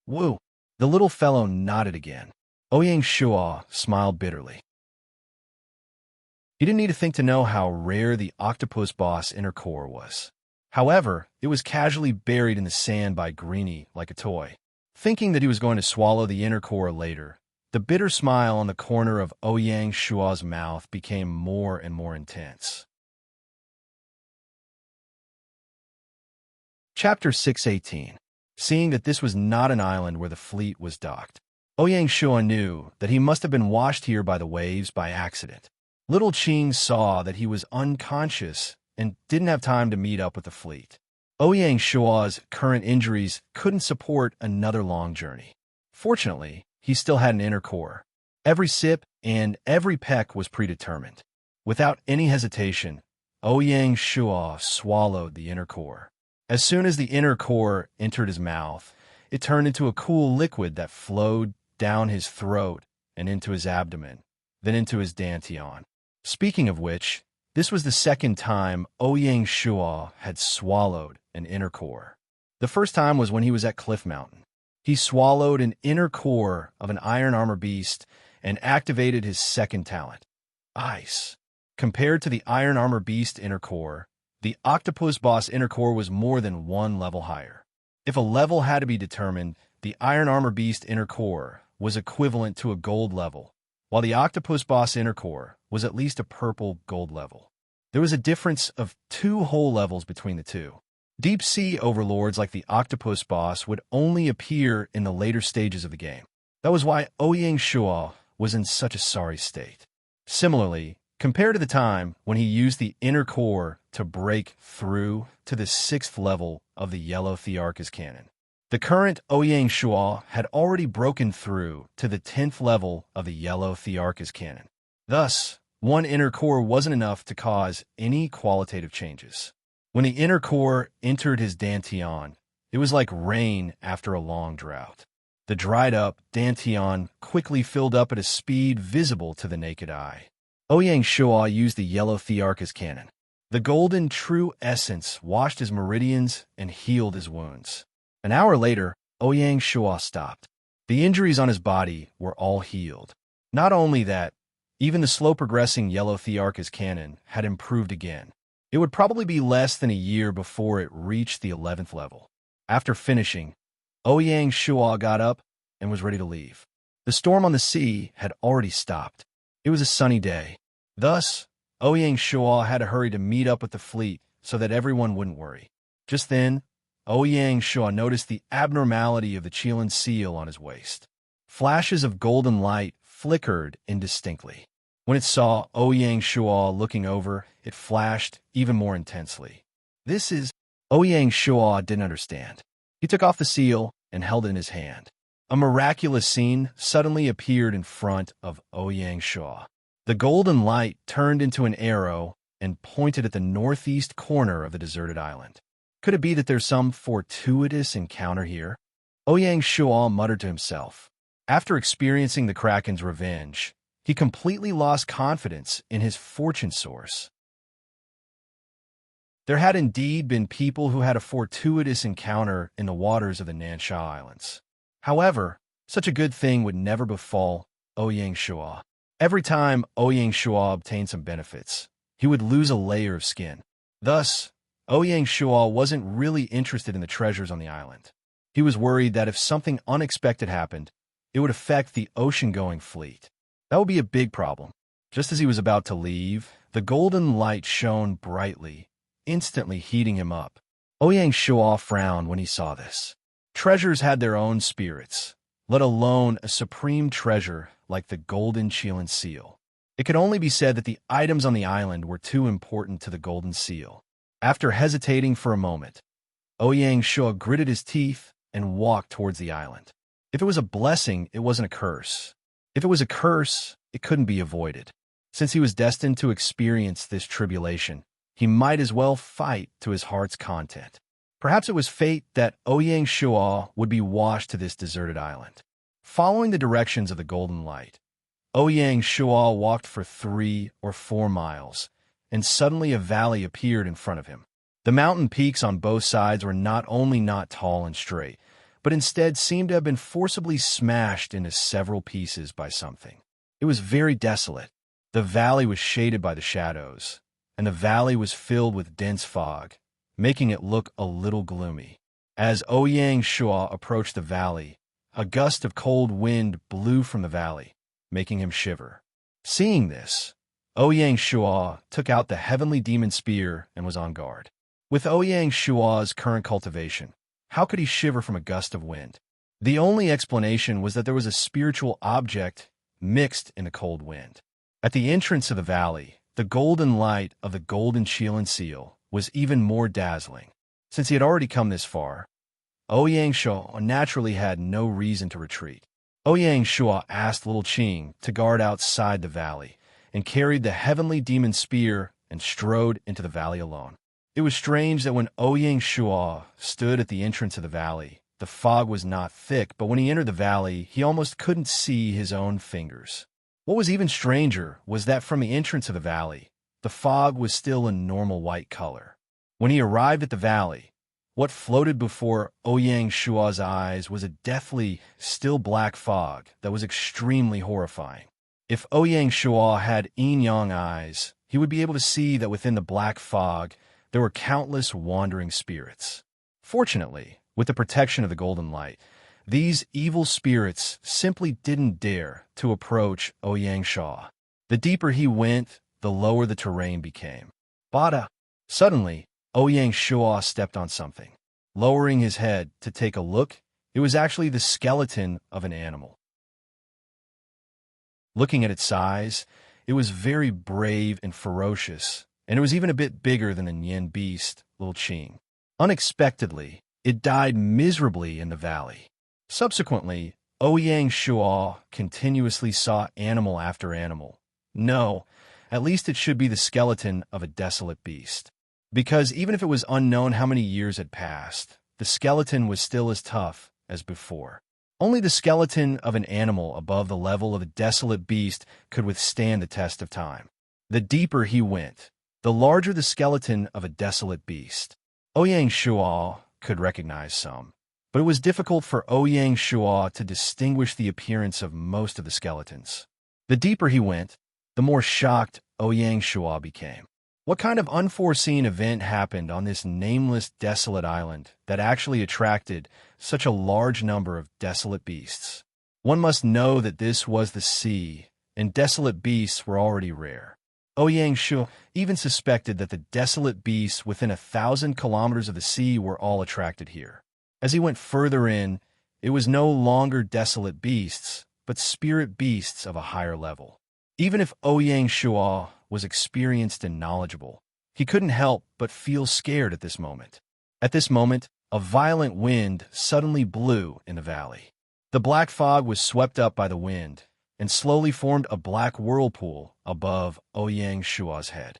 "Woo!" The little fellow nodded again. Ouyang Shuo smiled bitterly. He didn't need to think to know how rare the octopus boss inner core was. However, it was casually buried in the sand by Greenie like a toy. Thinking that he was going to swallow the inner core later, the bitter smile on the corner of Ouyang Shuo's mouth became more and more intense. Chapter 618. Seeing that this was not an island where the fleet was docked, Ouyang Shuo knew that he must have been washed here by the waves by accident. Little Qing saw that he was unconscious and didn't have time to meet up with the fleet. Ouyang Shuo's current injuries couldn't support another long journey. Fortunately, he still had an inner core. Every sip and every peck was predetermined. Without any hesitation, Ouyang Shuo swallowed the inner core. As soon as the inner core entered his mouth, it turned into a cool liquid that flowed down his throat and into his abdomen, then into his dantian. Speaking of which, this was the second time Ouyang Shuo had swallowed an inner core. The first time was when he was at Cliff Mountain. He swallowed an inner core of an iron armor beast and activated his second talent, ice. Compared to the iron armor beast inner core, the octopus boss inner core was more than one level higher. If a level had to be determined, the iron armor beast inner core was equivalent to a gold level, while the octopus boss inner core was at least a purple gold level. There was a difference of 2 whole levels between the two. Deep sea overlords like the octopus boss would only appear in the later stages of the game. That was why Ouyang Shuo was in such a sorry state. Similarly, compared to the time when he used the inner core to break through to the 6th level of the yellow Thearchus cannon, the current Ouyang Shuo had already broken through to the 10th level of the yellow Thearchus cannon. Thus, one inner core wasn't enough to cause any qualitative changes. When the inner core entered his dantian, it was like rain after a long drought. The dried-up dantian quickly filled up at a speed visible to the naked eye. Ouyang Shuo used the yellow Thearchus cannon. The golden true essence washed his meridians and healed his wounds. An hour later, Ouyang Shuo stopped. The injuries on his body were all healed. Not only that, even the slow-progressing yellow Thearchus cannon had improved again. It would probably be less than a year before it reached the 11th level. After finishing, Ouyang Shua got up and was ready to leave. The storm on the sea had already stopped. It was a sunny day. Thus, Ouyang Shua had to hurry to meet up with the fleet so that everyone wouldn't worry. Just then, Ouyang Shua noticed the abnormality of the Chilean seal on his waist. Flashes of golden light flickered indistinctly. When it saw Ouyang Shua looking over, it flashed even more intensely. Ouyang Shua didn't understand. He took off the seal and held it in his hand. A miraculous scene suddenly appeared in front of Ouyang Shua. The golden light turned into an arrow and pointed at the northeast corner of the deserted island. Could it be that there's some fortuitous encounter here? Ouyang Shua muttered to himself. After experiencing the Kraken's revenge, he completely lost confidence in his fortune source. There had indeed been people who had a fortuitous encounter in the waters of the Nansha Islands. However, such a good thing would never befall Ouyang Shua. Every time Ouyang Shua obtained some benefits, he would lose a layer of skin. Thus, Ouyang Shua wasn't really interested in the treasures on the island. He was worried that if something unexpected happened, it would affect the ocean-going fleet. That would be a big problem. Just as he was about to leave, the golden light shone brightly, instantly heating him up. Ouyang Shua frowned when he saw this. Treasures had their own spirits, let alone a supreme treasure like the golden Chilean seal. It could only be said that the items on the island were too important to the golden seal. After hesitating for a moment, Ouyang Shua gritted his teeth and walked towards the island. If it was a blessing, it wasn't a curse. If it was a curse, it couldn't be avoided. Since he was destined to experience this tribulation, he might as well fight to his heart's content. Perhaps it was fate that Ouyang Shua would be washed to this deserted island. Following the directions of the golden light, Ouyang Shua walked for 3 or 4 miles, and suddenly a valley appeared in front of him. The mountain peaks on both sides were not only not tall and straight, but instead seemed to have been forcibly smashed into several pieces by something. It was very desolate. The valley was shaded by the shadows, and the valley was filled with dense fog, making it look a little gloomy. As Ouyang Shua approached the valley, a gust of cold wind blew from the valley, making him shiver. Seeing this, Ouyang Shua took out the heavenly demon spear and was on guard. With Ouyang Shua's current cultivation, how could he shiver from a gust of wind? The only explanation was that there was a spiritual object mixed in the cold wind. At the entrance of the valley, the golden light of the golden Chilean seal was even more dazzling. Since he had already come this far, Ouyang Shua naturally had no reason to retreat. Ouyang Shua asked Little Qing to guard outside the valley and carried the heavenly demon spear and strode into the valley alone. It was strange that when Ouyang Shua stood at the entrance of the valley, the fog was not thick, but when he entered the valley, he almost couldn't see his own fingers. What was even stranger was that from the entrance of the valley, the fog was still a normal white color. When he arrived at the valley, what floated before Ouyang Shua's eyes was a deathly, still black fog that was extremely horrifying. If Ouyang Shua had yin-yang eyes, he would be able to see that within the black fog, there were countless wandering spirits. Fortunately, with the protection of the golden light, these evil spirits simply didn't dare to approach Ouyang Shua. The deeper he went, the lower the terrain became. Bada! Suddenly, Ouyang Shua stepped on something. Lowering his head to take a look, it was actually the skeleton of an animal. Looking at its size, it was very brave and ferocious, and it was even a bit bigger than the Nyen beast, Little Qing. Unexpectedly, it died miserably in the valley. Subsequently, Ouyang Shua continuously saw animal after animal. No, at least it should be the skeleton of a desolate beast. Because even if it was unknown how many years had passed, the skeleton was still as tough as before. Only the skeleton of an animal above the level of a desolate beast could withstand the test of time. The deeper he went, the larger the skeleton of a desolate beast. Ouyang Shua could recognize some, but it was difficult for Ouyang Shua to distinguish the appearance of most of the skeletons. The deeper he went, the more shocked Ouyang Shua became. What kind of unforeseen event happened on this nameless, desolate island that actually attracted such a large number of desolate beasts? One must know that this was the sea, and desolate beasts were already rare. Ouyang Shua even suspected that the desolate beasts within 1,000 kilometers of the sea were all attracted here. As he went further in, it was no longer desolate beasts, but spirit beasts of a higher level. Even if Ouyang Shua was experienced and knowledgeable, he couldn't help but feel scared at this moment. At this moment, a violent wind suddenly blew in the valley. The black fog was swept up by the wind and slowly formed a black whirlpool above Ouyang Shua's head.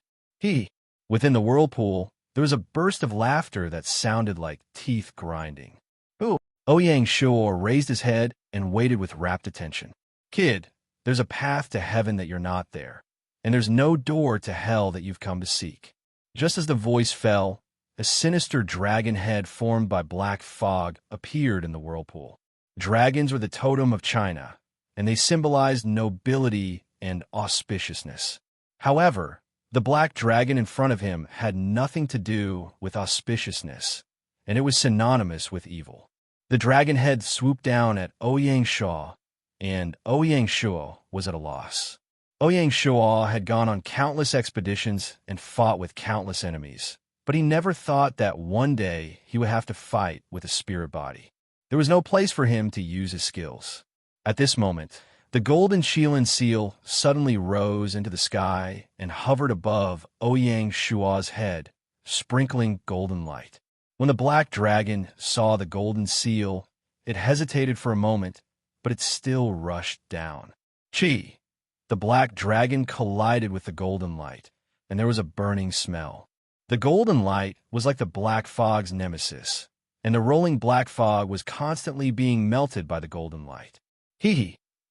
Within the whirlpool, there was a burst of laughter that sounded like teeth grinding. Ooh! Ouyang Shua raised his head and waited with rapt attention. Kid, there's a path to heaven that you're not there, and there's no door to hell that you've come to seek. Just as the voice fell, a sinister dragon head formed by black fog appeared in the whirlpool. Dragons were the totem of China, and they symbolized nobility and auspiciousness. However, the black dragon in front of him had nothing to do with auspiciousness, and it was synonymous with evil. The dragon head swooped down at Ouyang Shua, and Ouyang Shua was at a loss. Ouyang Shua had gone on countless expeditions and fought with countless enemies, but he never thought that one day he would have to fight with a spirit body. There was no place for him to use his skills. At this moment, the golden Shilin seal suddenly rose into the sky and hovered above Ouyang Shua's head, sprinkling golden light. When the black dragon saw the golden seal, it hesitated for a moment, but it still rushed down. Chi! The black dragon collided with the golden light, and there was a burning smell. The golden light was like the black fog's nemesis, and the rolling black fog was constantly being melted by the golden light.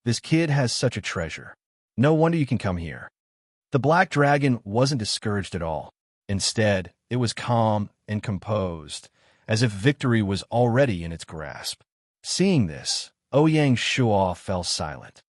This kid has such a treasure. No wonder you can come here. The black dragon wasn't discouraged at all. Instead, it was calm and composed, as if victory was already in its grasp. Seeing this, Ouyang Shua fell silent.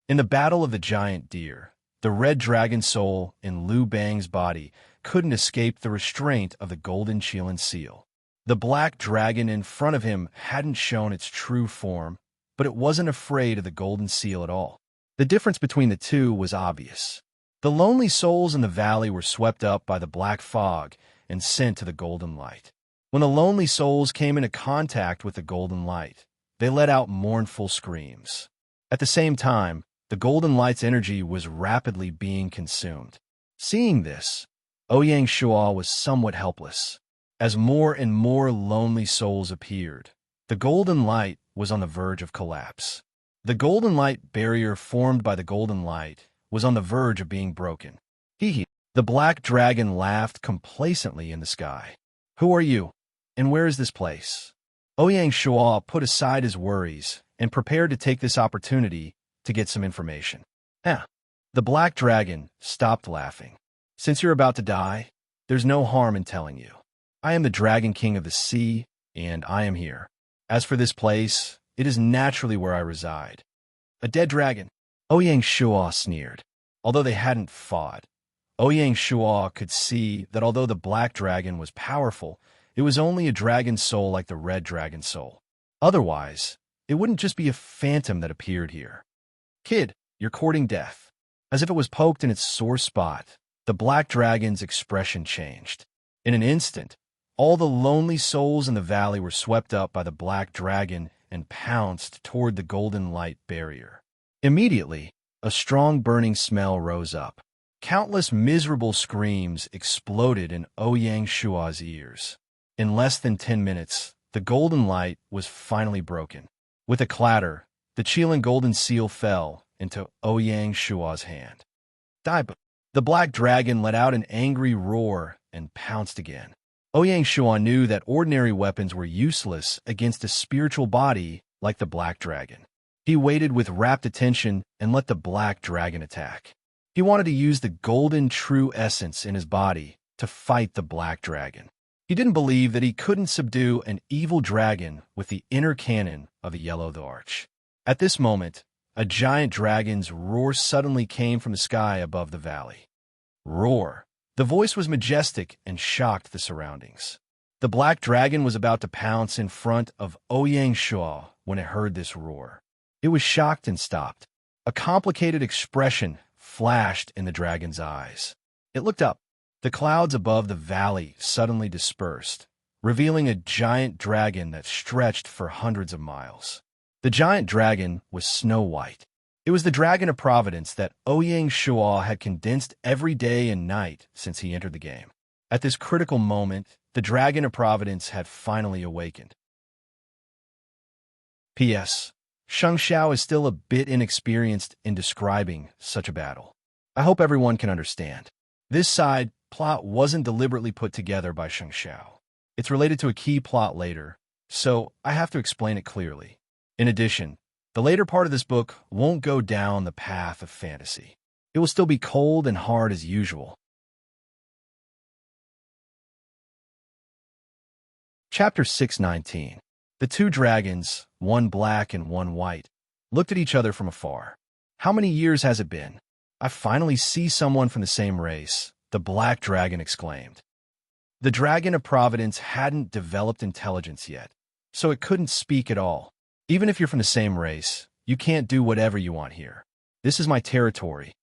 In the battle of the giant deer, the red dragon soul in Liu Bang's body couldn't escape the restraint of the golden Qilin seal. The black dragon in front of him hadn't shown its true form, but it wasn't afraid of the golden seal at all. The difference between the two was obvious. The lonely souls in the valley were swept up by the black fog and sent to the golden light. When the lonely souls came into contact with the golden light, they let out mournful screams. At the same time, the golden light's energy was rapidly being consumed. Seeing this, Ouyang Shua was somewhat helpless. As more and more lonely souls appeared, the golden light was on the verge of collapse. The golden light barrier formed by the golden light was on the verge of being broken. The black dragon laughed complacently in the sky. Who are you, and where is this place? Ouyang Shua put aside his worries and prepared to take this opportunity to get some information. The black dragon stopped laughing. Since you're about to die, there's no harm in telling you. I am the Dragon King of the Sea, and I am here. As for this place, it is naturally where I reside. A dead dragon. Ouyang Shua sneered. Although they hadn't fought, Ouyang Shua could see that although the black dragon was powerful, it was only a dragon soul like the red dragon soul. Otherwise, it wouldn't just be a phantom that appeared here. Kid, you're courting death. As if it was poked in its sore spot, the black dragon's expression changed. In an instant, all the lonely souls in the valley were swept up by the black dragon and pounced toward the golden light barrier. Immediately, a strong burning smell rose up. Countless miserable screams exploded in Ouyang Shua's ears. In less than 10 minutes, the golden light was finally broken. With a clatter, the Qilin golden seal fell into Ouyang Shua's hand. The black dragon let out an angry roar and pounced again. Ouyang Shua knew that ordinary weapons were useless against a spiritual body like the black dragon. He waited with rapt attention and let the black dragon attack. He wanted to use the golden true essence in his body to fight the black dragon. He didn't believe that he couldn't subdue an evil dragon with the inner cannon of a yellow arch. At this moment, a giant dragon's roar suddenly came from the sky above the valley. Roar! The voice was majestic and shocked the surroundings. The black dragon was about to pounce in front of Ouyang Shuo when it heard this roar. It was shocked and stopped. A complicated expression flashed in the dragon's eyes. It looked up. The clouds above the valley suddenly dispersed, revealing a giant dragon that stretched for hundreds of miles. The giant dragon was snow white. It was the dragon of Providence that Ouyang Shuo had condensed every day and night since he entered the game. At this critical moment, the dragon of Providence had finally awakened. P.S. Sheng Xiao is still a bit inexperienced in describing such a battle. I hope everyone can understand. This side plot wasn't deliberately put together by Sheng Xiao. It's related to a key plot later, so I have to explain it clearly. In addition, the later part of this book won't go down the path of fantasy. It will still be cold and hard as usual. Chapter 619. The two dragons, one black and one white, looked at each other from afar. How many years has it been? I finally see someone from the same race, the black dragon exclaimed. The dragon of Providence hadn't developed intelligence yet, so it couldn't speak at all. Even if you're from the same race, you can't do whatever you want here. This is my territory.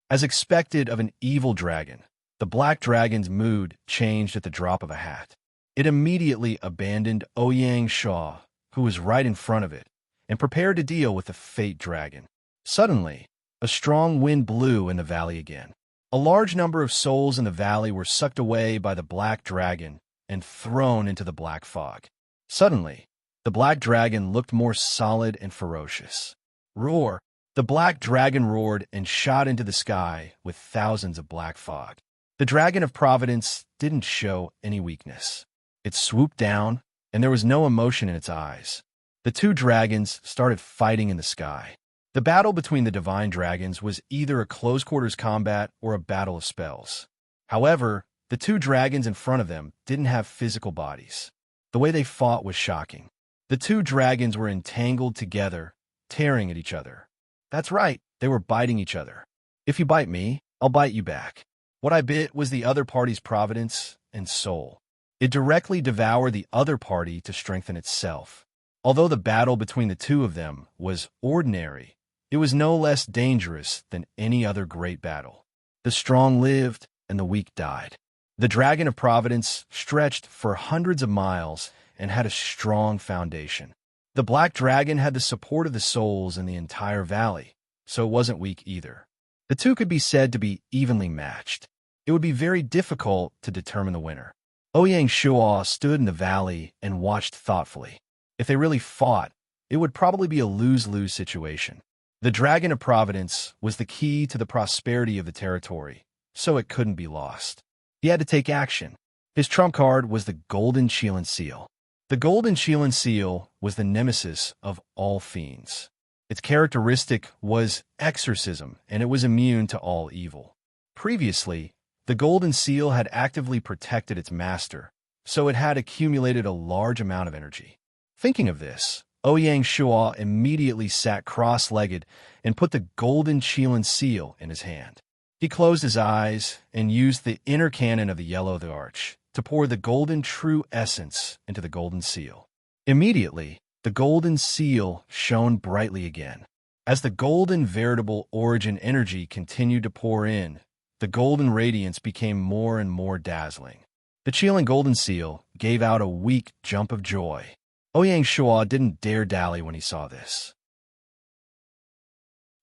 As expected of an evil dragon, the black dragon's mood changed at the drop of a hat. It immediately abandoned Ouyang Shuo, who was right in front of it, and prepared to deal with the fate dragon. Suddenly, a strong wind blew in the valley again. A large number of souls in the valley were sucked away by the black dragon and thrown into the black fog. Suddenly, the black dragon looked more solid and ferocious. Roar! The black dragon roared and shot into the sky with thousands of black fog. The dragon of Providence didn't show any weakness. It swooped down, and there was no emotion in its eyes. The two dragons started fighting in the sky. The battle between the divine dragons was either a close-quarters combat or a battle of spells. However, the two dragons in front of them didn't have physical bodies. The way they fought was shocking. The two dragons were entangled together, tearing at each other. That's right, they were biting each other. If you bite me, I'll bite you back. What I bit was the other party's providence and soul. It directly devoured the other party to strengthen itself. Although the battle between the two of them was ordinary, it was no less dangerous than any other great battle. The strong lived and the weak died. The dragon of Providence stretched for hundreds of miles and had a strong foundation. The black dragon had the support of the souls in the entire valley, so it wasn't weak either. The two could be said to be evenly matched. It would be very difficult to determine the winner. Ouyang Shuo stood in the valley and watched thoughtfully. If they really fought, it would probably be a lose-lose situation. The dragon of Providence was the key to the prosperity of the territory, so it couldn't be lost. He had to take action. His trump card was the golden Qilin seal. The golden Qilin seal was the nemesis of all fiends. Its characteristic was exorcism, and it was immune to all evil. Previously, the golden seal had actively protected its master, so it had accumulated a large amount of energy. Thinking of this, Ouyang Shuo immediately sat cross-legged and put the golden Qilin seal in his hand. He closed his eyes and used the inner cannon of the Yellow of the Arch to pour the golden true essence into the golden seal. Immediately, the golden seal shone brightly again. As the golden veritable origin energy continued to pour in, the golden radiance became more and more dazzling. The Qilin golden seal gave out a weak jump of joy. Ouyang Shuo didn't dare dally when he saw this.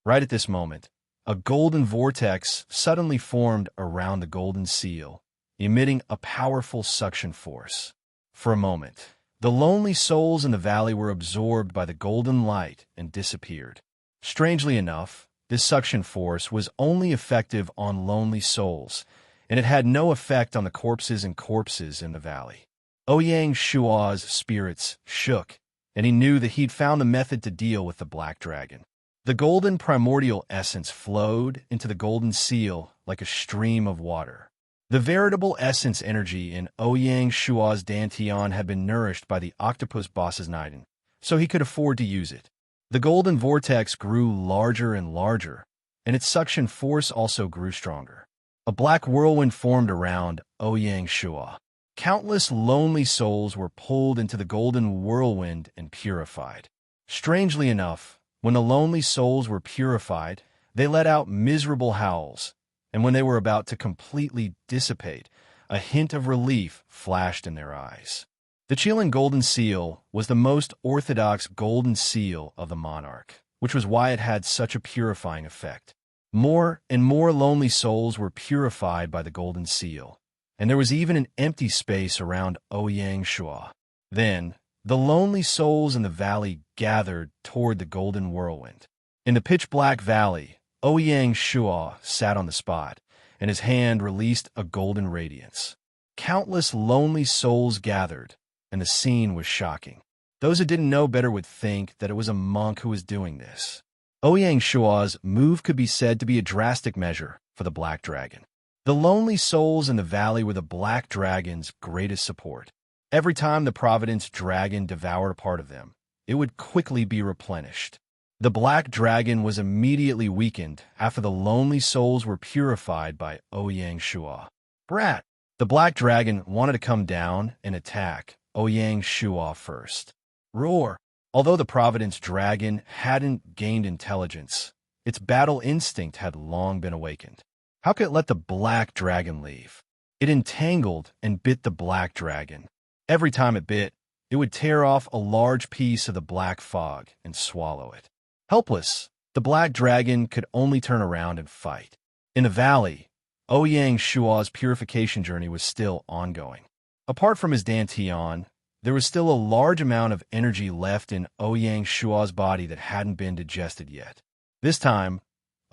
Right at this moment, a golden vortex suddenly formed around the golden seal, emitting a powerful suction force. For a moment, the lonely souls in the valley were absorbed by the golden light and disappeared. Strangely enough, this suction force was only effective on lonely souls, and it had no effect on the corpses in the valley. Ouyang Shuo's spirits shook, and he knew that he'd found the method to deal with the black dragon. The golden primordial essence flowed into the golden seal like a stream of water. The veritable essence energy in Ouyang Shuo's dantian had been nourished by the octopus boss's Niden, so he could afford to use it. The golden vortex grew larger and larger, and its suction force also grew stronger. A black whirlwind formed around Ouyang Shua. Countless lonely souls were pulled into the golden whirlwind and purified. Strangely enough, when the lonely souls were purified, they let out miserable howls, and when they were about to completely dissipate, a hint of relief flashed in their eyes. The Chilean golden seal was the most orthodox golden seal of the monarch, which was why it had such a purifying effect. More and more lonely souls were purified by the golden seal, and there was even an empty space around Ouyang Shua. Then, the lonely souls in the valley gathered toward the golden whirlwind. In the pitch-black valley, Ouyang Shua sat on the spot, and his hand released a golden radiance. Countless lonely souls gathered, and the scene was shocking. Those who didn't know better would think that it was a monk who was doing this. Ouyang Shua's move could be said to be a drastic measure for the Black Dragon. The lonely souls in the valley were the Black Dragon's greatest support. Every time the Providence Dragon devoured a part of them, it would quickly be replenished. The Black Dragon was immediately weakened after the lonely souls were purified by Ouyang Shua. Brat! The Black Dragon wanted to come down and attack Ouyang Shua first. Roar! Although the Providence Dragon hadn't gained intelligence, its battle instinct had long been awakened. How could it let the Black Dragon leave? It entangled and bit the Black Dragon. Every time it bit, it would tear off a large piece of the black fog and swallow it. Helpless, the Black Dragon could only turn around and fight. In the valley, Ouyang Shua's purification journey was still ongoing. Apart from his dantian, there was still a large amount of energy left in Ouyang Shua's body that hadn't been digested yet. This time,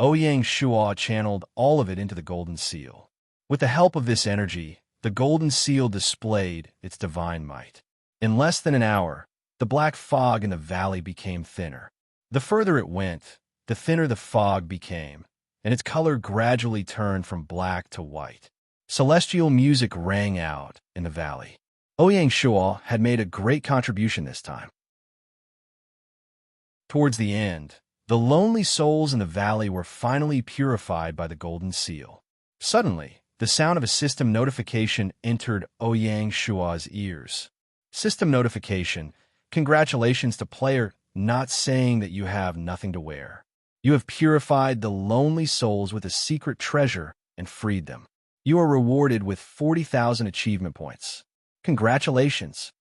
Ouyang Shua channeled all of it into the golden seal. With the help of this energy, the golden seal displayed its divine might. In less than an hour, the black fog in the valley became thinner. The further it went, the thinner the fog became, and its color gradually turned from black to white. Celestial music rang out in the valley. Ouyang Shua had made a great contribution this time. Towards the end, the lonely souls in the valley were finally purified by the golden seal. Suddenly, the sound of a system notification entered Ouyang Shua's ears. System notification: congratulations to player, not saying that you have nothing to wear. You have purified the lonely souls with a secret treasure and freed them. You are rewarded with 40,000 achievement points. Congratulations.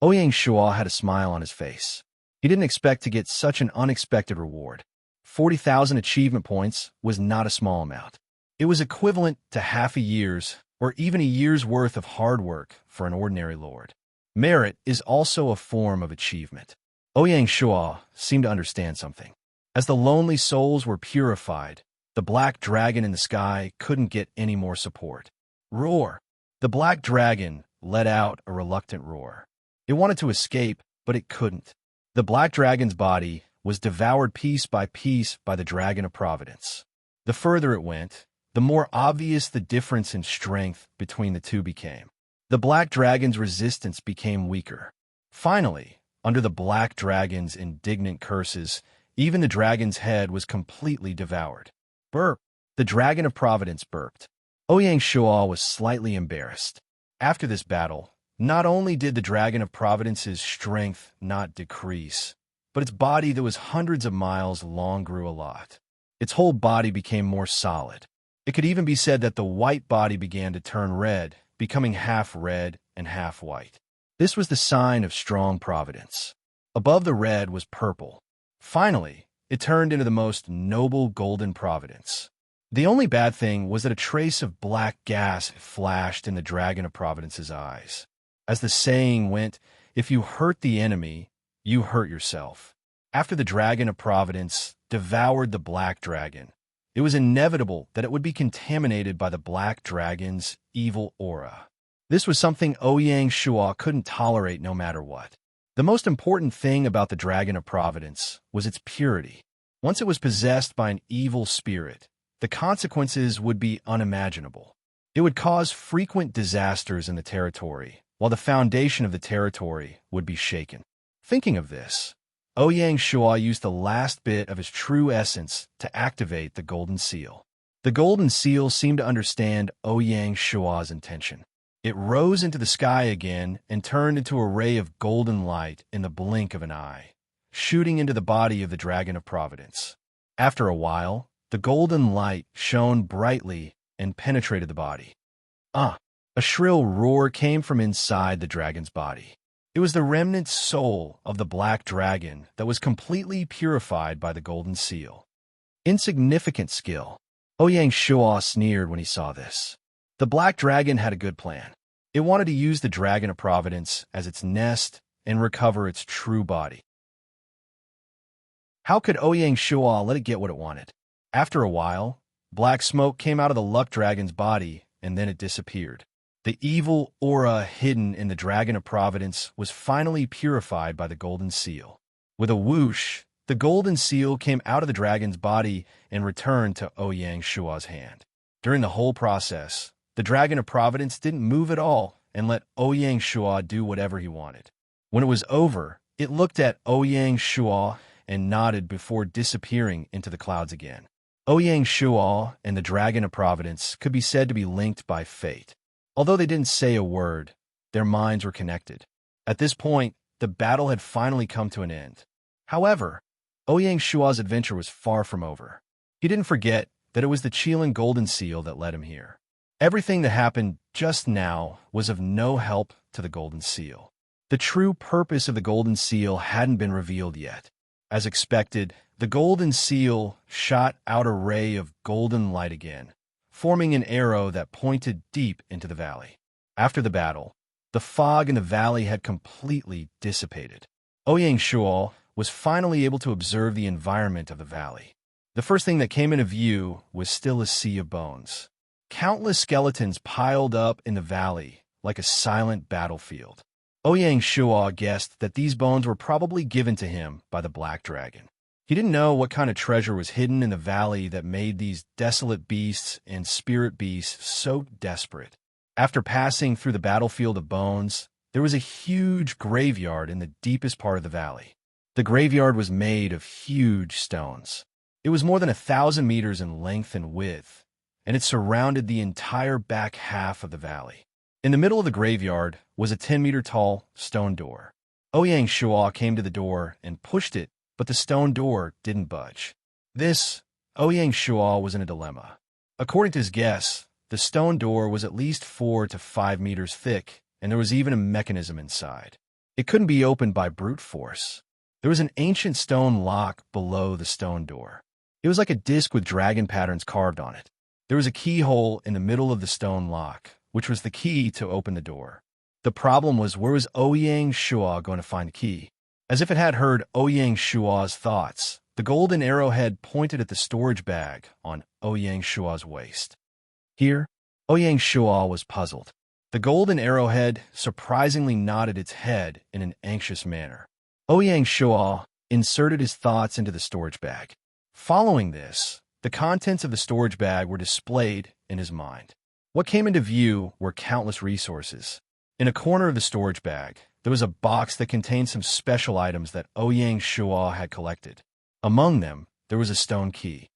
Ouyang Shua had a smile on his face. He didn't expect to get such an unexpected reward. 40,000 achievement points was not a small amount. It was equivalent to half a year's or even a year's worth of hard work for an ordinary lord. Merit is also a form of achievement. Ouyang Shua seemed to understand something. As the lonely souls were purified, the Black Dragon in the sky couldn't get any more support. Roar! The Black Dragon let out a reluctant roar. It wanted to escape, but it couldn't. The Black Dragon's body was devoured piece by piece by the Dragon of Providence. The further it went, the more obvious the difference in strength between the two became. The Black Dragon's resistance became weaker. Finally, under the Black Dragon's indignant curses, even the dragon's head was completely devoured. Burp! The Dragon of Providence burped. Ouyang Shua was slightly embarrassed. After this battle, not only did the Dragon of Providence's strength not decrease, but its body that was hundreds of miles long grew a lot. Its whole body became more solid. It could even be said that the white body began to turn red, becoming half red and half white. This was the sign of strong providence. Above the red was purple. Finally, it turned into the most noble golden providence. The only bad thing was that a trace of black gas flashed in the Dragon of Providence's eyes. As the saying went, if you hurt the enemy, you hurt yourself. After the Dragon of Providence devoured the Black Dragon, it was inevitable that it would be contaminated by the Black Dragon's evil aura. This was something Ouyang Shua couldn't tolerate no matter what. The most important thing about the Dragon of Providence was its purity. Once it was possessed by an evil spirit, the consequences would be unimaginable. It would cause frequent disasters in the territory, while the foundation of the territory would be shaken. Thinking of this, Ouyang Shua used the last bit of his true essence to activate the golden seal. The golden seal seemed to understand Ouyang Shua's intention. It rose into the sky again and turned into a ray of golden light in the blink of an eye, shooting into the body of the Dragon of Providence. After a while, the golden light shone brightly and penetrated the body. A shrill roar came from inside the dragon's body. It was the remnant soul of the black dragon that was completely purified by the golden seal. Insignificant skill. Ouyang Shua sneered when he saw this. The black dragon had a good plan. It wanted to use the Dragon of Providence as its nest and recover its true body. How could Ouyang Shua let it get what it wanted? After a while, black smoke came out of the luck dragon's body, and then it disappeared. The evil aura hidden in the Dragon of Providence was finally purified by the golden seal. With a whoosh, the golden seal came out of the dragon's body and returned to Ouyang Shua's hand. During the whole process, the Dragon of Providence didn't move at all and let Ouyang Shua do whatever he wanted. When it was over, it looked at Ouyang Shua and nodded before disappearing into the clouds again. Ouyang Shua and the Dragon of Providence could be said to be linked by fate. Although they didn't say a word, their minds were connected. At this point, the battle had finally come to an end. However, Ouyang Shua's adventure was far from over. He didn't forget that it was the Qilin golden seal that led him here. Everything that happened just now was of no help to the golden seal. The true purpose of the golden seal hadn't been revealed yet. As expected, the golden seal shot out a ray of golden light again, forming an arrow that pointed deep into the valley. After the battle, the fog in the valley had completely dissipated. Ouyang Shua was finally able to observe the environment of the valley. The first thing that came into view was still a sea of bones. Countless skeletons piled up in the valley like a silent battlefield. Ouyang Shua guessed that these bones were probably given to him by the black dragon. He didn't know what kind of treasure was hidden in the valley that made these desolate beasts and spirit beasts so desperate. After passing through the battlefield of bones, there was a huge graveyard in the deepest part of the valley. The graveyard was made of huge stones. It was more than 1,000 meters in length and width, and it surrounded the entire back half of the valley. In the middle of the graveyard was a 10-meter-tall stone door. Ouyang Shua came to the door and pushed it, but the stone door didn't budge. Ouyang Shua was in a dilemma. According to his guess, the stone door was at least 4 to 5 meters thick, and there was even a mechanism inside. It couldn't be opened by brute force. There was an ancient stone lock below the stone door. It was like a disc with dragon patterns carved on it. There was a keyhole in the middle of the stone lock, which was the key to open the door. The problem was, where was Ouyang Shua going to find the key? As if it had heard Ouyang Shua's thoughts, the golden arrowhead pointed at the storage bag on Ouyang Shua's waist. Here, Ouyang Shua was puzzled. The golden arrowhead surprisingly nodded its head in an anxious manner. Ouyang Shua inserted his thoughts into the storage bag. Following this, the contents of the storage bag were displayed in his mind. What came into view were countless resources. In a corner of the storage bag, there was a box that contained some special items that Ouyang Shua had collected. Among them, there was a stone key.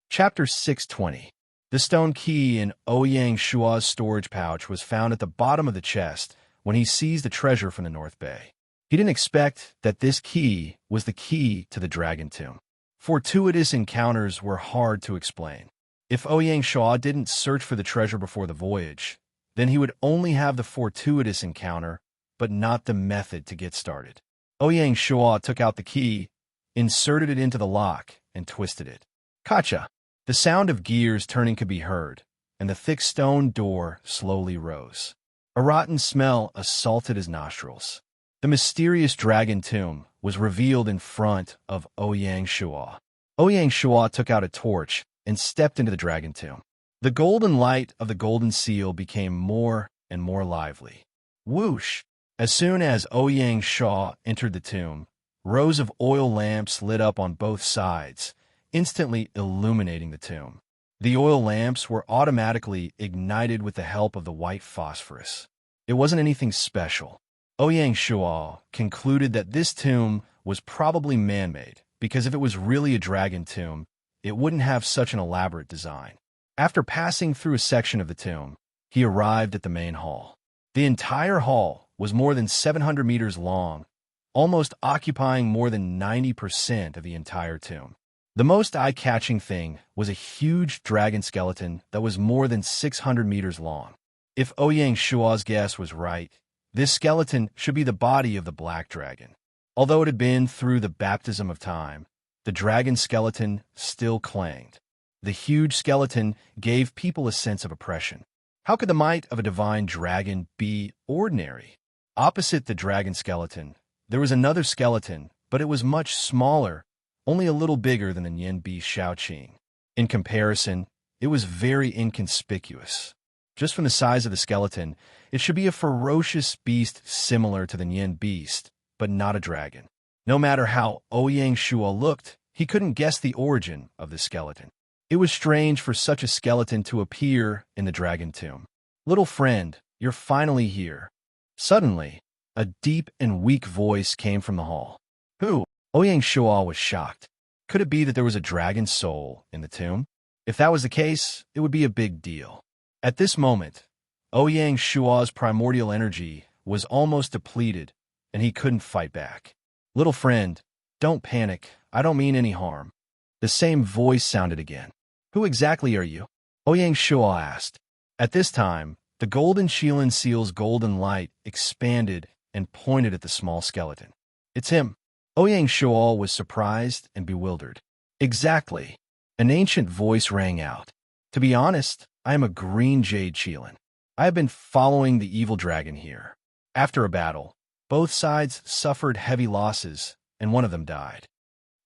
Chapter 620. The stone key in Ouyang Shua's storage pouch was found at the bottom of the chest when he seized the treasure from the North Bay. He didn't expect that this key was the key to the Dragon Tomb. Fortuitous encounters were hard to explain. If Ouyang Shua didn't search for the treasure before the voyage, then he would only have the fortuitous encounter, but not the method to get started. Ouyang Shua took out the key, inserted it into the lock, and twisted it. Kacha! The sound of gears turning could be heard, and the thick stone door slowly rose. A rotten smell assaulted his nostrils. The mysterious Dragon Tomb was revealed in front of Ouyang Shua. Ouyang Shua took out a torch and stepped into the Dragon Tomb. The golden light of the golden seal became more and more lively. Whoosh! As soon as Ouyang Shua entered the tomb, rows of oil lamps lit up on both sides, instantly illuminating the tomb. The oil lamps were automatically ignited with the help of the white phosphorus. It wasn't anything special. Ouyang Shuo concluded that this tomb was probably man-made, because if it was really a dragon tomb, it wouldn't have such an elaborate design. After passing through a section of the tomb, he arrived at the main hall. The entire hall was more than 700 meters long, almost occupying more than 90% of the entire tomb. The most eye-catching thing was a huge dragon skeleton that was more than 600 meters long. If Ouyang Shuo's guess was right, this skeleton should be the body of the black dragon. Although it had been through the baptism of time, the dragon skeleton still clanged. The huge skeleton gave people a sense of oppression. How could the might of a divine dragon be ordinary? Opposite the dragon skeleton, there was another skeleton, but it was much smaller, only a little bigger than the Nianbi Shaoqing. In comparison, it was very inconspicuous. Just from the size of the skeleton, it should be a ferocious beast similar to the Nian beast, but not a dragon. No matter how Ouyang Shuo looked, he couldn't guess the origin of the skeleton. It was strange for such a skeleton to appear in the dragon tomb. "Little friend, you're finally here." Suddenly, a deep and weak voice came from the hall. "Who?" Ouyang Shuo was shocked. Could it be that there was a dragon soul in the tomb? If that was the case, it would be a big deal. At this moment, Ouyang Shuo's primordial energy was almost depleted, and he couldn't fight back. "Little friend, don't panic. I don't mean any harm." The same voice sounded again. "Who exactly are you?" Ouyang Shuo asked. At this time, the golden Shilin seal's golden light expanded and pointed at the small skeleton. "It's him." Ouyang Shuo was surprised and bewildered. "Exactly." An ancient voice rang out. "To be honest, I am a green jade Shilin. I have been following the evil dragon here. After a battle, both sides suffered heavy losses, and one of them died."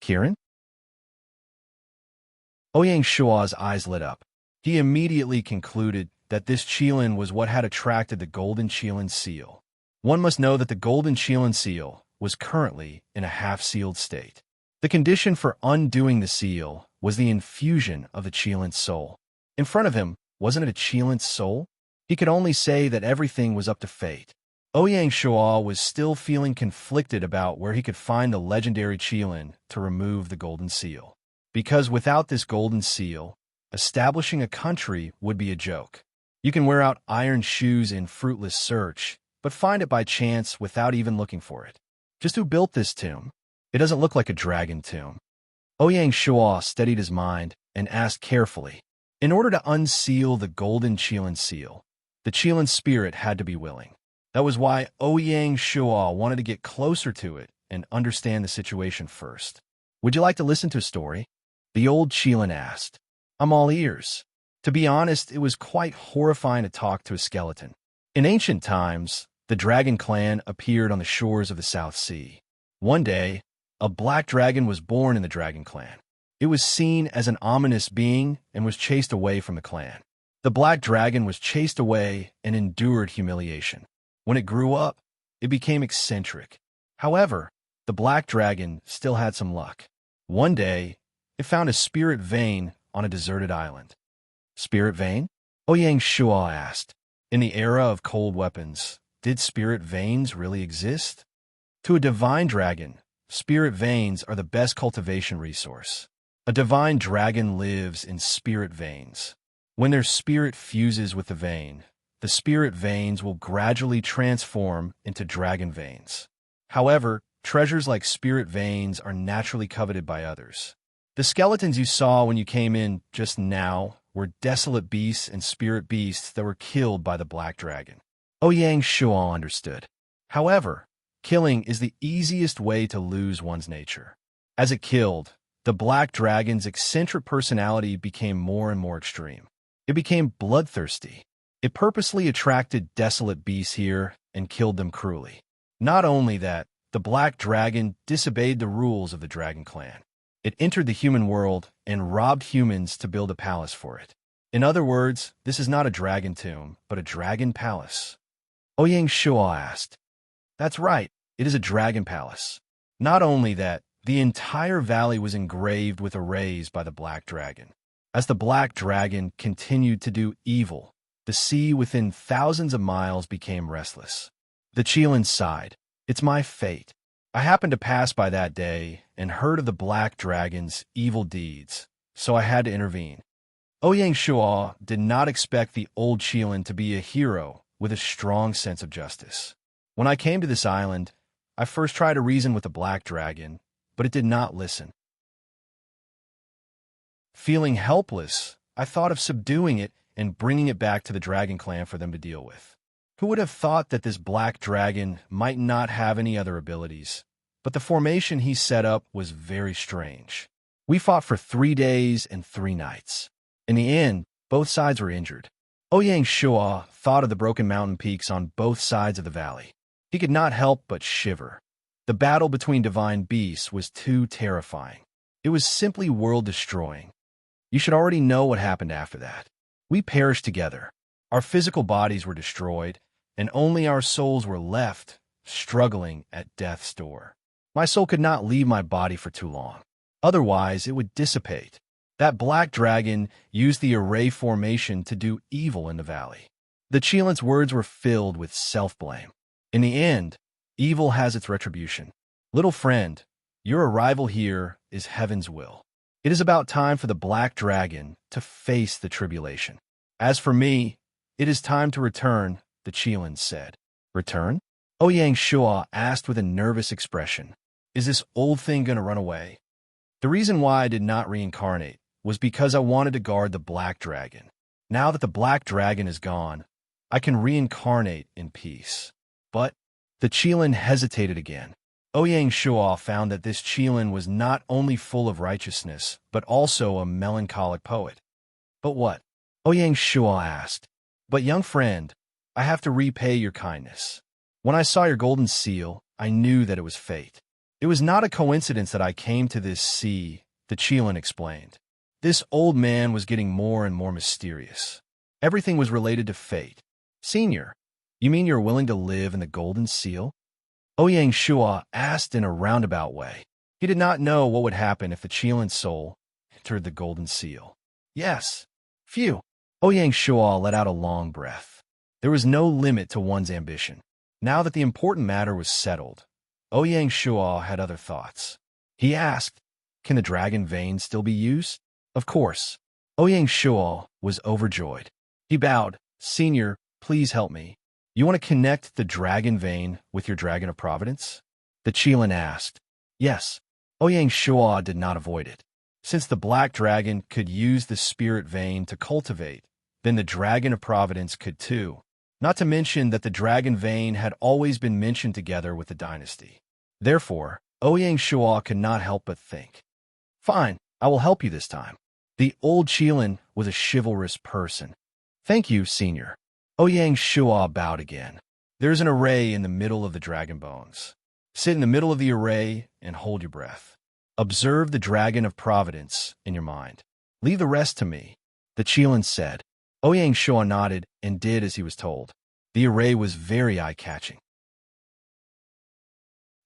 "Kirin?" Ouyang Shuo's eyes lit up. He immediately concluded that this Qilin was what had attracted the golden Qilin seal. One must know that the golden Qilin seal was currently in a half-sealed state. The condition for undoing the seal was the infusion of the Qilin's soul. In front of him, wasn't it a Qilin's soul? He could only say that everything was up to fate. Ouyang Shuo was still feeling conflicted about where he could find the legendary Qilin to remove the golden seal. Because without this golden seal, establishing a country would be a joke. You can wear out iron shoes in fruitless search, but find it by chance without even looking for it. Just who built this tomb? It doesn't look like a dragon tomb. Ouyang Shuo steadied his mind and asked carefully. In order to unseal the golden Qilin seal, the Qilin spirit had to be willing. That was why Ouyang Shuo wanted to get closer to it and understand the situation first. "Would you like to listen to a story?" The old Qilin asked. "I'm all ears." To be honest, it was quite horrifying to talk to a skeleton. In ancient times, the dragon clan appeared on the shores of the South Sea. One day, a black dragon was born in the dragon clan. It was seen as an ominous being and was chased away from the clan. The black dragon was chased away and endured humiliation. When it grew up, it became eccentric. However, the black dragon still had some luck. One day, it found a spirit vein on a deserted island. "Spirit vein?" Ouyang Shuo asked. In the era of cold weapons, did spirit veins really exist? To a divine dragon, spirit veins are the best cultivation resource. A divine dragon lives in spirit veins. When their spirit fuses with the vein, the spirit veins will gradually transform into dragon veins. However, treasures like spirit veins are naturally coveted by others. The skeletons you saw when you came in just now were desolate beasts and spirit beasts that were killed by the black dragon. Ouyang Shuo understood. However, killing is the easiest way to lose one's nature. As it killed, the black dragon's eccentric personality became more and more extreme. It became bloodthirsty. It purposely attracted desolate beasts here and killed them cruelly. Not only that, the black dragon disobeyed the rules of the dragon clan. It entered the human world and robbed humans to build a palace for it. In other words, this is not a dragon tomb, but a dragon palace. Ouyang Shuo asked. That's right, it is a dragon palace. Not only that, the entire valley was engraved with arrays by the black dragon. As the black dragon continued to do evil, the The sea within thousands of miles became restless. The Chelan sighed. It's my fate. I happened to pass by that day and heard of the Black Dragon's evil deeds, so I had to intervene. Ouyang Shuo did not expect the old Chelan to be a hero with a strong sense of justice. When I came to this island, I first tried to reason with the Black Dragon, but it did not listen. Feeling helpless, I thought of subduing it and bringing it back to the Dragon Clan for them to deal with. Who would have thought that this Black Dragon might not have any other abilities? But the formation he set up was very strange. We fought for 3 days and 3 nights. In the end, both sides were injured. Ouyang Shuo thought of the broken mountain peaks on both sides of the valley. He could not help but shiver. The battle between divine beasts was too terrifying. It was simply world-destroying. You should already know what happened after that. We perished together. Our physical bodies were destroyed, and only our souls were left, struggling at death's door. My soul could not leave my body for too long. Otherwise, it would dissipate. That Black Dragon used the array formation to do evil in the valley. The Chelan's words were filled with self-blame. In the end, evil has its retribution. Little friend, your arrival here is heaven's will. It is about time for the Black Dragon to face the tribulation. As for me, it is time to return, the Chelan said. Return? Ouyang Shuo asked with a nervous expression. Is this old thing going to run away? The reason why I did not reincarnate was because I wanted to guard the Black Dragon. Now that the Black Dragon is gone, I can reincarnate in peace. But the Chelan hesitated again. Ouyang Shuo found that this Chelan was not only full of righteousness, but also a melancholic poet. But what? Ouyang Shuo asked. But young friend, I have to repay your kindness. When I saw your golden seal, I knew that it was fate. It was not a coincidence that I came to this sea, the Chelan explained. This old man was getting more and more mysterious. Everything was related to fate. Senior, you mean you're willing to live in the golden seal? Ouyang Shuo asked in a roundabout way. He did not know what would happen if the Chelan's soul entered the golden seal. Yes. Phew. Ouyang Shuo let out a long breath. There was no limit to one's ambition. Now that the important matter was settled, Ouyang Shuo had other thoughts. He asked, can the dragon vein still be used? Of course. Ouyang Shuo was overjoyed. He bowed. Senior, please help me. You want to connect the dragon vein with your dragon of providence? The Chelan asked. Yes. Ouyang Shuo did not avoid it. Since the Black Dragon could use the spirit vein to cultivate, then the dragon of providence could too. Not to mention that the dragon vein had always been mentioned together with the dynasty. Therefore, Ouyang Shuo could not help but think. Fine, I will help you this time. The old Chelan was a chivalrous person. Thank you, senior. Ouyang Shuo bowed again. There is an array in the middle of the dragon bones. Sit in the middle of the array and hold your breath. Observe the dragon of providence in your mind. Leave the rest to me, the Chelan said. Ouyang Shuo nodded and did as he was told. The array was very eye-catching.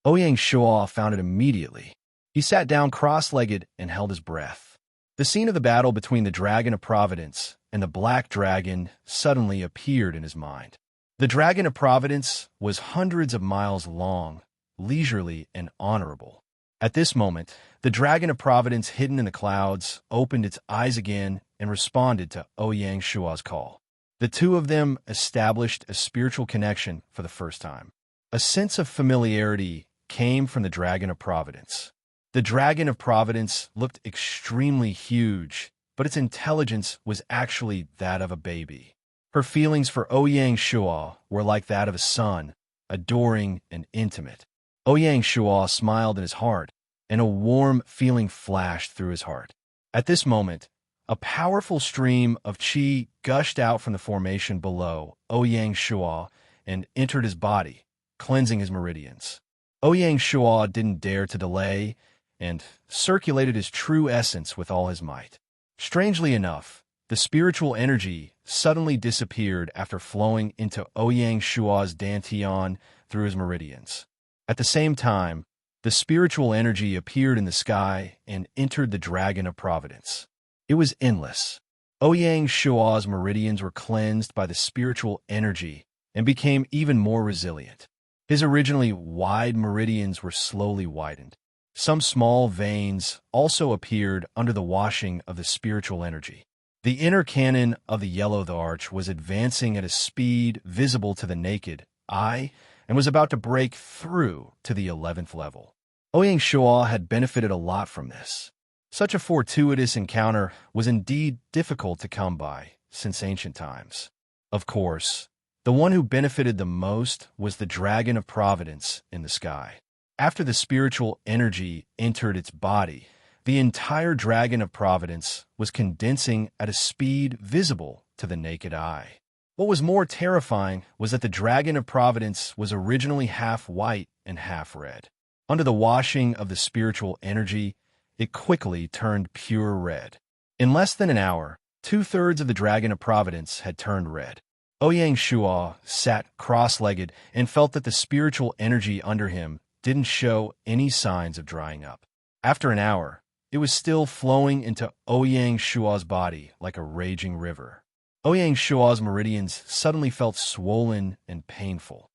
Ouyang Shuo found it immediately. He sat down cross-legged and held his breath. The scene of the battle between the dragon of providence and the Black Dragon suddenly appeared in his mind. The dragon of providence was hundreds of miles long, leisurely and honorable. At this moment, the dragon of providence hidden in the clouds opened its eyes again and responded to Ouyang Shuo's call. The two of them established a spiritual connection for the first time. A sense of familiarity came from the dragon of providence. The dragon of providence looked extremely huge, but its intelligence was actually that of a baby. Her feelings for Ouyang Shuo were like that of a son, adoring and intimate. Ouyang Shuo smiled in his heart, and a warm feeling flashed through his heart. At this moment, a powerful stream of qi gushed out from the formation below Ouyang Shuo and entered his body, cleansing his meridians. Ouyang Shuo didn't dare to delay and circulated his true essence with all his might. Strangely enough, the spiritual energy suddenly disappeared after flowing into Ouyang Shuo's dantian through his meridians. At the same time, the spiritual energy appeared in the sky and entered the dragon of providence. It was endless. Ouyang Shua's meridians were cleansed by the spiritual energy and became even more resilient. His originally wide meridians were slowly widened. Some small veins also appeared under the washing of the spiritual energy. The inner cannon of the yellow arch was advancing at a speed visible to the naked eye and was about to break through to the 11th level. Ouyang Shua had benefited a lot from this. Such a fortuitous encounter was indeed difficult to come by since ancient times. Of course, the one who benefited the most was the Dragon of Providence in the sky. After the spiritual energy entered its body, the entire Dragon of Providence was condensing at a speed visible to the naked eye. What was more terrifying was that the Dragon of Providence was originally half white and half red. Under the washing of the spiritual energy, it quickly turned pure red. In less than an hour, 2/3 of the Dragon of Providence had turned red. Ouyang Shua sat cross-legged and felt that the spiritual energy under him didn't show any signs of drying up. After an hour, it was still flowing into Ouyang Shua's body like a raging river. Ouyang Shua's meridians suddenly felt swollen and painful.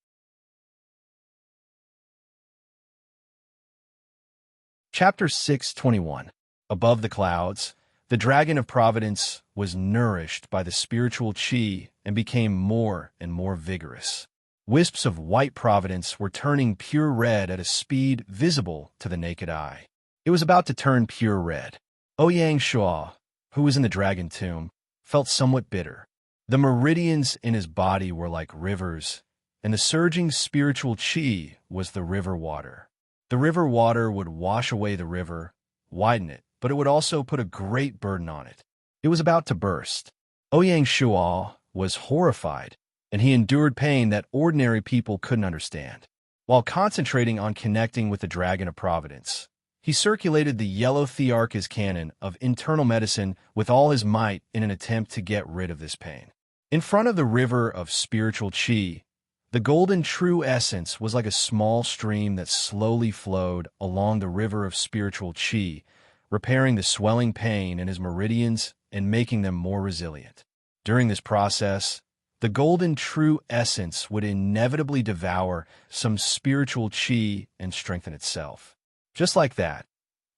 Chapter 621. Above the clouds, the Dragon of Providence was nourished by the spiritual qi and became more and more vigorous. Wisps of white providence were turning pure red at a speed visible to the naked eye. It was about to turn pure red. Ouyang Shua, who was in the dragon tomb, felt somewhat bitter. The meridians in his body were like rivers, and the surging spiritual qi was the river water. The river water would wash away the river, widen it, but it would also put a great burden on it. It was about to burst. Ouyang Shua was horrified, and he endured pain that ordinary people couldn't understand. While concentrating on connecting with the Dragon of Providence, he circulated the yellow Thearch's cannon of internal medicine with all his might in an attempt to get rid of this pain. In front of the river of spiritual qi, the golden true essence was like a small stream that slowly flowed along the river of spiritual qi, repairing the swelling pain in his meridians and making them more resilient. During this process, the golden true essence would inevitably devour some spiritual qi and strengthen itself. Just like that,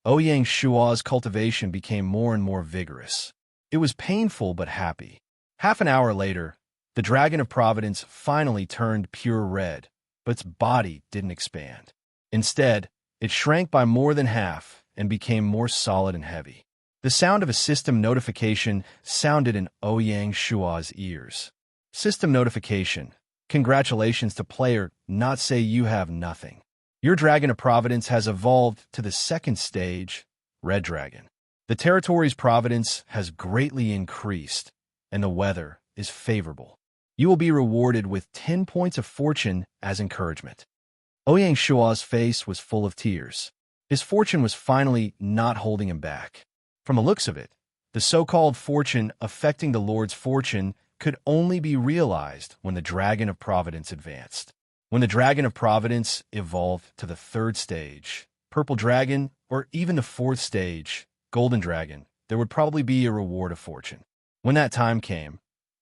Ouyang Shua's cultivation became more and more vigorous. It was painful but happy. Half an hour later, the Dragon of Providence finally turned pure red, but its body didn't expand. Instead, it shrank by more than half and became more solid and heavy. The sound of a system notification sounded in Ouyang Shua's ears. System notification. Congratulations to player, not say you have nothing. Your Dragon of Providence has evolved to the second stage, Red Dragon. The territory's providence has greatly increased, and the weather is favorable. You will be rewarded with 10 points of fortune as encouragement. Ouyang Shua's face was full of tears. His fortune was finally not holding him back. From the looks of it, the so-called fortune affecting the Lord's fortune could only be realized when the Dragon of Providence advanced. When the Dragon of Providence evolved to the third stage, Purple Dragon, or even the fourth stage, Golden Dragon, there would probably be a reward of fortune. When that time came,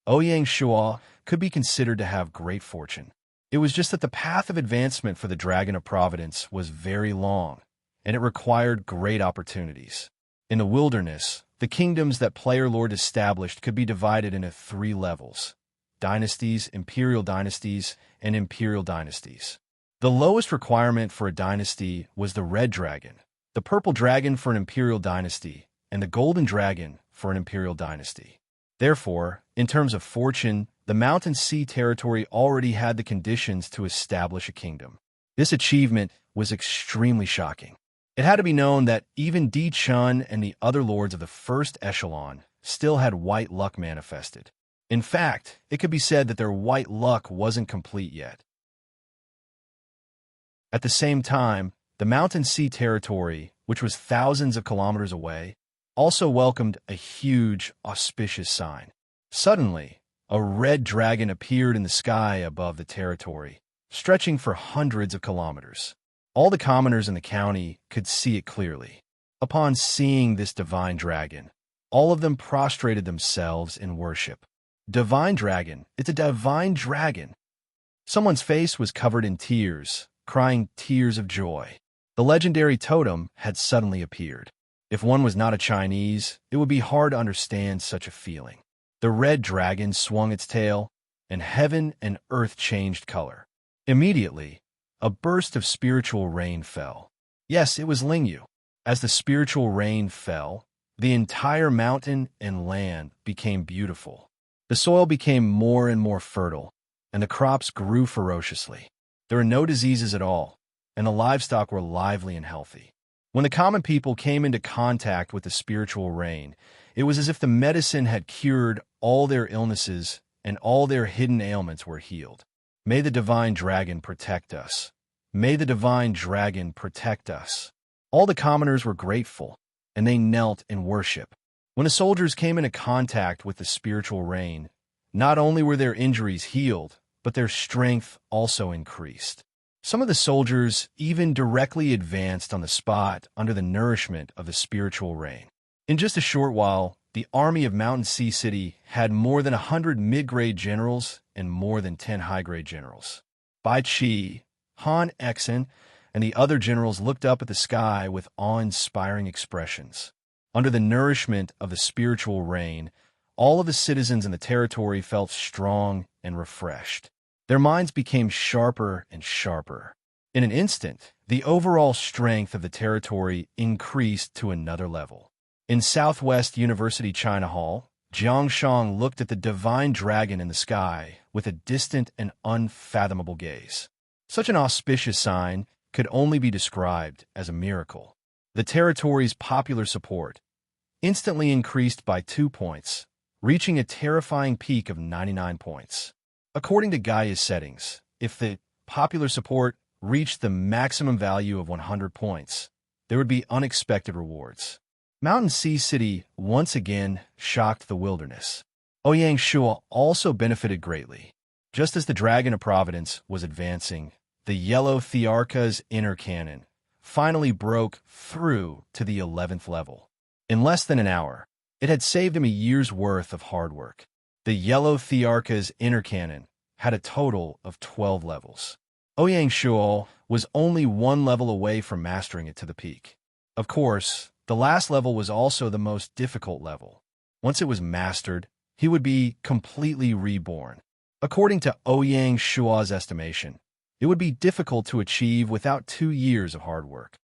Ouyang Shua could be considered to have great fortune. It was just that the path of advancement for the Dragon of Providence was very long, and it required great opportunities. In the wilderness, the kingdoms that Player Lord established could be divided into 3 levels: dynasties, imperial dynasties, and imperial dynasties. The lowest requirement for a dynasty was the Red Dragon, the Purple Dragon for an imperial dynasty, and the Golden Dragon for an imperial dynasty. Therefore, in terms of fortune, the Mountain Sea territory already had the conditions to establish a kingdom. This achievement was extremely shocking. It had to be known that even Di Chun and the other lords of the first echelon still had white luck manifested. In fact, it could be said that their white luck wasn't complete yet. At the same time, the Mountain Sea territory, which was thousands of kilometers away, also welcomed a huge, auspicious sign. Suddenly, a red dragon appeared in the sky above the territory, stretching for hundreds of kilometers. All the commoners in the county could see it clearly. Upon seeing this divine dragon, All of them prostrated themselves in worship. Divine dragon, it's a divine dragon. Someone's face was covered in tears, crying tears of joy. The legendary totem had suddenly appeared. If one was not a Chinese, it would be hard to understand such a feeling. The red dragon swung its tail, and heaven and earth changed color. Immediately, a burst of spiritual rain fell. Yes, it was Lingyu. As the spiritual rain fell, the entire mountain and land became beautiful. The soil became more and more fertile, and the crops grew ferociously. There were no diseases at all, and the livestock were lively and healthy. When the common people came into contact with the spiritual rain, it was as if the medicine had cured all their illnesses and all their hidden ailments were healed. May the divine dragon protect us. May the divine dragon protect us. All the commoners were grateful, and they knelt in worship. When the soldiers came into contact with the spiritual rain, not only were their injuries healed, but their strength also increased. Some of the soldiers even directly advanced on the spot under the nourishment of the spiritual rain. In just a short while, the army of Mountain Sea City had more than 100 mid-grade generals and more than 10 high-grade generals. Bai Qi, Han Exen, and the other generals looked up at the sky with awe-inspiring expressions. Under the nourishment of the spiritual rain, all of the citizens in the territory felt strong and refreshed. Their minds became sharper and sharper. In an instant, the overall strength of the territory increased to another level. In Southwest University China Hall, Jiang Shang looked at the divine dragon in the sky with a distant and unfathomable gaze. Such an auspicious sign could only be described as a miracle. The territory's popular support instantly increased by 2 points, reaching a terrifying peak of 99 points. According to Gaia's settings, if the popular support reached the maximum value of 100 points, there would be unexpected rewards. Mountain Sea City once again shocked the wilderness. Ouyang Shua also benefited greatly. Just as the Dragon of Providence was advancing, the yellow Thearka's inner cannon finally broke through to the 11th level. In less than an hour, it had saved him a year's worth of hard work. The yellow Thearka's inner cannon had a total of 12 levels. Ouyang Shua was only 1 level away from mastering it to the peak. Of course, the last level was also the most difficult level. Once it was mastered, he would be completely reborn. According to Ouyang Shua's estimation, it would be difficult to achieve without 2 years of hard work.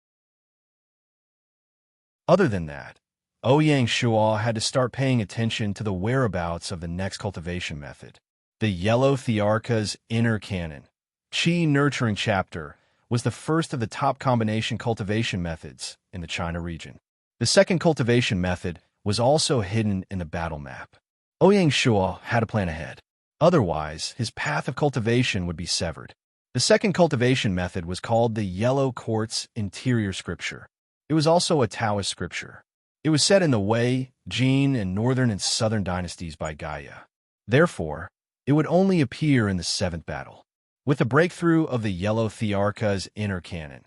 Other than that, Ouyang Shua had to start paying attention to the whereabouts of the next cultivation method. The yellow Thearka's inner cannon, Qi Nurturing Chapter, was the first of the top combination cultivation methods in the China region. The second cultivation method was also hidden in the battle map. Ouyang Shua had to plan ahead. Otherwise, his path of cultivation would be severed. The second cultivation method was called the Yellow Quartz Interior Scripture. It was also a Taoist scripture. It was set in the Wei, Jin, and Northern and Southern dynasties by Gaia. Therefore, it would only appear in the 7th battle. With the breakthrough of the yellow Thearka's inner cannon,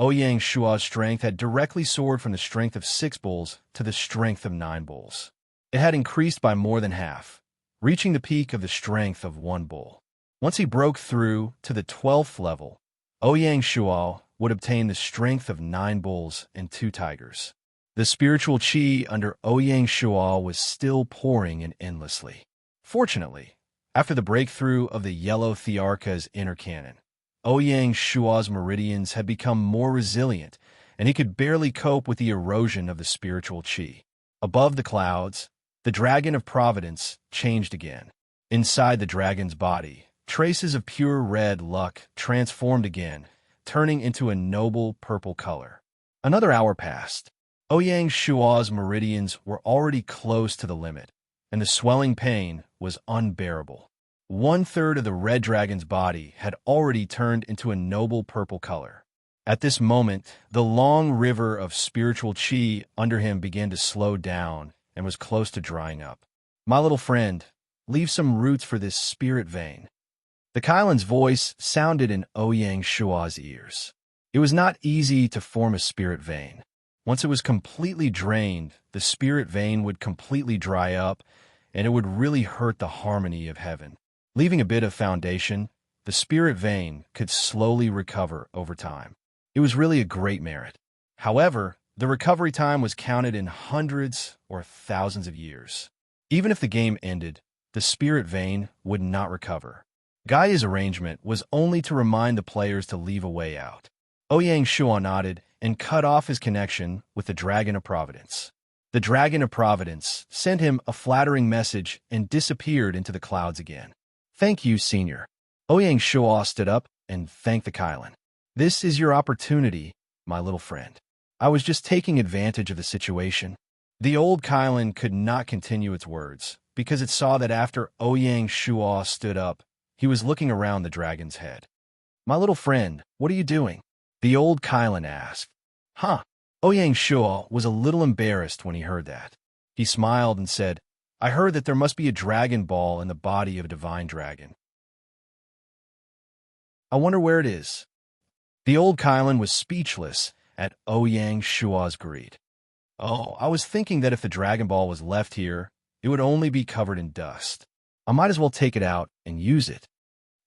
Ouyang Shua's strength had directly soared from the strength of 6 bulls to the strength of 9 bulls. It had increased by more than half, reaching the peak of the strength of 1 bull. Once he broke through to the 12th level, Ouyang Shua would obtain the strength of 9 bulls and 2 tigers. The spiritual qi under Ouyang Shua was still pouring in endlessly. Fortunately, after the breakthrough of the yellow Thearka's inner cannon, Ouyang Shua's meridians had become more resilient, and he could barely cope with the erosion of the spiritual qi. Above the clouds, the Dragon of Providence changed again. Inside the dragon's body, traces of pure red luck transformed again, turning into a noble purple color. Another hour passed. Ouyang Shua's meridians were already close to the limit, and the swelling pain was unbearable. 1/3 of the red dragon's body had already turned into a noble purple color. At this moment, the long river of spiritual qi under him began to slow down and was close to drying up. "My little friend, leave some roots for this spirit vein." The Kailan's voice sounded in Ouyang Shua's ears. It was not easy to form a spirit vein. Once it was completely drained, the spirit vein would completely dry up, and it would really hurt the harmony of heaven. Leaving a bit of foundation, the spirit vein could slowly recover over time. It was really a great merit. However, the recovery time was counted in hundreds or thousands of years. Even if the game ended, the spirit vein would not recover. Gaia's arrangement was only to remind the players to leave a way out. Ouyang Shuo nodded and cut off his connection with the Dragon of Providence. The Dragon of Providence sent him a flattering message and disappeared into the clouds again. Thank you, Senior. Ouyang Shuo stood up and thanked the Kylan. This is your opportunity, my little friend. I was just taking advantage of the situation. The old Kylan could not continue its words, because it saw that after Ouyang Shuo stood up, he was looking around the dragon's head. My little friend, what are you doing? The old Kylan asked. Huh? Ouyang Shuo was a little embarrassed when he heard that. He smiled and said, I heard that there must be a dragon ball in the body of a divine dragon. I wonder where it is. The old Kylan was speechless at Ouyang Shuo's greed. Oh, I was thinking that if the Dragon Ball was left here, it would only be covered in dust. I might as well take it out and use it.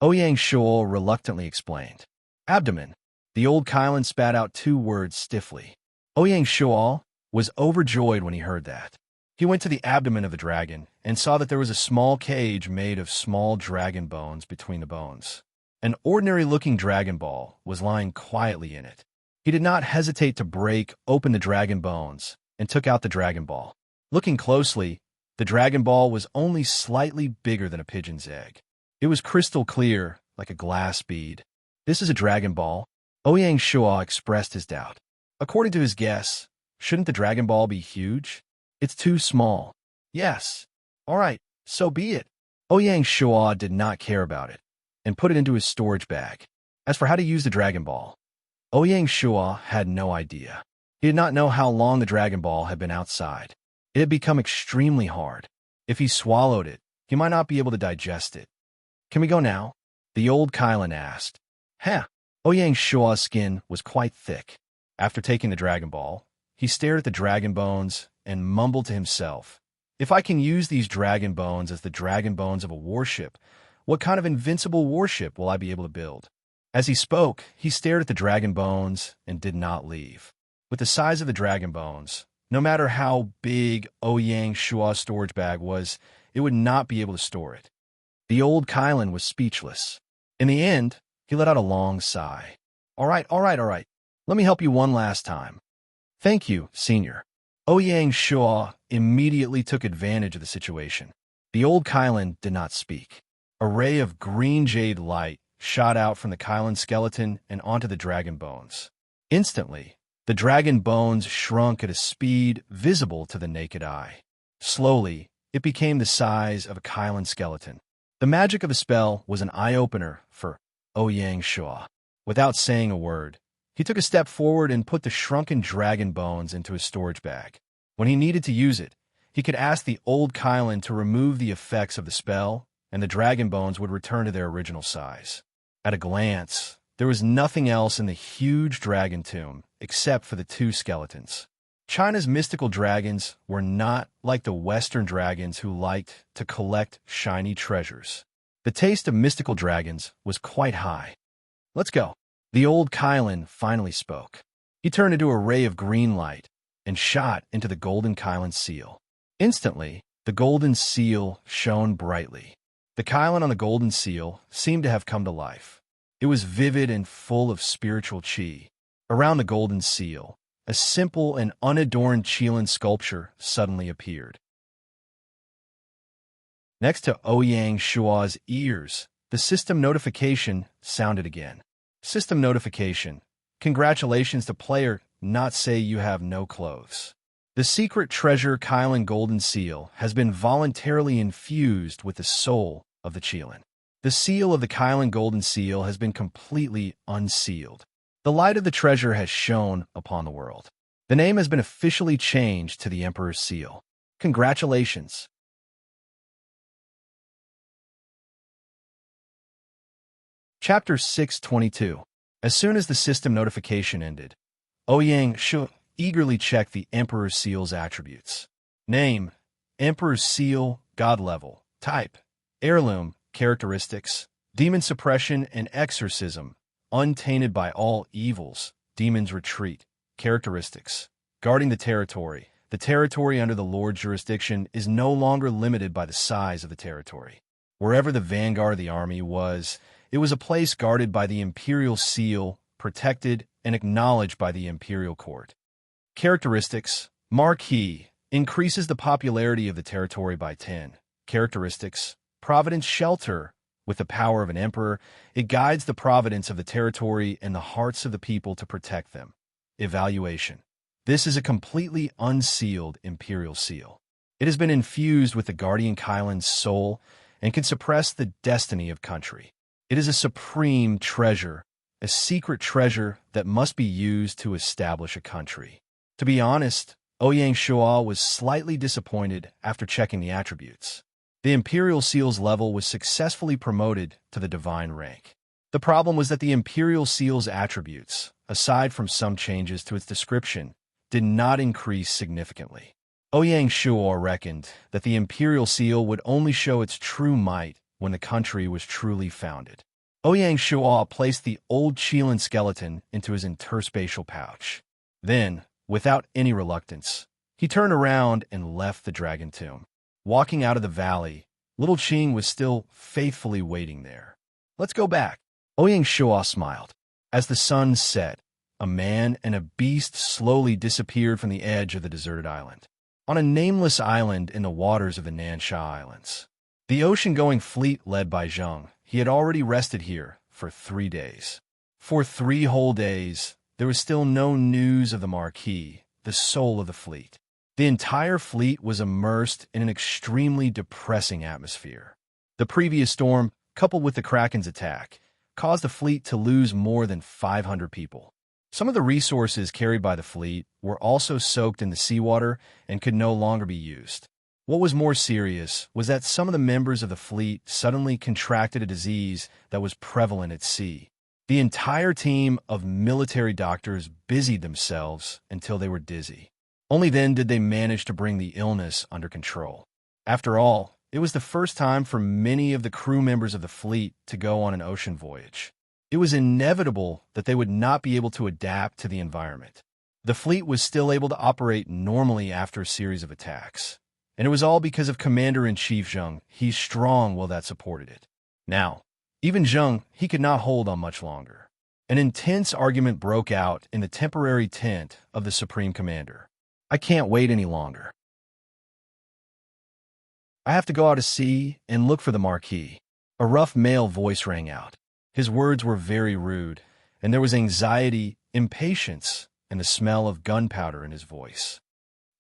Ouyang Shuo reluctantly explained. Abdomen. The old Kylan spat out 2 words stiffly. Ouyang Shuo was overjoyed when he heard that. He went to the abdomen of the dragon and saw that there was a small cage made of small dragon bones between the bones. An ordinary-looking Dragon Ball was lying quietly in it. He did not hesitate to break open the dragon bones and took out the Dragon Ball. Looking closely, the Dragon Ball was only slightly bigger than a pigeon's egg. It was crystal clear, like a glass bead. This is a Dragon Ball? Ouyang Shuo expressed his doubt. According to his guess, shouldn't the Dragon Ball be huge? It's too small. Yes. All right, so be it. Ouyang Shuo did not care about it and put it into his storage bag. As for how to use the Dragon Ball, Ouyang Shuo had no idea. He did not know how long the Dragon Ball had been outside. It had become extremely hard. If he swallowed it, he might not be able to digest it. Can we go now? The old Kylan asked. Huh. Ouyang Shuo's skin was quite thick. After taking the Dragon Ball, he stared at the dragon bones and mumbled to himself, if I can use these dragon bones as the dragon bones of a warship, what kind of invincible warship will I be able to build? As he spoke, he stared at the dragon bones and did not leave. With the size of the dragon bones, no matter how big Ouyang Shuo's storage bag was, it would not be able to store it. The old Kylan was speechless. In the end, he let out a long sigh. All right. Let me help you one last time. Thank you, Senior. Ouyang Shuo immediately took advantage of the situation. The old Kylan did not speak. A ray of green jade light shot out from the Kylan skeleton and onto the dragon bones. Instantly, the dragon bones shrunk at a speed visible to the naked eye. Slowly, it became the size of a Kylan skeleton. The magic of the spell was an eye-opener for Ouyang Shuo. Without saying a word, he took a step forward and put the shrunken dragon bones into his storage bag. When he needed to use it, he could ask the old Kylan to remove the effects of the spell, and the dragon bones would return to their original size. At a glance, there was nothing else in the huge dragon tomb except for the 2 skeletons. China's mystical dragons were not like the Western dragons who liked to collect shiny treasures. The taste of mystical dragons was quite high. Let's go. The old Kylan finally spoke. He turned into a ray of green light and shot into the golden Kylan seal. Instantly, the golden seal shone brightly. The Kylan on the golden seal seemed to have come to life. It was vivid and full of spiritual chi. Around the golden seal, a simple and unadorned Chilan sculpture suddenly appeared. Next to Ouyang Shuo's ears, the system notification sounded again. System notification. Congratulations to player, not say you have no clothes. The secret treasure Kylan golden seal has been voluntarily infused with the soul of the Chilan. The seal of the Kylan golden seal has been completely unsealed. The light of the treasure has shone upon the world. The name has been officially changed to the Emperor's seal. Congratulations. Chapter 622. As soon as the system notification ended, Ouyang Shuo eagerly checked the Emperor's Seal's attributes. Name: Emperor's Seal, God level. Type: Heirloom. Characteristics: Demon suppression and exorcism, untainted by all evils. Demon's retreat. Characteristics: Guarding the territory. The territory under the Lord's jurisdiction is no longer limited by the size of the territory. Wherever the vanguard of the army was, it was a place guarded by the Imperial Seal, protected and acknowledged by the Imperial Court. Characteristics: Marquis. Increases the popularity of the territory by 10. Characteristics: Providence shelter. With the power of an emperor, it guides the providence of the territory and the hearts of the people to protect them. Evaluation: This is a completely unsealed Imperial Seal. It has been infused with the Guardian Kylan's soul and can suppress the destiny of country. It is a supreme treasure, a secret treasure that must be used to establish a country. To be honest, Ouyang Shua was slightly disappointed after checking the attributes. The Imperial Seal's level was successfully promoted to the divine rank. The problem was that the Imperial Seal's attributes, aside from some changes to its description, did not increase significantly. Ouyang Shua reckoned that the Imperial Seal would only show its true might when the country was truly founded. Ouyang Shua placed the old Qilin skeleton into his interspatial pouch. Then, without any reluctance, he turned around and left the dragon tomb. Walking out of the valley, little Qing was still faithfully waiting there. "Let's go back." Ouyang Shua smiled. As the sun set, a man and a beast slowly disappeared from the edge of the deserted island. On a nameless island in the waters of the Nansha Islands. The ocean-going fleet led by Zheng, he had already rested here for 3 days. For 3 whole days, there was still no news of the Marquis, the soul of the fleet. The entire fleet was immersed in an extremely depressing atmosphere. The previous storm, coupled with the Kraken's attack, caused the fleet to lose more than 500 people. Some of the resources carried by the fleet were also soaked in the seawater and could no longer be used. What was more serious was that some of the members of the fleet suddenly contracted a disease that was prevalent at sea. The entire team of military doctors busied themselves until they were dizzy. Only then did they manage to bring the illness under control. After all, it was the first time for many of the crew members of the fleet to go on an ocean voyage. It was inevitable that they would not be able to adapt to the environment. The fleet was still able to operate normally after a series of attacks. And it was all because of Commander-in-Chief Zheng, his strong will that supported it. Now, even Zheng, he could not hold on much longer. An intense argument broke out in the temporary tent of the Supreme Commander. "I can't wait any longer. I have to go out to sea and look for the Marquis." A rough male voice rang out. His words were very rude, and there was anxiety, impatience, and the smell of gunpowder in his voice.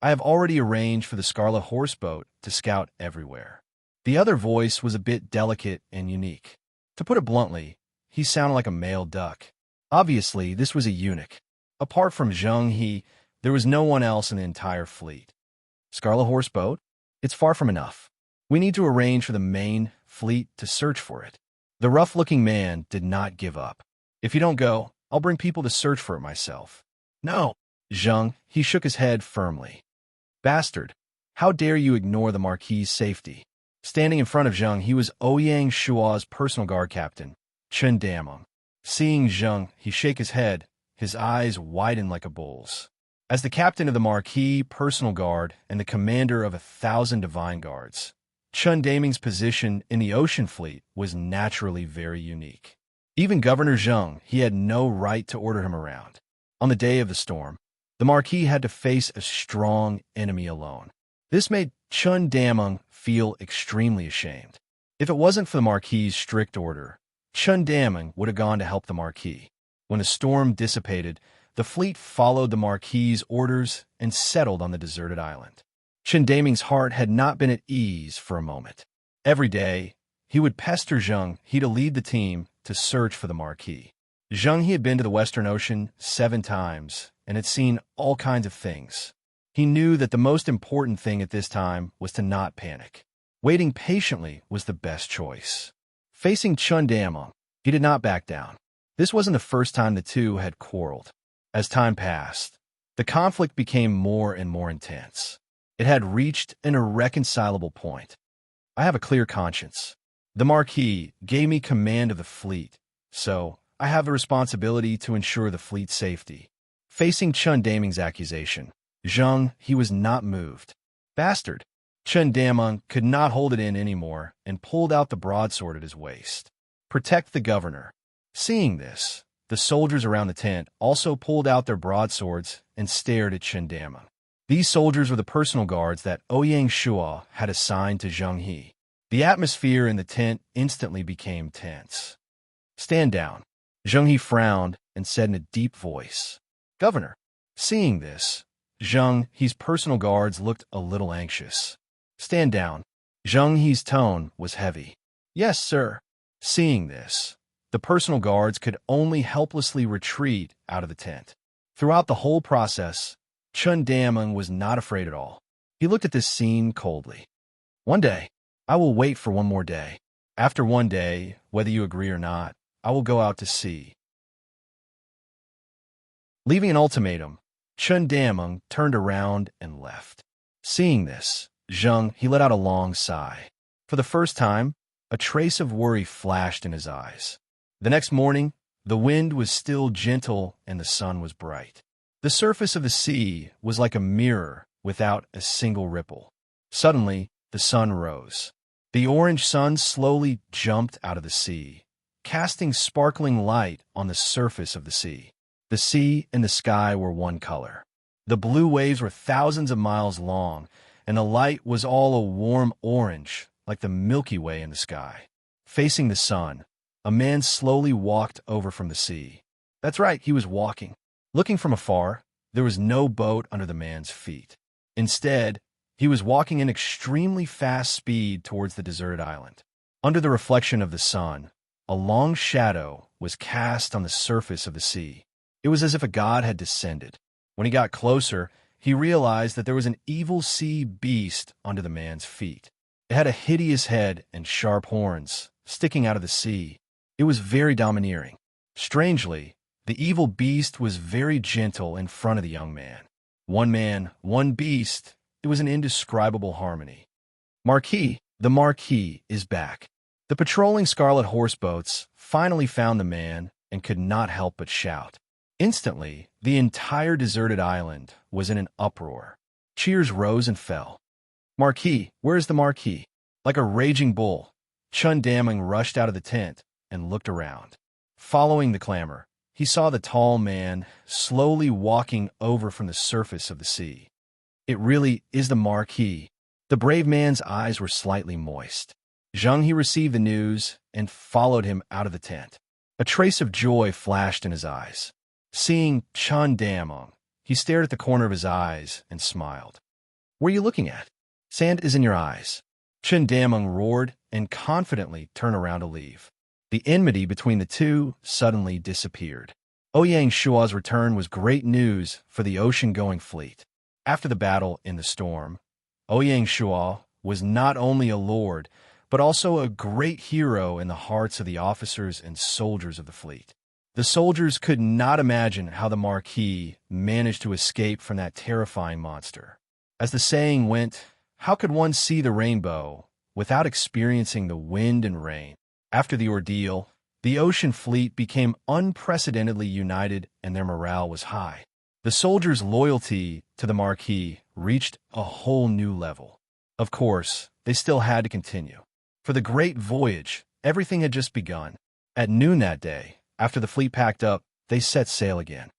"I have already arranged for the Scarlet Horseboat to scout everywhere." The other voice was a bit delicate and unique. To put it bluntly, he sounded like a male duck. Obviously, this was a eunuch. Apart from Zheng, there was no one else in the entire fleet. "Scarlet Horseboat? It's far from enough. We need to arrange for the main fleet to search for it." The rough-looking man did not give up. "If you don't go, I'll bring people to search for it myself." "No." Zheng, he shook his head firmly. "Bastard, how dare you ignore the Marquis' safety?" Standing in front of Zheng, he was Ouyang Shua's personal guard captain, Chen Dameng. Seeing Zheng, he shook his head, his eyes widened like a bull's. As the captain of the Marquis personal guard and the commander of 1,000 divine guards, Chen Dameng's position in the ocean fleet was naturally very unique. Even Governor Zheng, he had no right to order him around. On the day of the storm, the Marquis had to face a strong enemy alone. This made Chen Dameng feel extremely ashamed. If it wasn't for the Marquis' strict order, Chen Dameng would have gone to help the Marquis. When the storm dissipated, the fleet followed the Marquis' orders and settled on the deserted island. Chen Dameng's heart had not been at ease for a moment. Every day, he would pester Zheng to lead the team to search for the Marquis. Zheng, he had been to the Western Ocean 7 times and had seen all kinds of things. He knew that the most important thing at this time was to not panic. Waiting patiently was the best choice. Facing Chen Dameng, he did not back down. This wasn't the first time the two had quarreled. As time passed, The conflict became more and more intense. It had reached an irreconcilable point. I have a clear conscience. The Marquis gave me command of the fleet, so I have a responsibility to ensure the fleet's safety. Facing Chun Daming's accusation, Zheng He was not moved. Bastard! Chun Daming could not hold it in anymore and pulled out the broadsword at his waist. Protect the governor. Seeing this, the soldiers around the tent also pulled out their broadswords and stared at Chun Daming. These soldiers were the personal guards that Ouyang Shua had assigned to Zheng He. The atmosphere in the tent instantly became tense. Stand down. Zheng He frowned and said in a deep voice, Governor. Seeing this, Zheng He's personal guards looked a little anxious. Stand down. Zheng He's tone was heavy. Yes, sir. Seeing this, the personal guards could only helplessly retreat out of the tent. Throughout the whole process, Chun Daming was not afraid at all. He looked at this scene coldly. One day, I will wait for one more day. After one day, whether you agree or not, I will go out to sea. Leaving an ultimatum, Chun Daming turned around and left. Seeing this, Zheng He let out a long sigh. For the first time, a trace of worry flashed in his eyes. The next morning, the wind was still gentle and the sun was bright. The surface of the sea was like a mirror without a single ripple. Suddenly, the sun rose. The orange sun slowly jumped out of the sea, casting sparkling light on the surface of the sea. The sea and the sky were one color. The blue waves were thousands of miles long, and the light was all a warm orange, like the Milky Way in the sky. Facing the sun, a man slowly walked over from the sea. That's right, he was walking. Looking from afar, there was no boat under the man's feet. Instead, he was walking in extremely fast speed towards the deserted island. Under the reflection of the sun, a long shadow was cast on the surface of the sea. It was as if a god had descended. When he got closer, he realized that there was an evil sea beast under the man's feet. It had a hideous head and sharp horns sticking out of the sea. It was very domineering. Strangely, the evil beast was very gentle in front of the young man. Man, one beast. It was an indescribable harmony. Marquis, the Marquis is back. The patrolling Scarlet Horse boats finally found the man and could not help but shout. Instantly, the entire deserted island was in an uproar. Cheers rose and fell. Marquis, where is the Marquis? Like a raging bull, Chun Daming rushed out of the tent and looked around. Following the clamor, he saw the tall man slowly walking over from the surface of the sea. It really is the Marquis. The brave man's eyes were slightly moist. Zheng He received the news and followed him out of the tent. A trace of joy flashed in his eyes. Seeing Chun Daming, he stared at the corner of his eyes and smiled. What are you looking at? Sand is in your eyes. Chun Daming roared and confidently turned around to leave. The enmity between the two suddenly disappeared. Ouyang Shua's return was great news for the ocean-going fleet. After the battle in the storm, Ouyang Shua was not only a lord, but also a great hero in the hearts of the officers and soldiers of the fleet. The soldiers could not imagine how the Marquis managed to escape from that terrifying monster. As the saying went, how could one see the rainbow without experiencing the wind and rain? After the ordeal, the ocean fleet became unprecedentedly united and their morale was high. The soldiers' loyalty to the Marquis reached a whole new level. Of course, they still had to continue. For the great voyage, everything had just begun. At noon that day, after the fleet packed up, they set sail again.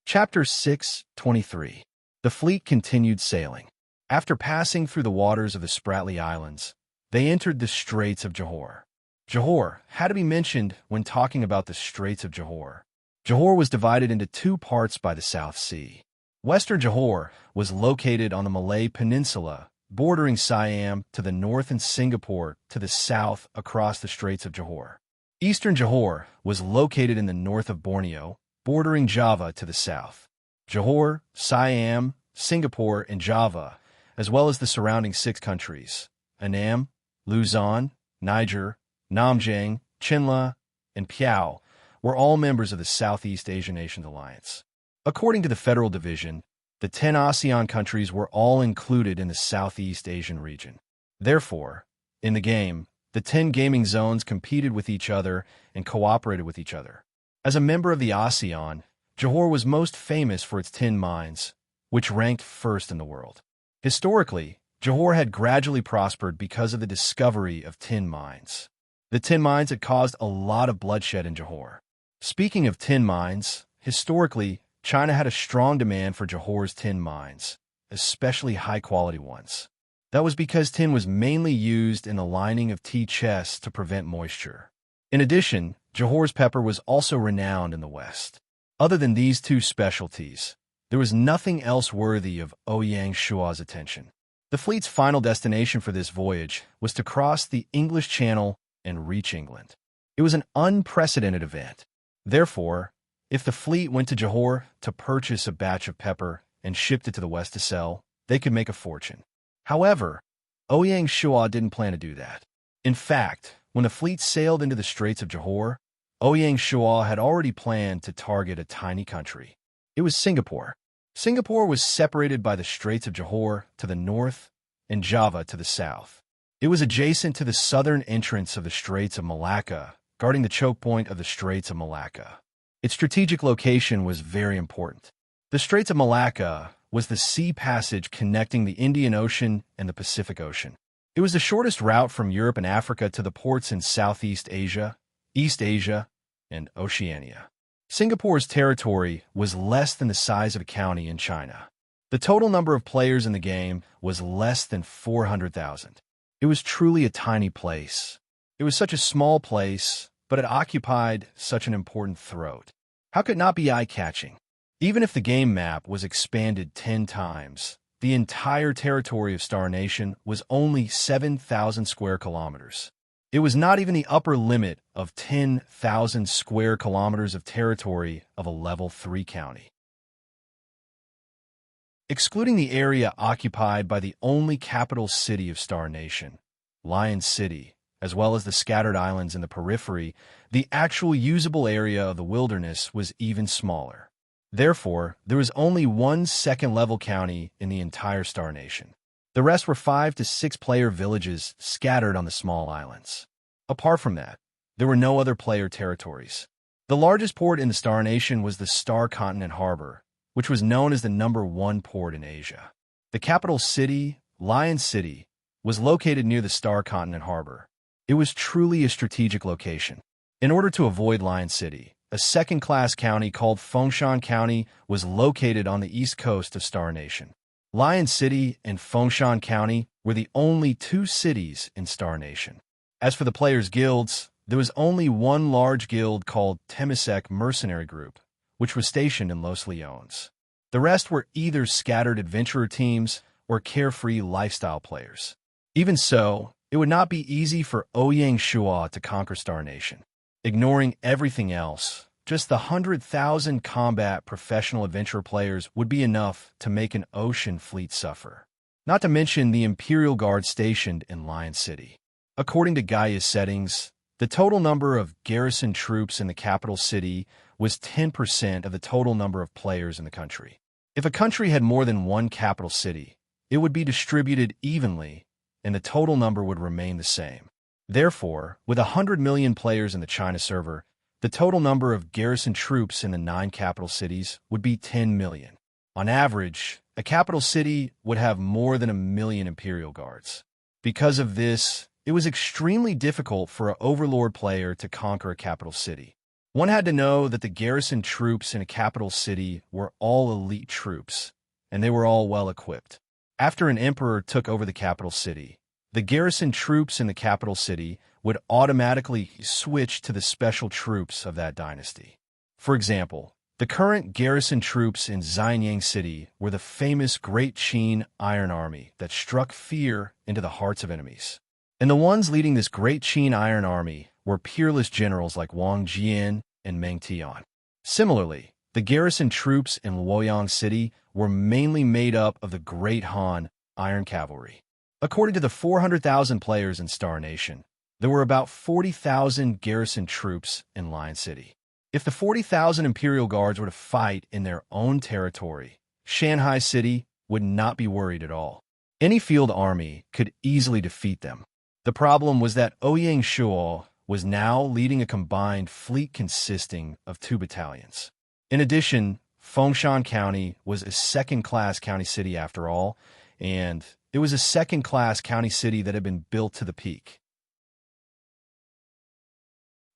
Chapter 6:23. The fleet continued sailing. After passing through the waters of the Spratly Islands, they entered the Straits of Johor. Johor had to be mentioned when talking about the Straits of Johor. Johor was divided into two parts by the South Sea. Western Johor was located on the Malay Peninsula, bordering Siam to the north and Singapore to the south across the Straits of Johor. Eastern Johor was located in the north of Borneo, bordering Java to the south. Johor, Siam, Singapore, and Java, as well as the surrounding 6 countries, Annam, Luzon, Niger, Namjang, Chinla, and Piao were all members of the Southeast Asian Nations Alliance. According to the Federal Division, the 10 ASEAN countries were all included in the Southeast Asian region. Therefore, in the game, the 10 gaming zones competed with each other and cooperated with each other. As a member of the ASEAN, Johor was most famous for its tin mines, which ranked first in the world. Historically, Johor had gradually prospered because of the discovery of tin mines. The tin mines had caused a lot of bloodshed in Johor. Speaking of tin mines, historically, China had a strong demand for Johor's tin mines, especially high-quality ones. That was because tin was mainly used in the lining of tea chests to prevent moisture. In addition, Johor's pepper was also renowned in the West. Other than these two specialties, there was nothing else worthy of Ouyang Shua's attention. The fleet's final destination for this voyage was to cross the English Channel and reach England. It was an unprecedented event. Therefore, if the fleet went to Johor to purchase a batch of pepper and shipped it to the West to sell, they could make a fortune. However, Ouyang Shua didn't plan to do that. In fact, when the fleet sailed into the Straits of Johor, Ouyang Shua had already planned to target a tiny country. It was Singapore. Singapore was separated by the Straits of Johor to the north and Java to the south. It was adjacent to the southern entrance of the Straits of Malacca, guarding the choke point of the Straits of Malacca. Its strategic location was very important. The Straits of Malacca was the sea passage connecting the Indian Ocean and the Pacific Ocean. It was the shortest route from Europe and Africa to the ports in Southeast Asia, East Asia, and Oceania. Singapore's territory was less than the size of a county in China. The total number of players in the game was less than 400,000. It was truly a tiny place. It was such a small place, but it occupied such an important throat. How could it not be eye-catching? Even if the game map was expanded 10 times, the entire territory of Star Nation was only 7,000 square kilometers. It was not even the upper limit of 10,000 square kilometers of territory of a Level 3 county. Excluding the area occupied by the only capital city of Star Nation, Lion City, as well as the scattered islands in the periphery, the actual usable area of the wilderness was even smaller. Therefore, there was only one second-level county in the entire Star Nation. The rest were 5 to 6 player villages scattered on the small islands. Apart from that, there were no other player territories. The largest port in the Star Nation was the Star Continent Harbor, which was known as the #1 port in Asia. The capital city, Lion City, was located near the Star Continent Harbor. It was truly a strategic location. In order to avoid Lion City, a second-class county called Fengshan County was located on the east coast of Star Nation. Lion City and Fengshan County were the only 2 cities in Star Nation. As for the players' guilds, there was only one large guild called Temasek Mercenary Group, which was stationed in Los Leones. The rest were either scattered adventurer teams or carefree lifestyle players. Even so, it would not be easy for Ouyang Shua to conquer Star Nation. Ignoring everything else, just the 100,000 combat professional adventurer players would be enough to make an ocean fleet suffer. Not to mention the Imperial Guard stationed in Lion City. According to Gaia's settings, the total number of garrison troops in the capital city was 10% of the total number of players in the country. If a country had more than one capital city, it would be distributed evenly, and the total number would remain the same. Therefore, with 100 million players in the China server, the total number of garrison troops in the 9 capital cities would be 10 million. On average, a capital city would have more than 1 million Imperial Guards. Because of this, it was extremely difficult for an overlord player to conquer a capital city. One had to know that the garrison troops in a capital city were all elite troops, and they were all well-equipped. After an emperor took over the capital city, the garrison troops in the capital city would automatically switch to the special troops of that dynasty. For example, the current garrison troops in Xianyang City were the famous Great Qin Iron Army that struck fear into the hearts of enemies. And the ones leading this Great Qin Iron Army were peerless generals like Wang Jian and Meng Tian. Similarly, the garrison troops in Luoyang City were mainly made up of the Great Han Iron Cavalry. According to the 400,000 players in Star Nation, There were about 40,000 garrison troops in Lion City. If the 40,000 Imperial Guards were to fight in their own territory, Shanghai City would not be worried at all. Any field army could easily defeat them. The problem was that Ouyang Shuo was now leading a combined fleet consisting of 2 battalions. In addition, Fengshan County was a second-class county city after all, and it was a second-class county city that had been built to the peak.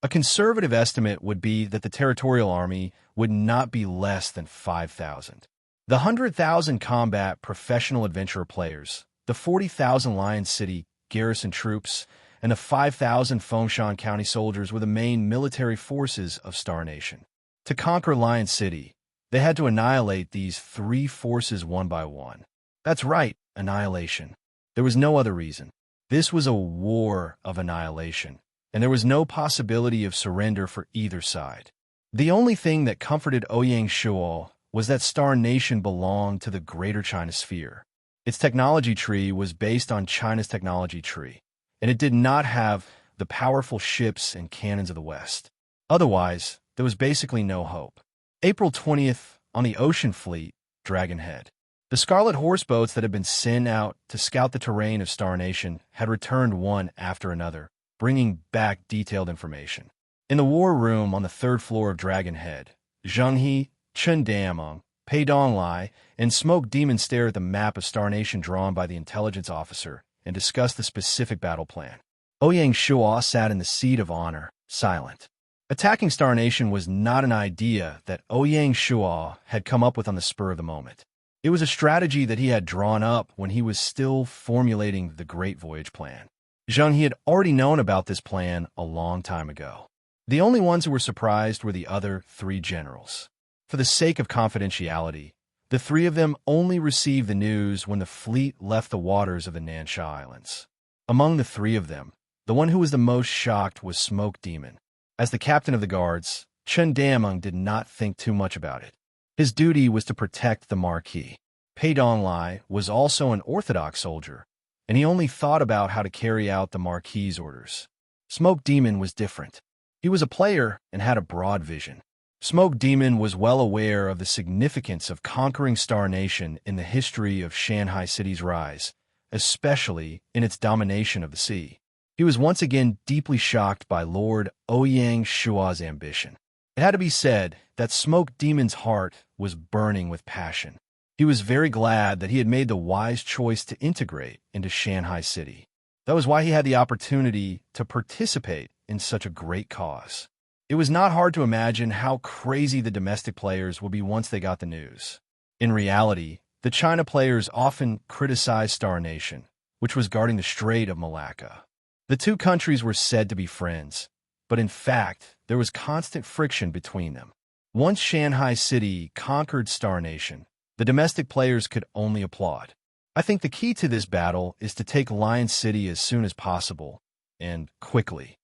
A conservative estimate would be that the territorial army would not be less than 5,000. The 100,000 combat professional adventurer players, the 40,000 Lion City garrison troops, and the 5,000 Fengshan County soldiers were the main military forces of Star Nation. To conquer Lion City, they had to annihilate these 3 forces one by one. That's right, annihilation. There was no other reason. This was a war of annihilation, and there was no possibility of surrender for either side. The only thing that comforted Ouyang Shuo was that Star Nation belonged to the Greater China Sphere. Its technology tree was based on China's technology tree, and it did not have the powerful ships and cannons of the West. Otherwise, there was basically no hope. April 20th, on the Ocean Fleet, Dragonhead. The Scarlet Horse boats that had been sent out to scout the terrain of Star Nation had returned one after another, bringing back detailed information. In the war room on the 3rd floor of Dragonhead, Zheng He, Chen Dameng, Pei Donglai, and Smoke Demon stare at the map of Star Nation drawn by the intelligence officer and discuss the specific battle plan. Ouyang Shuo sat in the seat of honor, silent. Attacking Star Nation was not an idea that Ouyang Shuo had come up with on the spur of the moment. It was a strategy that he had drawn up when he was still formulating the Great Voyage Plan. Zheng He had already known about this plan a long time ago. The only ones who were surprised were the other 3 generals. For the sake of confidentiality, the 3 of them only received the news when the fleet left the waters of the Nansha Islands. Among the 3 of them, the one who was the most shocked was Smoke Demon. As the captain of the guards, Chen Dameng did not think too much about it. His duty was to protect the Marquis. Pei Donglai was also an orthodox soldier, and he only thought about how to carry out the Marquis's orders. Smoke Demon was different. He was a player and had a broad vision. Smoke Demon was well aware of the significance of conquering Star Nation in the history of Shanghai City's rise, especially in its domination of the sea. He was once again deeply shocked by Lord Ouyang Shuo's ambition. It had to be said that Smoke Demon's heart was burning with passion. He was very glad that he had made the wise choice to integrate into Shanghai City. That was why he had the opportunity to participate in such a great cause. It was not hard to imagine how crazy the domestic players would be once they got the news. In reality, the China players often criticized Star Nation, which was guarding the Strait of Malacca. The 2 countries were said to be friends, but in fact, there was constant friction between them. Once Shanghai City conquered Star Nation, the domestic players could only applaud. I think the key to this battle is to take Lion City as soon as possible, and quickly.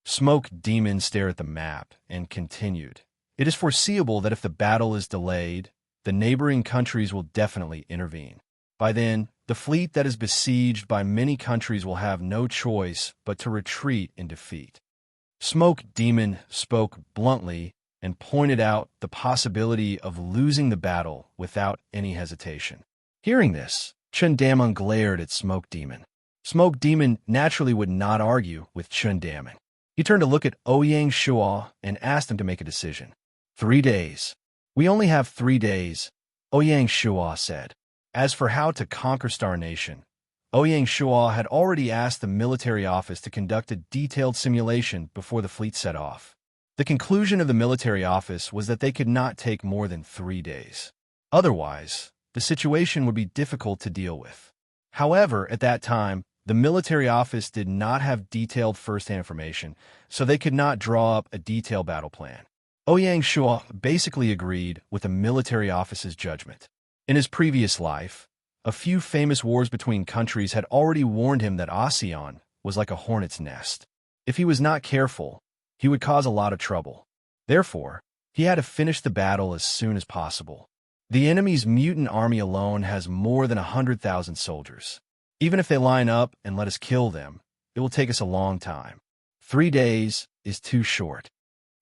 Smoke Demon stared at the map and continued. It is foreseeable that if the battle is delayed, the neighboring countries will definitely intervene. By then, the fleet that is besieged by many countries will have no choice but to retreat in defeat. Smoke Demon spoke bluntly and pointed out the possibility of losing the battle without any hesitation. Hearing this, Chen Dameng glared at Smoke Demon. Smoke Demon naturally would not argue with Chen Dameng. He turned to look at Ouyang Shuo and asked him to make a decision. 3 days. We only have 3 days, Ouyang Shuo said. As for how to conquer Star Nation, Ouyang Shuo had already asked the military office to conduct a detailed simulation before the fleet set off. The conclusion of the military office was that they could not take more than 3 days. Otherwise, the situation would be difficult to deal with. However, at that time, the military office did not have detailed first-hand information, so they could not draw up a detailed battle plan. Ouyang Shuo basically agreed with the military office's judgment. In his previous life, a few famous wars between countries had already warned him that ASEAN was like a hornet's nest. If he was not careful, he would cause a lot of trouble. Therefore, he had to finish the battle as soon as possible. The enemy's mutant army alone has more than 100,000 soldiers. Even if they line up and let us kill them, it will take us a long time. 3 days is too short.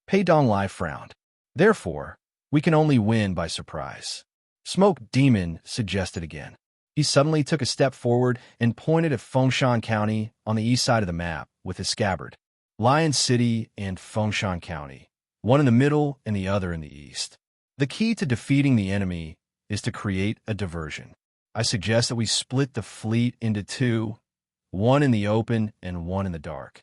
Pei Donglai frowned. Therefore, we can only win by surprise. Smoke Demon suggested again. He suddenly took a step forward and pointed at Fengshan County on the east side of the map with his scabbard. Lion City and Fengshan County, one in the middle and the other in the east. The key to defeating the enemy is to create a diversion. I suggest that we split the fleet into two, one in the open and one in the dark.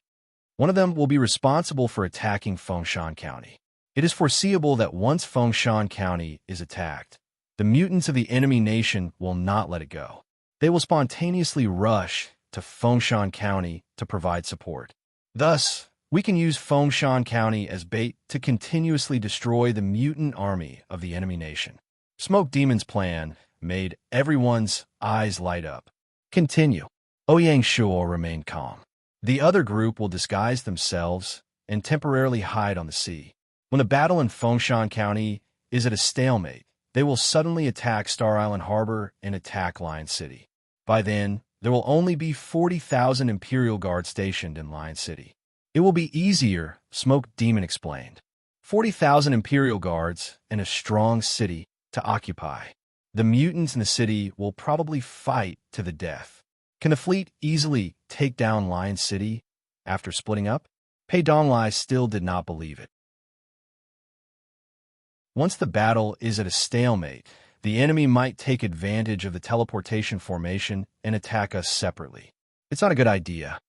One of them will be responsible for attacking Fengshan County. It is foreseeable that once Fengshan County is attacked, the mutants of the enemy nation will not let it go. They will spontaneously rush to Fengshan County to provide support. Thus, we can use Fengshan County as bait to continuously destroy the mutant army of the enemy nation. Smoke Demon's plan made everyone's eyes light up. Continue. Ouyang Shuo remained calm. The other group will disguise themselves and temporarily hide on the sea. When the battle in Fengshan County is at a stalemate, they will suddenly attack Star Island Harbor and attack Lion City. By then, there will only be 40,000 Imperial Guards stationed in Lion City. It will be easier, Smoke Demon explained. 40,000 Imperial Guards and a strong city to occupy. The mutants in the city will probably fight to the death. Can the fleet easily take down Lion City after splitting up? Pei Donglai still did not believe it. Once the battle is at a stalemate, the enemy might take advantage of the teleportation formation and attack us separately. It's not a good idea.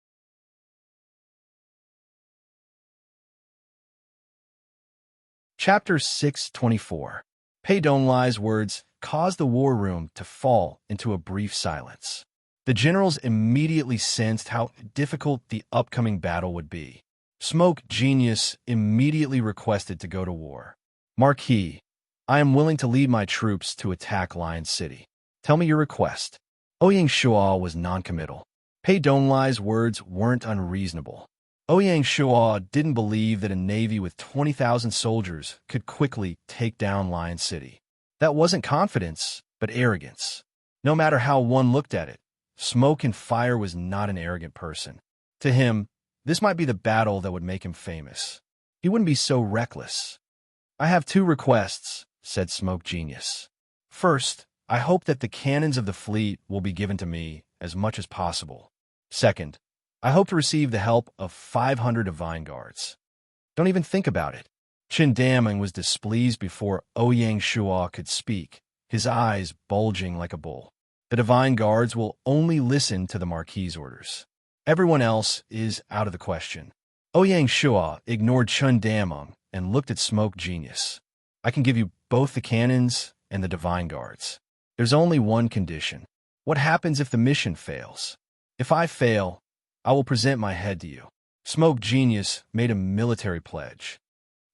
Chapter 624. Pei Donglai's words caused the war room to fall into a brief silence. The generals immediately sensed how difficult the upcoming battle would be. Smoke Genius immediately requested to go to war. Marquis, I am willing to lead my troops to attack Lion City. Tell me your request. Ouyang Shuo was noncommittal. Pei Donglai's words weren't unreasonable. Ouyang Shuo didn't believe that a navy with 20,000 soldiers could quickly take down Lion City. That wasn't confidence, but arrogance. No matter how one looked at it, Smoke and Fire was not an arrogant person. To him, this might be the battle that would make him famous. He wouldn't be so reckless. I have 2 requests, said Smoke Genius. First, I hope that the cannons of the fleet will be given to me as much as possible. Second, I hope to receive the help of 500 Divine Guards. Don't even think about it. Chen Daming was displeased before Ouyang Shuo could speak, his eyes bulging like a bull. The Divine Guards will only listen to the Marquis' orders. Everyone else is out of the question. Ouyang Shuo ignored Chen Daming and looked at Smoke Genius. I can give you both the cannons and the Divine Guards. There's only one condition. What happens if the mission fails? If I fail, I will present my head to you. Smoke Genius made a military pledge.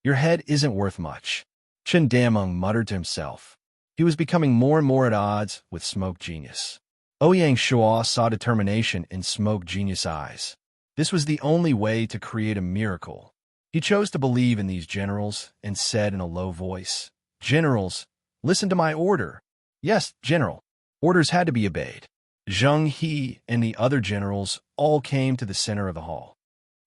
Your head isn't worth much. Chen Daming muttered to himself. He was becoming more and more at odds with Smoke Genius. Ouyang Shuo saw determination in Smoke Genius' eyes. This was the only way to create a miracle. He chose to believe in these generals and said in a low voice, Generals, listen to my order. Yes, General. Orders had to be obeyed. Zheng He and the other generals all came to the center of the hall.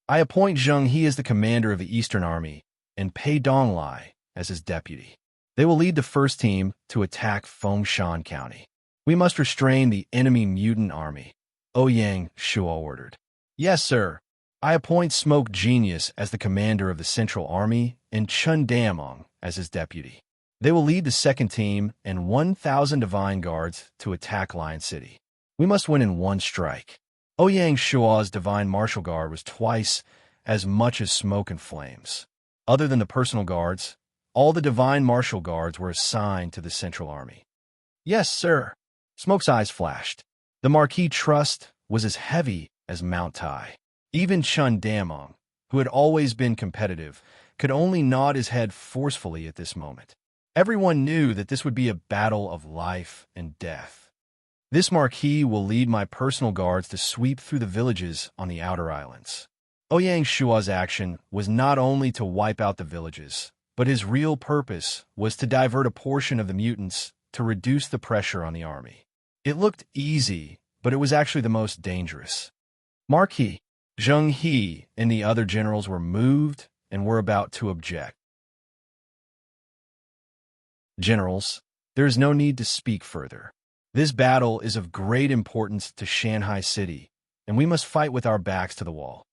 I appoint Zheng He as the commander of the Eastern Army and Pei Donglai as his deputy. They will lead the first team to attack Fengshan County. We must restrain the enemy mutant army, Ouyang Shuo ordered. Yes, sir. I appoint Smoke Genius as the commander of the Central Army and Chen Daming as his deputy. They will lead the second team and 1,000 Divine Guards to attack Lion City. We must win in one strike. Ouyang Shuo's Divine Martial Guard was twice as much as Smoke and Flames. Other than the personal guards, all the Divine Martial Guards were assigned to the Central Army. Yes, sir. Smoke's eyes flashed. The Marquis trust was as heavy as Mount Tai. Even Chen Daming, who had always been competitive, could only nod his head forcefully at this moment. Everyone knew that this would be a battle of life and death. This Marquis will lead my personal guards to sweep through the villages on the outer islands. Ouyang Shuo's action was not only to wipe out the villages, but his real purpose was to divert a portion of the mutants to reduce the pressure on the army. It looked easy, but it was actually the most dangerous. Marquis, Zheng He, and the other generals were moved and were about to object. Generals, there is no need to speak further. This battle is of great importance to Shanghai City, and we must fight with our backs to the wall.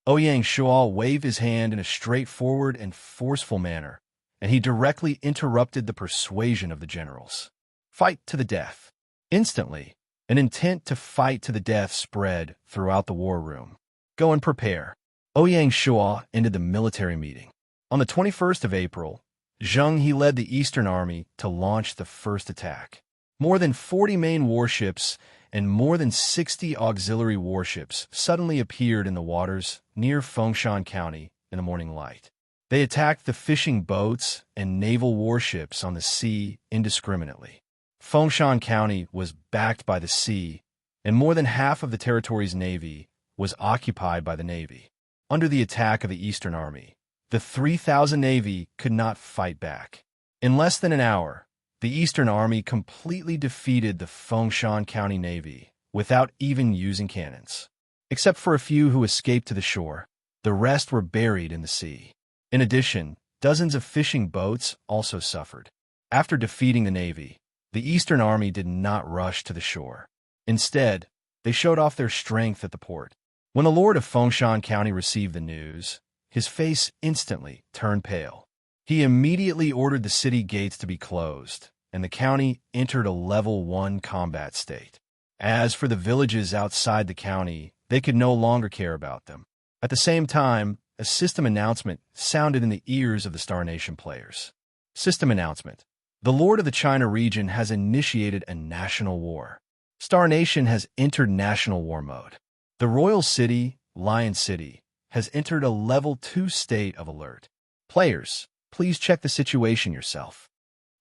Ouyang Shual waved his hand in a straightforward and forceful manner, and he directly interrupted the persuasion of the generals. Fight to the death. Instantly, an intent to fight to the death spread throughout the war room. Go and prepare. Ouyang Shual ended the military meeting. On the 21st of April, Zheng He led the Eastern Army to launch the first attack. More than 40 main warships and more than 60 auxiliary warships suddenly appeared in the waters near Fengshan County in the morning light. They attacked the fishing boats and naval warships on the sea indiscriminately. Fengshan County was backed by the sea, and more than half of the territory's navy was occupied by the navy. Under the attack of the Eastern Army, the 3,000 navy could not fight back. In less than an hour, the Eastern Army completely defeated the Fengshan County Navy without even using cannons. Except for a few who escaped to the shore, the rest were buried in the sea. In addition, dozens of fishing boats also suffered. After defeating the Navy, the Eastern Army did not rush to the shore. Instead, they showed off their strength at the port. When the Lord of Fengshan County received the news, his face instantly turned pale. He immediately ordered the city gates to be closed, and the county entered a level 1 combat state. As for the villages outside the county, they could no longer care about them. At the same time, a system announcement sounded in the ears of the Star Nation players. System announcement. The Lord of the China region has initiated a national war. Star Nation has entered national war mode. The royal city, Lion City, has entered a level 2 state of alert. Players, please check the situation yourself.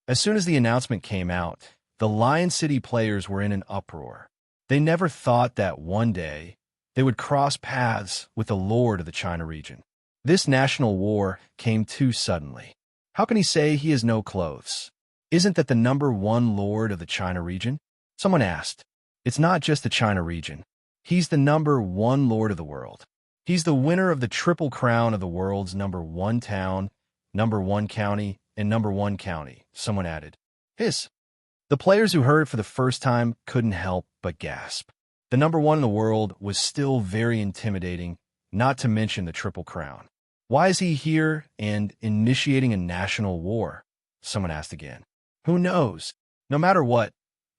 As soon as the announcement came out, the Lion City players were in an uproar. They never thought that one day they would cross paths with the Lord of the China region. This national war came too suddenly. How can he say he has no clothes? Isn't that the number 1 Lord of the China region? Someone asked. It's not just the China region. He's the number 1 Lord of the world. He's the winner of the triple crown of the world's number 1 town, number 1 county, and number 1 county, someone added. The players who heard it for the first time couldn't help but gasp. The number 1 in the world was still very intimidating, not to mention the triple crown. Why is he here and initiating a national war? Someone asked again. Who knows? No matter what,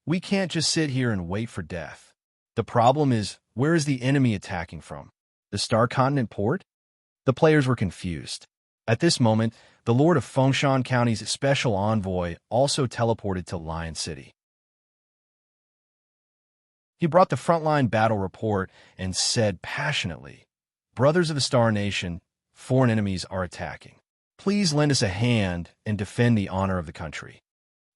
we can't just sit here and wait for death. The problem is, where is the enemy attacking from? The Star Continent port? The players were confused. At this moment, the Lord of Fengshan County's special envoy also teleported to Lion City. He brought the frontline battle report and said passionately, Brothers of the Star Nation, foreign enemies are attacking. Please lend us a hand and defend the honor of the country.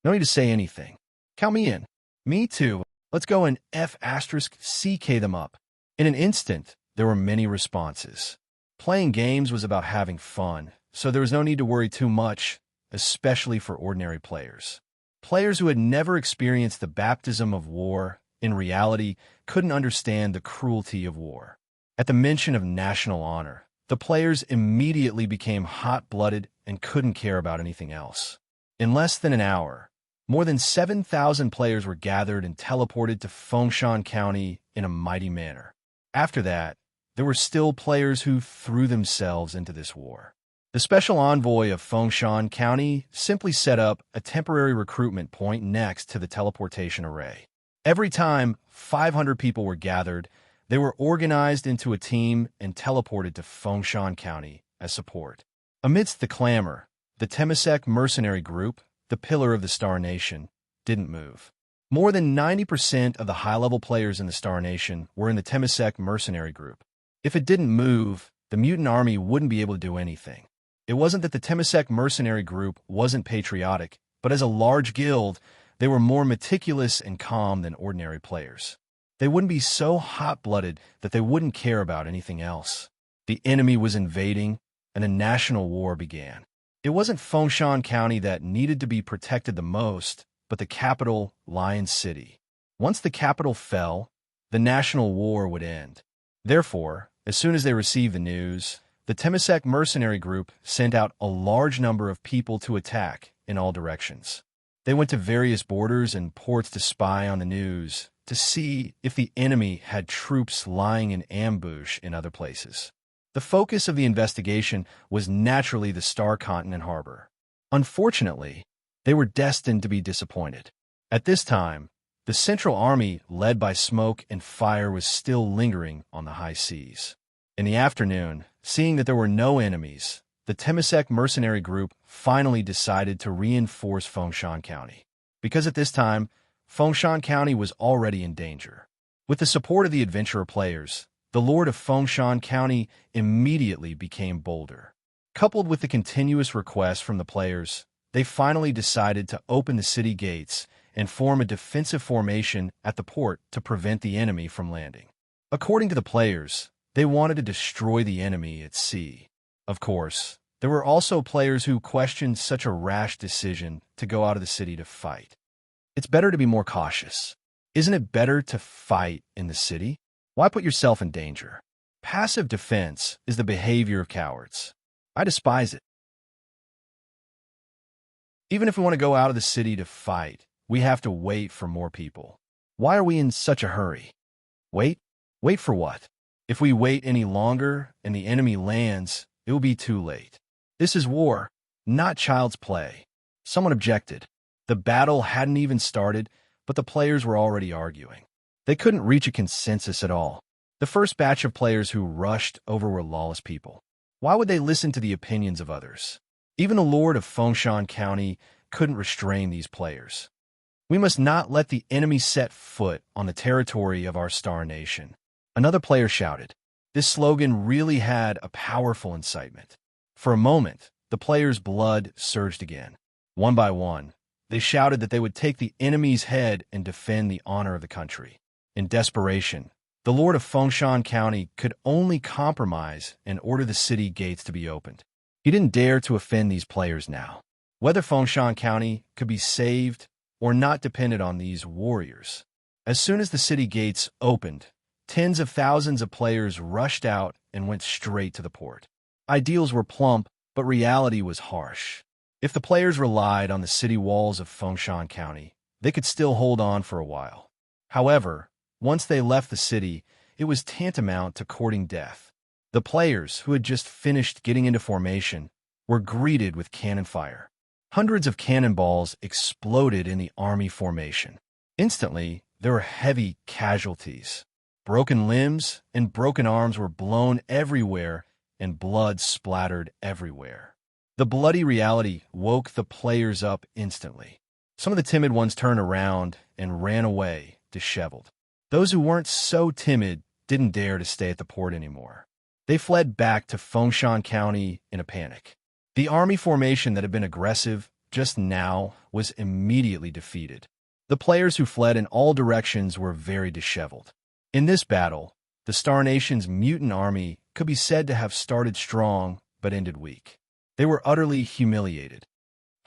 No need to say anything. Count me in. Me too. Let's go and F***CK them up. In an instant, there were many responses. Playing games was about having fun, so there was no need to worry too much, especially for ordinary players. Players who had never experienced the baptism of war, in reality, couldn't understand the cruelty of war. At the mention of national honor, the players immediately became hot-blooded and couldn't care about anything else. In less than an hour, more than 7,000 players were gathered and teleported to Fengshan County in a mighty manner. After that, there were still players who threw themselves into this war. The special envoy of Fengshan County simply set up a temporary recruitment point next to the teleportation array. Every time 500 people were gathered, they were organized into a team and teleported to Fengshan County as support. Amidst the clamor, the Temasek mercenary group, the pillar of the Star Nation, didn't move. More than 90% of the high-level players in the Star Nation were in the Temasek mercenary group. If it didn't move, the mutant army wouldn't be able to do anything. It wasn't that the Temasek mercenary group wasn't patriotic, but as a large guild, they were more meticulous and calm than ordinary players. They wouldn't be so hot-blooded that they wouldn't care about anything else. The enemy was invading, and a national war began. It wasn't Fengshan County that needed to be protected the most, but the capital, Lion City. Once the capital fell, the national war would end. Therefore, as soon as they received the news, the Temasek mercenary group sent out a large number of people to attack in all directions. They went to various borders and ports to spy on the news, to see if the enemy had troops lying in ambush in other places. The focus of the investigation was naturally the Star Continent harbor. Unfortunately, they were destined to be disappointed. At this time, the Central Army, led by Smoke and Fire, was still lingering on the high seas. In the afternoon, seeing that there were no enemies, the Temasek mercenary group finally decided to reinforce Fengshan County, because at this time, Fengshan County was already in danger. With the support of the adventurer players, the Lord of Fengshan County immediately became bolder. Coupled with the continuous requests from the players, they finally decided to open the city gates and form a defensive formation at the port to prevent the enemy from landing. According to the players, they wanted to destroy the enemy at sea. Of course, there were also players who questioned such a rash decision to go out of the city to fight. It's better to be more cautious. Isn't it better to fight in the city? Why put yourself in danger? Passive defense is the behavior of cowards. I despise it. Even if we want to go out of the city to fight, we have to wait for more people. Why are we in such a hurry? Wait? Wait for what? If we wait any longer and the enemy lands, it will be too late. This is war, not child's play. Someone objected. The battle hadn't even started, but the players were already arguing. They couldn't reach a consensus at all. The first batch of players who rushed over were lawless people. Why would they listen to the opinions of others? Even the Lord of Fengshan County couldn't restrain these players. We must not let the enemy set foot on the territory of our star nation. Another player shouted. This slogan really had a powerful incitement. For a moment, the players' blood surged again. One by one, they shouted that they would take the enemy's head and defend the honor of the country. In desperation, the Lord of Fengshan County could only compromise and order the city gates to be opened. He didn't dare to offend these players now. Whether Fengshan County could be saved or not depended on these warriors. As soon as the city gates opened, tens of thousands of players rushed out and went straight to the port. Ideals were plump, but reality was harsh. If the players relied on the city walls of Fengshan County, they could still hold on for a while. However, once they left the city, it was tantamount to courting death. The players, who had just finished getting into formation, were greeted with cannon fire. Hundreds of cannonballs exploded in the army formation. Instantly, there were heavy casualties. Broken limbs and broken arms were blown everywhere, and blood splattered everywhere. The bloody reality woke the players up instantly. Some of the timid ones turned around and ran away, disheveled. Those who weren't so timid didn't dare to stay at the port anymore. They fled back to Fengshan County in a panic. The army formation that had been aggressive just now was immediately defeated. The players who fled in all directions were very disheveled. In this battle, the Star Nation's mutant army could be said to have started strong but ended weak. They were utterly humiliated.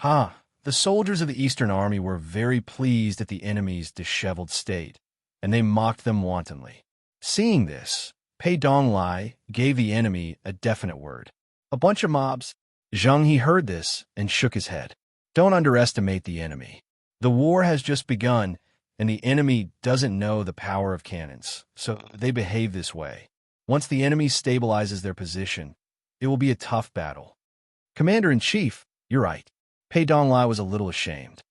The soldiers of the Eastern Army were very pleased at the enemy's disheveled state, and they mocked them wantonly. Seeing this, Pei Donglai gave the enemy a definite word. A bunch of mobs. Zheng He heard this and shook his head. Don't underestimate the enemy. The war has just begun, and the enemy doesn't know the power of cannons, so they behave this way. Once the enemy stabilizes their position, it will be a tough battle. Commander-in-Chief, you're right. Pei Donglai was a little ashamed.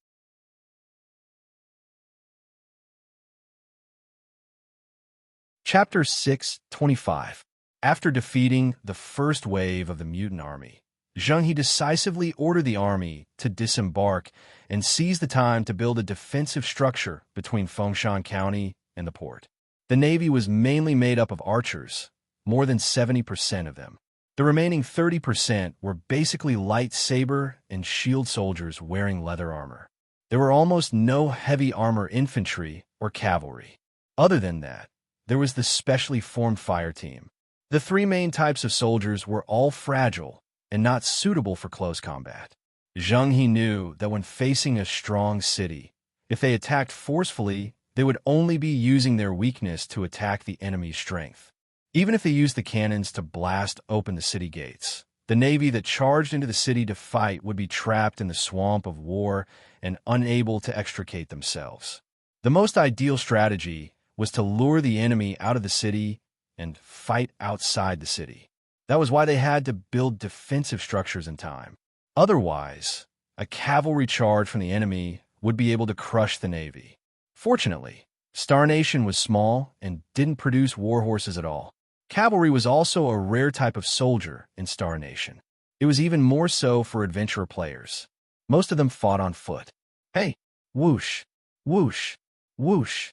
Chapter 6:25. After defeating the first wave of the mutant army, Zheng He decisively ordered the army to disembark and seize the time to build a defensive structure between Fengshan County and the port. The navy was mainly made up of archers, more than 70% of them. The remaining 30% were basically light saber and shield soldiers wearing leather armor. There were almost no heavy armor infantry or cavalry. Other than that, there was the specially formed fire team. The three main types of soldiers were all fragile and not suitable for close combat. Zheng He knew that when facing a strong city, if they attacked forcefully, they would only be using their weakness to attack the enemy's strength. Even if they used the cannons to blast open the city gates, the navy that charged into the city to fight would be trapped in the swamp of war and unable to extricate themselves. The most ideal strategy was to lure the enemy out of the city and fight outside the city. That was why they had to build defensive structures in time. Otherwise, a cavalry charge from the enemy would be able to crush the navy. Fortunately, Star Nation was small and didn't produce war horses at all. Cavalry was also a rare type of soldier in Star Nation. It was even more so for adventurer players. Most of them fought on foot. Hey, whoosh, whoosh, whoosh.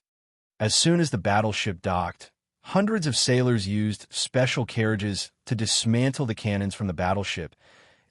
As soon as the battleship docked, hundreds of sailors used special carriages to dismantle the cannons from the battleship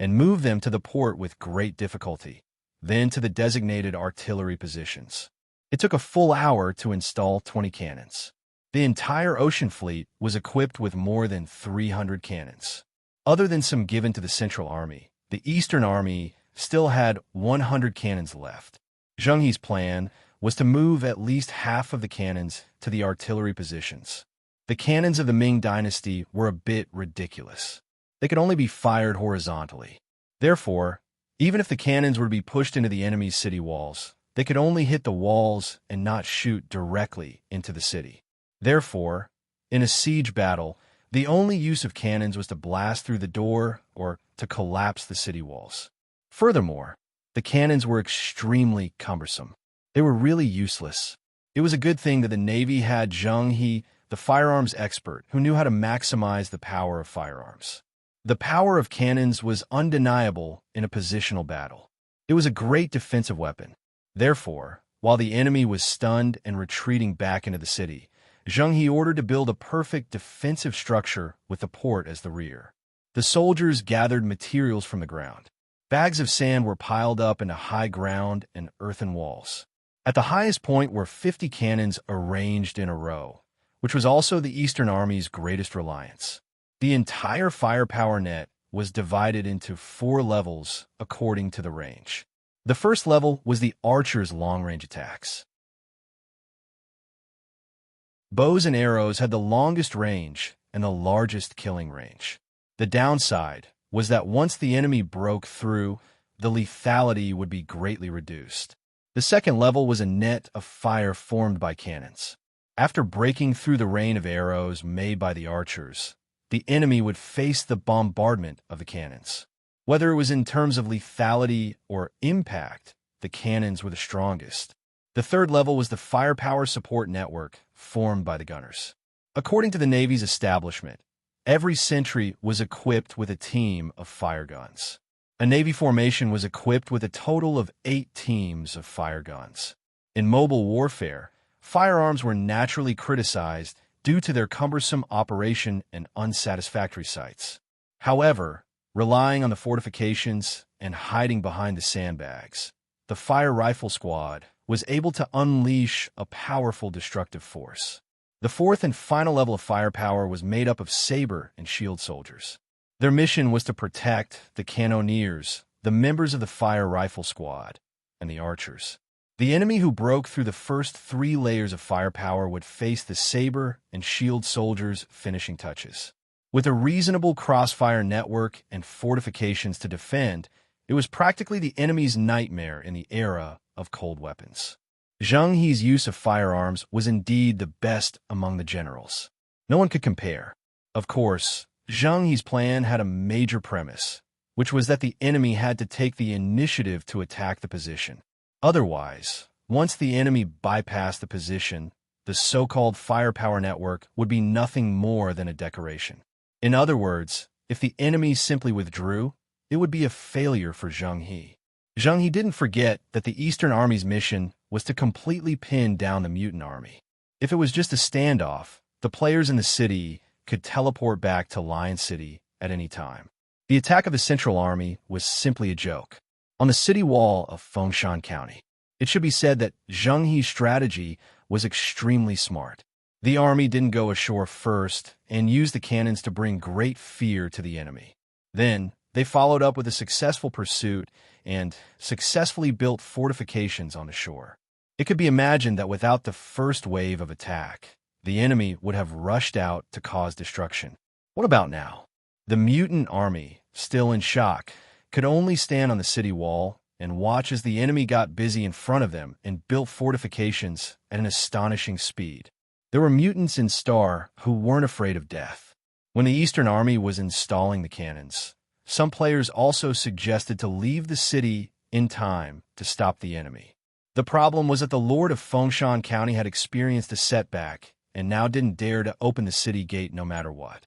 and move them to the port with great difficulty, then to the designated artillery positions. It took a full hour to install 20 cannons. The entire ocean fleet was equipped with more than 300 cannons. Other than some given to the Central Army, the Eastern Army still had 100 cannons left. Zheng He's plan was to move at least half of the cannons to the artillery positions. The cannons of the Ming Dynasty were a bit ridiculous. They could only be fired horizontally. Therefore, even if the cannons were to be pushed into the enemy's city walls, they could only hit the walls and not shoot directly into the city. Therefore, in a siege battle, the only use of cannons was to blast through the door or to collapse the city walls. Furthermore, the cannons were extremely cumbersome. They were really useless. It was a good thing that the Navy had Zheng He, the firearms expert, who knew how to maximize the power of firearms. The power of cannons was undeniable in a positional battle. It was a great defensive weapon. Therefore, while the enemy was stunned and retreating back into the city, Zheng He ordered to build a perfect defensive structure with the port as the rear. The soldiers gathered materials from the ground. Bags of sand were piled up into high ground and earthen walls. At the highest point were 50 cannons arranged in a row, which was also the Eastern Army's greatest reliance. The entire firepower net was divided into 4 levels according to the range. The first level was the archers' long-range attacks. Bows and arrows had the longest range and the largest killing range. The downside was that once the enemy broke through, the lethality would be greatly reduced. The second level was a net of fire formed by cannons. After breaking through the rain of arrows made by the archers, the enemy would face the bombardment of the cannons. Whether it was in terms of lethality or impact, the cannons were the strongest. The third level was the firepower support network formed by the gunners. According to the Navy's establishment, every sentry was equipped with a team of fire guns. A Navy formation was equipped with a total of 8 teams of fire guns. In mobile warfare, firearms were naturally criticized due to their cumbersome operation and unsatisfactory sights. However, relying on the fortifications and hiding behind the sandbags, the fire rifle squad was able to unleash a powerful destructive force. The fourth and final level of firepower was made up of saber and shield soldiers. Their mission was to protect the cannoneers, the members of the fire rifle squad, and the archers. The enemy who broke through the first 3 layers of firepower would face the saber and shield soldiers' finishing touches. With a reasonable crossfire network and fortifications to defend, it was practically the enemy's nightmare in the era of cold weapons. Zheng He's use of firearms was indeed the best among the generals. No one could compare. Of course, Zheng He's plan had a major premise, which was that the enemy had to take the initiative to attack the position. Otherwise, once the enemy bypassed the position, the so-called firepower network would be nothing more than a decoration. In other words, if the enemy simply withdrew, it would be a failure for Zheng He. Zheng He didn't forget that the Eastern Army's mission was to completely pin down the mutant army. If it was just a standoff, the players in the city could teleport back to Lion City at any time. The attack of the Central Army was simply a joke. On the city wall of Fengshan County, it should be said that Zheng He's strategy was extremely smart. The army didn't go ashore first and used the cannons to bring great fear to the enemy. Then, they followed up with a successful pursuit and successfully built fortifications on the shore. It could be imagined that without the first wave of attack, the enemy would have rushed out to cause destruction. What about now? The mutant army, still in shock, could only stand on the city wall and watch as the enemy got busy in front of them and built fortifications at an astonishing speed. There were mutants in Star who weren't afraid of death. When the Eastern Army was installing the cannons, some players also suggested to leave the city in time to stop the enemy. The problem was that the Lord of Fengshan County had experienced a setback and now didn't dare to open the city gate no matter what.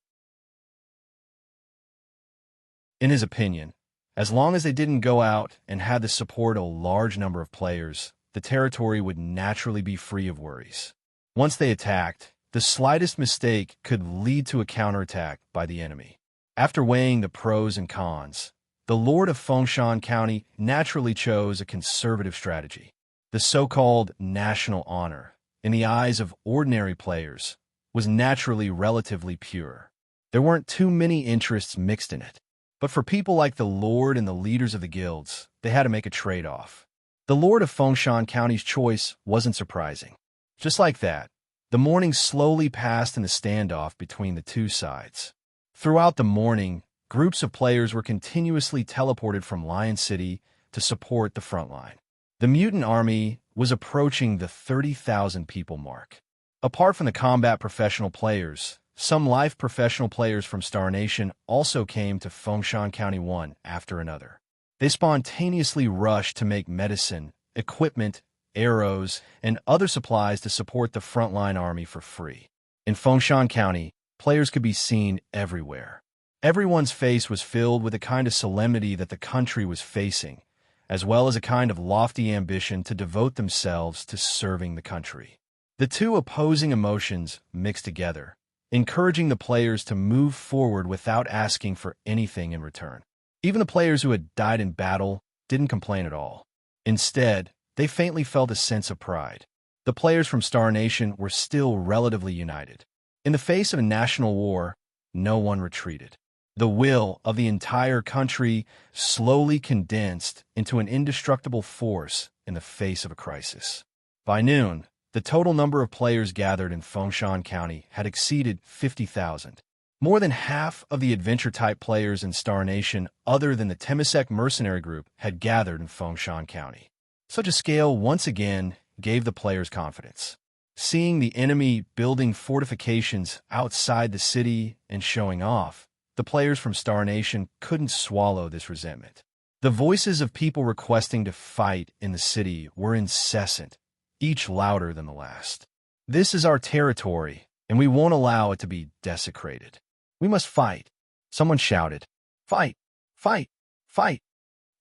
In his opinion, as long as they didn't go out and had the support of a large number of players, the territory would naturally be free of worries. Once they attacked, the slightest mistake could lead to a counterattack by the enemy. After weighing the pros and cons, the Lord of Fengshan County naturally chose a conservative strategy. The so-called national honor, in the eyes of ordinary players, was naturally relatively pure. There weren't too many interests mixed in it. But for people like the Lord and the leaders of the guilds, they had to make a trade-off. The Lord of Fengshan County's choice wasn't surprising. Just like that, the morning slowly passed in the standoff between the two sides. Throughout the morning, groups of players were continuously teleported from Lion City to support the front line. The mutant army was approaching the 30,000 people mark. Apart from the combat professional players, some life professional players from Star Nation also came to Fengshan County one after another. They spontaneously rushed to make medicine, equipment, arrows, and other supplies to support the frontline army for free. In Fengshan County, players could be seen everywhere. Everyone's face was filled with a kind of solemnity that the country was facing, as well as a kind of lofty ambition to devote themselves to serving the country. The two opposing emotions mixed together, encouraging the players to move forward without asking for anything in return. Even the players who had died in battle didn't complain at all. Instead, they faintly felt a sense of pride. The players from Star Nation were still relatively united. In the face of a national war, no one retreated. The will of the entire country slowly condensed into an indestructible force in the face of a crisis. By noon, the total number of players gathered in Fengshan County had exceeded 50,000. More than half of the adventure-type players in Star Nation other than the Temasek mercenary group had gathered in Fengshan County. Such a scale once again gave the players confidence. Seeing the enemy building fortifications outside the city and showing off, the players from Star Nation couldn't swallow this resentment. The voices of people requesting to fight in the city were incessant, each louder than the last. This is our territory, and we won't allow it to be desecrated. We must fight. Someone shouted, "Fight! Fight! Fight!"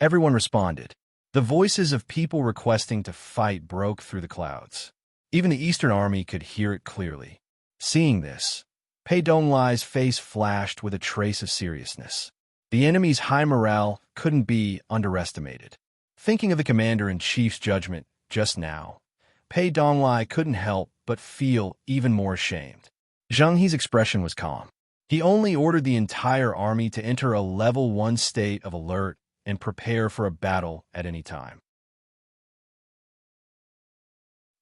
Everyone responded. The voices of people requesting to fight broke through the clouds. Even the Eastern Army could hear it clearly. Seeing this, Pei Donglai's face flashed with a trace of seriousness. The enemy's high morale couldn't be underestimated. Thinking of the commander-in-chief's judgment just now, Pei Donglai couldn't help but feel even more ashamed. Zheng He's expression was calm. He only ordered the entire army to enter a level 1 state of alert and prepare for a battle at any time.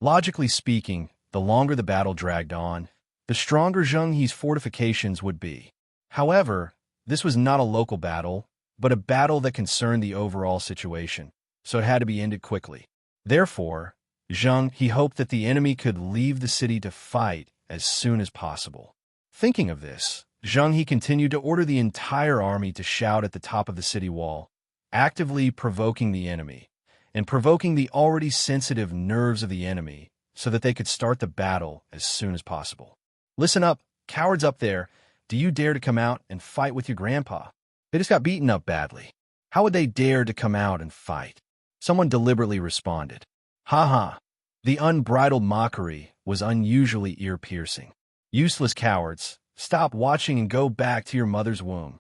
Logically speaking, the longer the battle dragged on, the stronger Zheng He's fortifications would be. However, this was not a local battle, but a battle that concerned the overall situation, so it had to be ended quickly. Therefore, Zheng He hoped that the enemy could leave the city to fight as soon as possible. Thinking of this, Zheng He continued to order the entire army to shout at the top of the city wall, actively provoking the enemy, and provoking the already sensitive nerves of the enemy so that they could start the battle as soon as possible. "Listen up, cowards up there. Do you dare to come out and fight with your grandpa? They just got beaten up badly. How would they dare to come out and fight?" Someone deliberately responded. "Ha ha." The unbridled mockery was unusually ear-piercing. "Useless cowards, stop watching and go back to your mother's womb.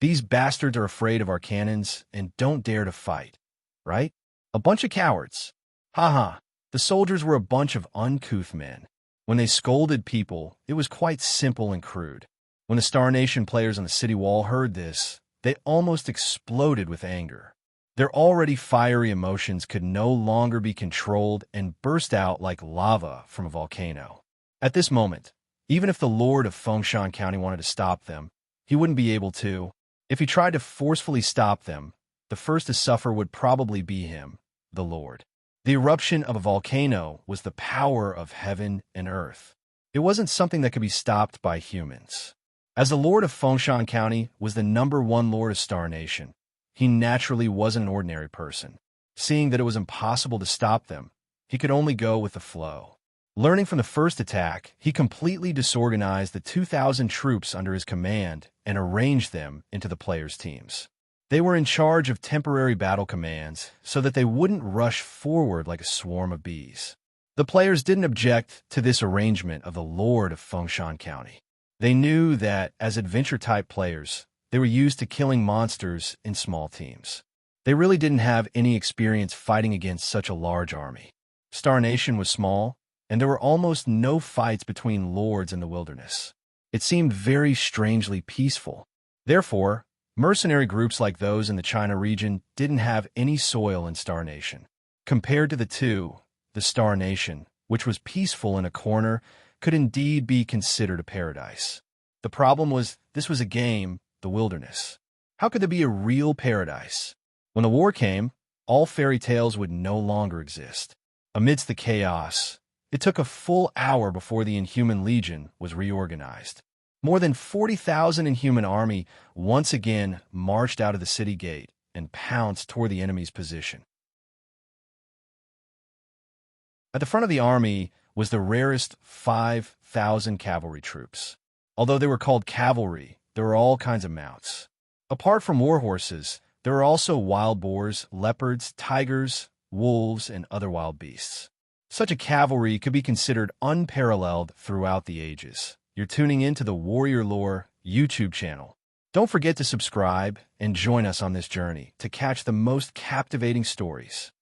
These bastards are afraid of our cannons and don't dare to fight, right? A bunch of cowards. Ha ha." The soldiers were a bunch of uncouth men. When they scolded people, it was quite simple and crude. When the Star Nation players on the city wall heard this, they almost exploded with anger. Their already fiery emotions could no longer be controlled and burst out like lava from a volcano. At this moment, even if the Lord of Fengshan County wanted to stop them, he wouldn't be able to. If he tried to forcefully stop them, the first to suffer would probably be him, the Lord. The eruption of a volcano was the power of heaven and earth. It wasn't something that could be stopped by humans. As the Lord of Fengshan County was the #1 Lord of Star Nation, he naturally wasn't an ordinary person. Seeing that it was impossible to stop them, he could only go with the flow. Learning from the first attack, he completely disorganized the 2,000 troops under his command and arranged them into the players' teams. They were in charge of temporary battle commands so that they wouldn't rush forward like a swarm of bees. The players didn't object to this arrangement of the Lord of Fengshan County. They knew that, as adventure-type players, they were used to killing monsters in small teams. They really didn't have any experience fighting against such a large army. Star Nation was small, and there were almost no fights between lords in the wilderness. It seemed very strangely peaceful. Therefore, mercenary groups like those in the China region didn't have any soil in Star Nation. Compared to the two, the Star Nation, which was peaceful in a corner, could indeed be considered a paradise. The problem was, this was a game, the wilderness. How could there be a real paradise? When the war came, all fairy tales would no longer exist. Amidst the chaos, it took a full hour before the Inhuman Legion was reorganized. More than 40,000 Inhuman army once again marched out of the city gate and pounced toward the enemy's position. At the front of the army was the rarest 5,000 cavalry troops. Although they were called cavalry, there were all kinds of mounts. Apart from war horses, there were also wild boars, leopards, tigers, wolves, and other wild beasts. Such a cavalry could be considered unparalleled throughout the ages. You're tuning in to the Warrior Lore YouTube channel. Don't forget to subscribe and join us on this journey to catch the most captivating stories.